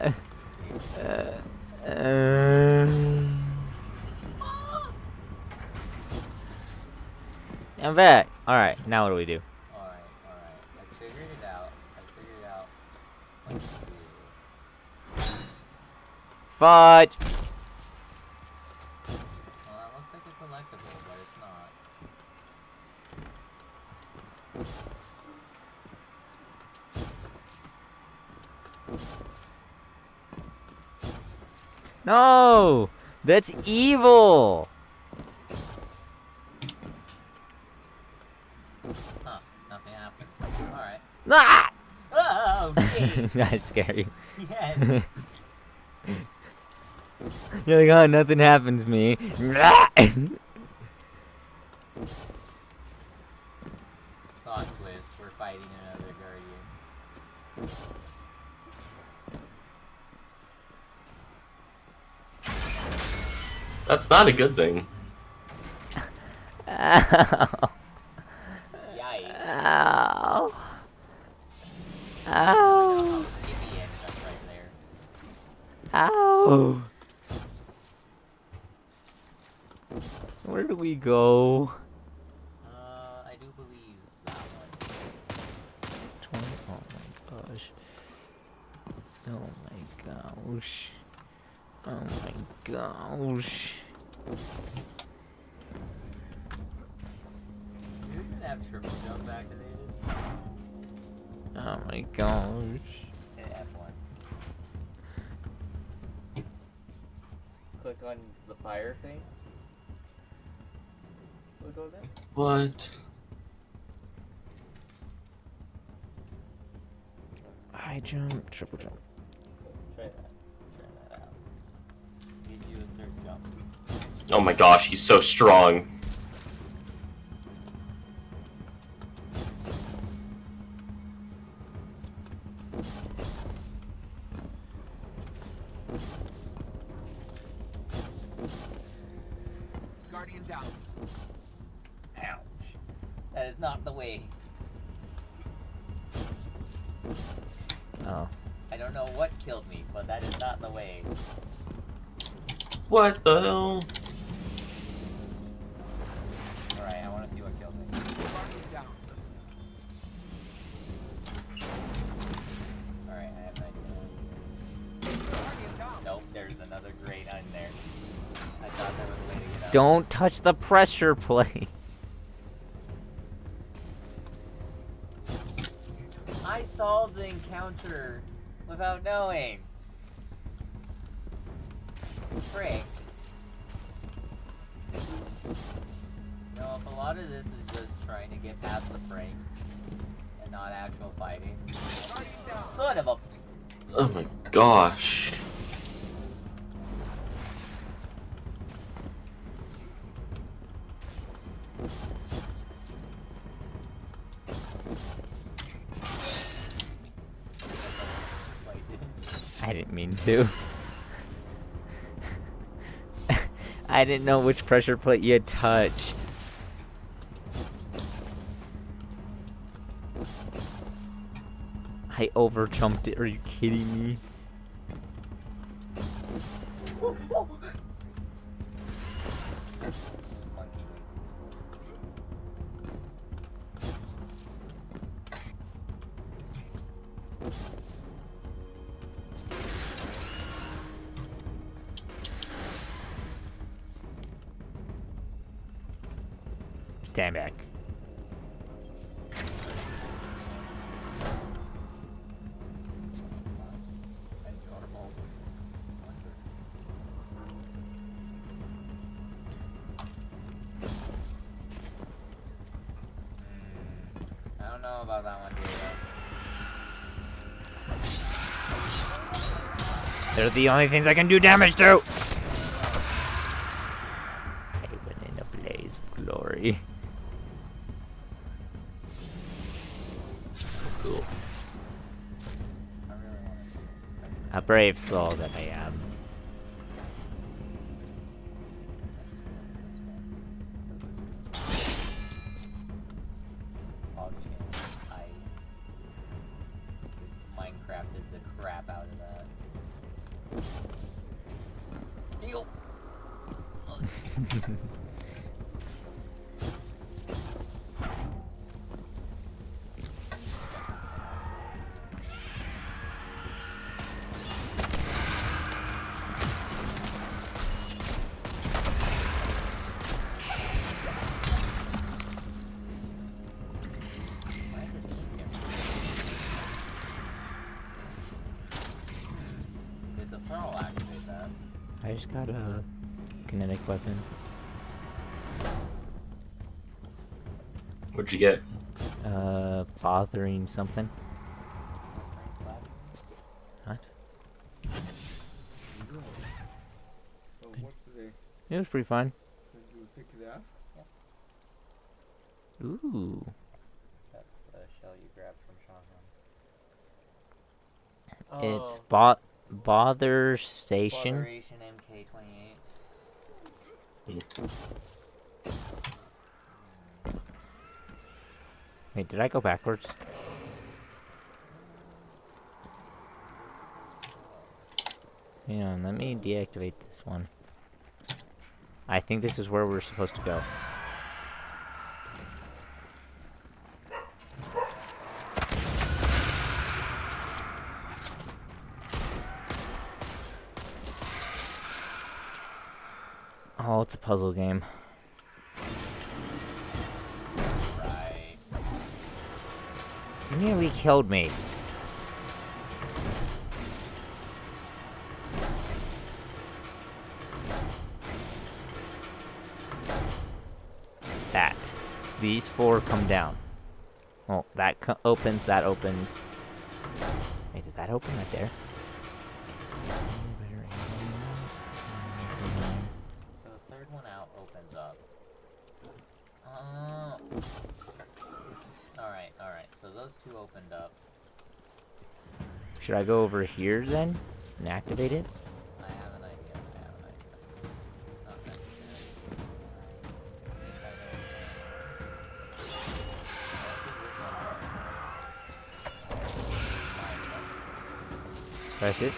level. vet. Alright, now what do we do? Alright. I figured it out. What to do. Fudge! Well, that looks like a collectible, but it's not. No! That's evil! Huh, nothing happened. Alright. Ah! Oh, okay. That scare you. Yes. You're like, oh, nothing happens to me. Thought twist, we're fighting another guardian. That's not a good thing. Ow. Yikes. Ow. Ow. Skippy ended up right there. Ow. Where do we go? I do believe that one. 20, oh my gosh. Oh my gosh. Oh my gosh. You didn't have triple jump activated? Oh my gosh. Hit F1. Click on the fire thing. Look over there. What? High jump, triple jump. Try that out. Gives you a third jump. Oh my gosh, he's so strong. Guardian down. Ouch. That is not the way. Oh. I don't know what killed me, but that is not the way. What the hell? Alright, I want to see what killed me. Guardian down. Alright, I have an idea. Guardian down. Nope, there's another grate on there. I thought there was a way to get out. Don't touch the pressure plate. I solved the encounter without knowing. Frick. You know, if a lot of this is just trying to get past the pranks and not actual fighting. Son of a... Oh my gosh. I didn't mean to. I didn't know which pressure plate you had touched. I overjumped it. Are you kidding me? Stand back. I don't know about that one, dude. They're the only things I can do damage to! I went in a blaze of glory. Cool. A brave soul that I am. I Minecrafted the crap out of that. Deal. I just got a kinetic weapon. What'd you get? Bothering something. What? It was pretty fun. Ooh. That's the shell you grabbed from Shotgun. It's Bother Station. Botheration MK28. Wait, did I go backwards? Hang on, let me deactivate this one. I think this is where we're supposed to go. Oh, it's a puzzle game. Right. You nearly killed me. That. These four come down. Oh, that opens, that opens. Wait, does that open right there? So the third one out opens up. Alright. So those two opened up. Should I go over here then and activate it? I have an idea. Not necessary. Press it.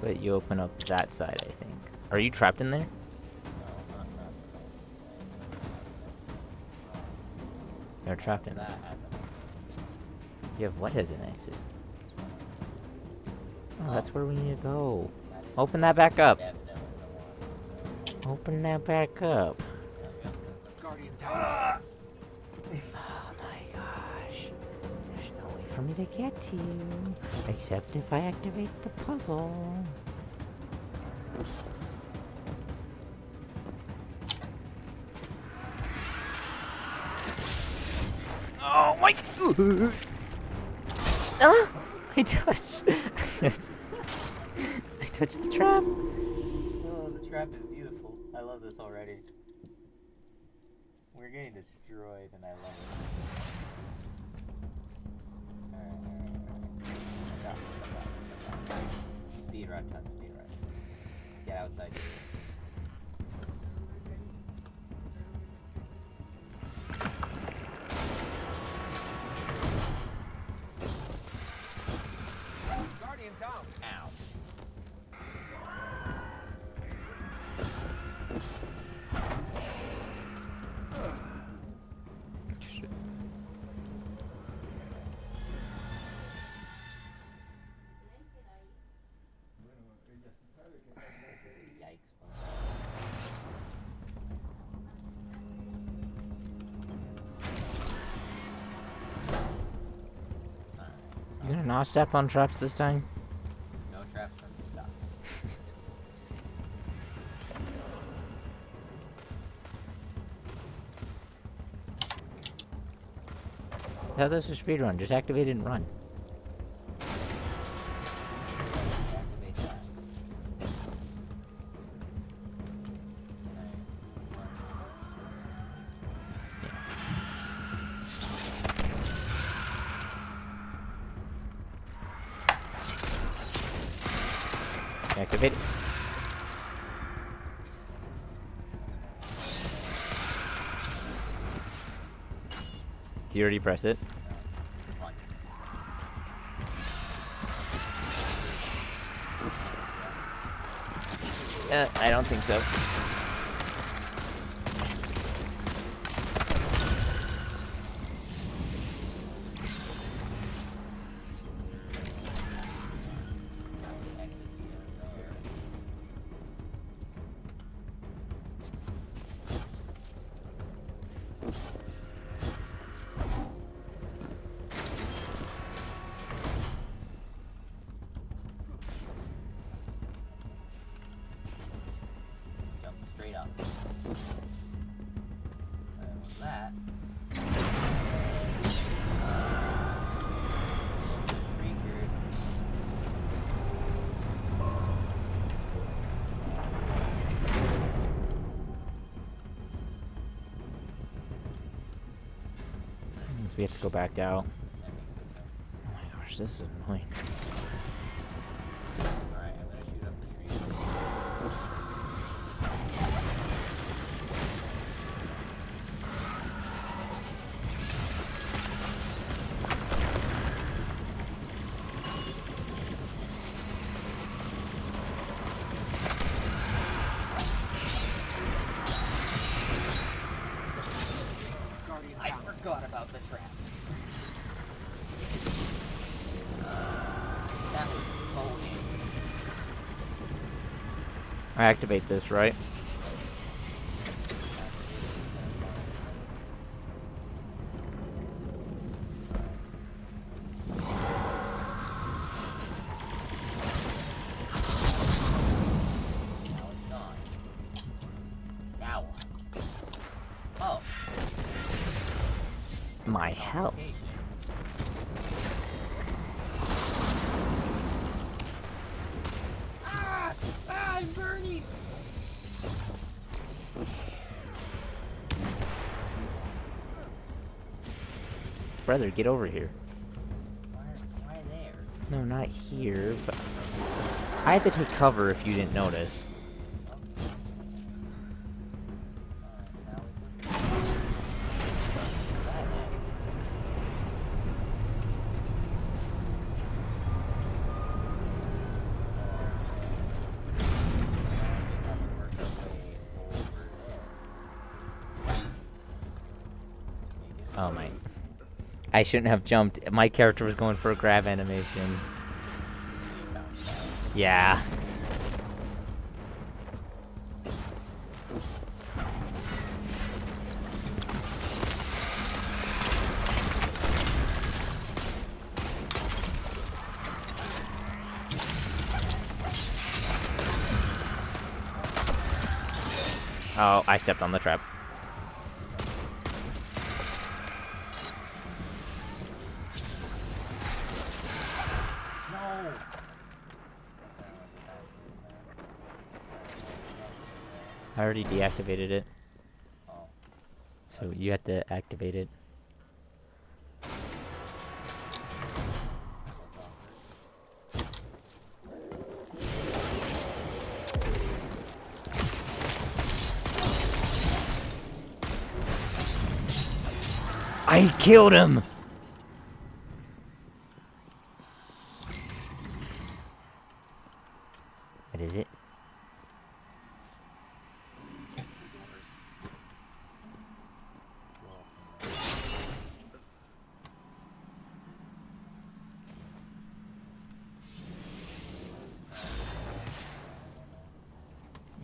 But you open up that side, I think. Are you trapped in there? You're trapped in there. You have what as an exit? Oh, that's where we need to go. Open that back up. Open that back up. Guardian down. Oh my gosh. There's no way for me to get to you. Except if I activate the puzzle. Oh my! I touched the trap. Oh, the trap is beautiful. I love this already. We're getting destroyed, and I love it. Alright. Speed run, ton, speed run. Get outside. Guardian down. Ow. You gonna not step on traps this time? No traps from me. Stop. How does a speed run? Just activate it and run. Activate that. Activate it. Do you already press it? I don't think so. Jump straight up. And with that. Triggered. Means we have to go back out. Oh my gosh, this is annoying. Alright, I'm gonna shoot up the tree. Guardian I down. forgot about the trap. That was bonus. I activate this, right? Now it's gone. Now what? Oh. My health. Location. Ah! Ah! I'm burning! Brother, get over here. Why there? No, not here, but... I had to take cover if you didn't notice. Oh my. I shouldn't have jumped. My character was going for a grab animation. Yeah. Oh, I stepped on the trap. No! I already deactivated it. Oh. So you have to activate it. I killed him! What is it?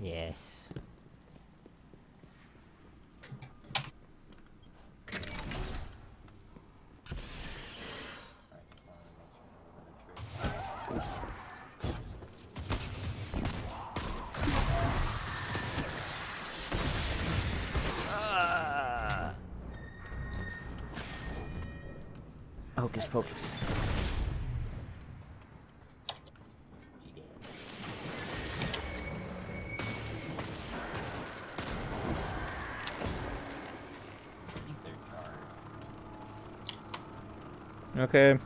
Yes. Hocus pocus. Okay.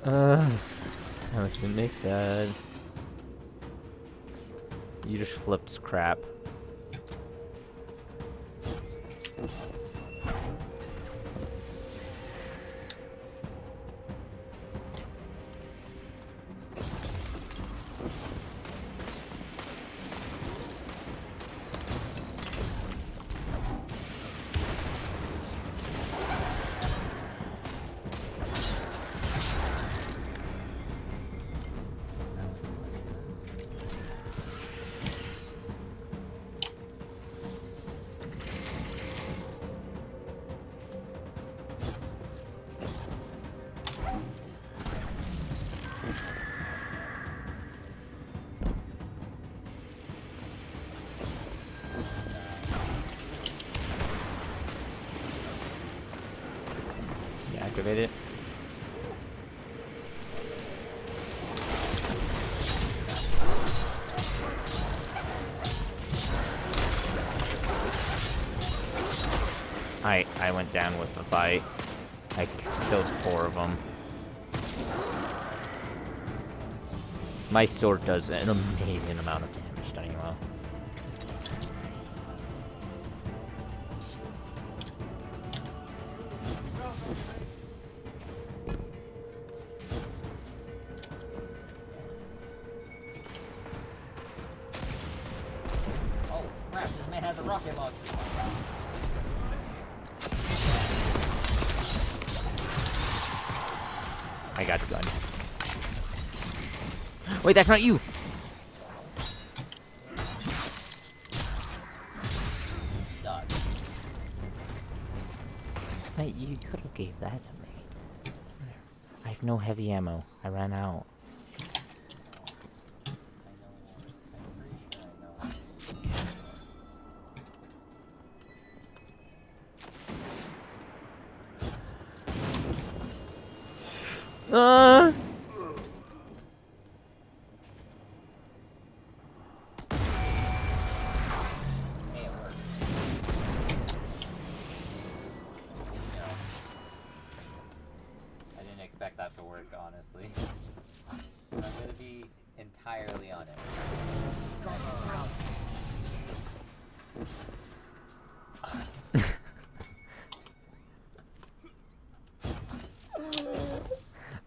I was to make that. You just flipped crap. Deactivate it. I went down with the fight. I killed 4 of them. My sword does an amazing amount of damage, don't you know? Oh crap! This man has a rocket launcher. I got the gun. Wait, that's not you! Dodge. Mate, you could have gave that to me. I have no heavy ammo. I ran out. I didn't expect that to work, honestly. But I'm gonna be entirely honest.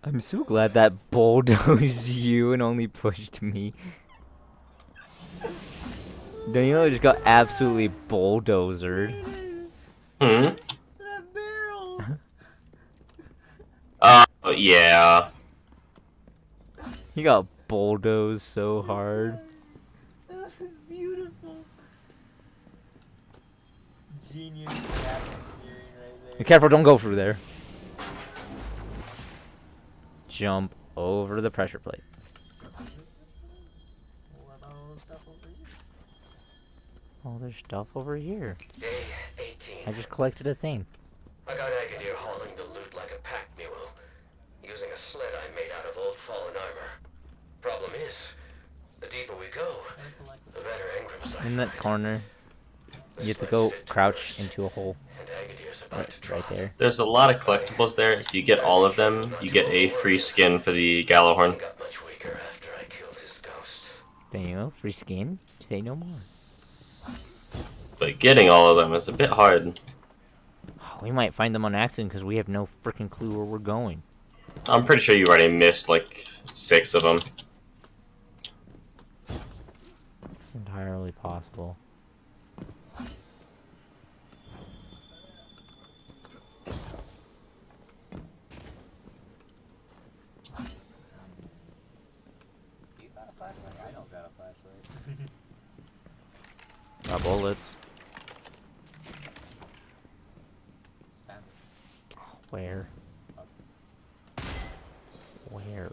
I'm so glad that bulldozed you and only pushed me. Daniel just got absolutely bulldozered. Hmm? That barrel! Yeah. He got bulldozed so hard. That was beautiful. Genius crafting theory right there. Be careful, don't go through there. Jump over the pressure plate. What about stuff over here? Oh, there's stuff over here. Day 18. I just collected a thing. I got Agadir hauling the loot like a pack mule, using a sled I made out of old fallen armor. Problem is, the deeper we go, the better Ingram's In that corner, you have to go crouch into a hole. Right there. There's a lot of collectibles there. If you get all of them, you get a free skin for the Gallahorn. got much weaker after I killed his ghost. There you go, free skin. Say no more. But getting all of them is a bit hard. We might find them on accident because we have no freaking clue where we're going. I'm pretty sure you already missed like 6 of them. It's entirely possible. You got a flashlight? I don't got a flashlight. Got bullets. Where? Where?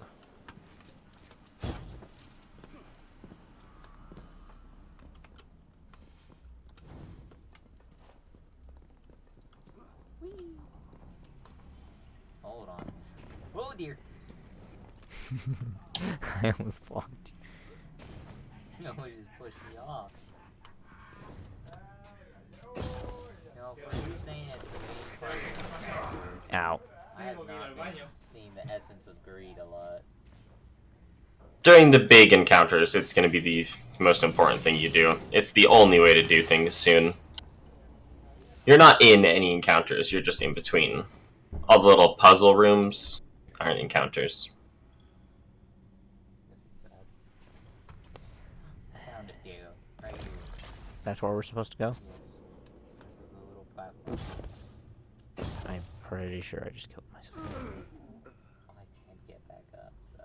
Hold on. Oh dear. I almost blocked you. You almost just pushed me off. You know, for you saying it's the main part of the character, Ow. I have not been seeing the essence of greed a lot. During the big encounters, it's going to be the most important thing you do. It's the only way to do things soon. You're not in any encounters, you're just in between. All the little puzzle rooms aren't encounters. This is sad. I found it, Diego. Right here. That's where we're supposed to go? Yes. This is the little platform. I'm pretty sure I just killed myself. I can't get back up, so.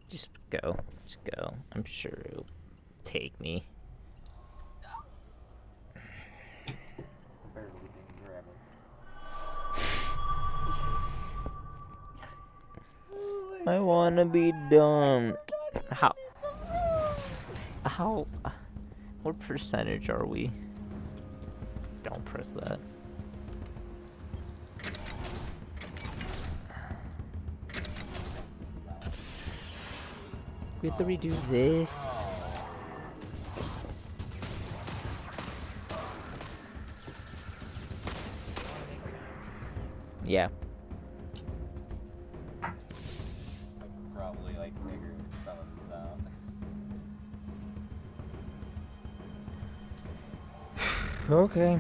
Just go. Just go. I'm sure it'll take me. Barely been forever. I wanna be dumb. How? What percentage are we? Don't press that. We have to redo this. Yeah. I could probably like figure some of this out. Okay.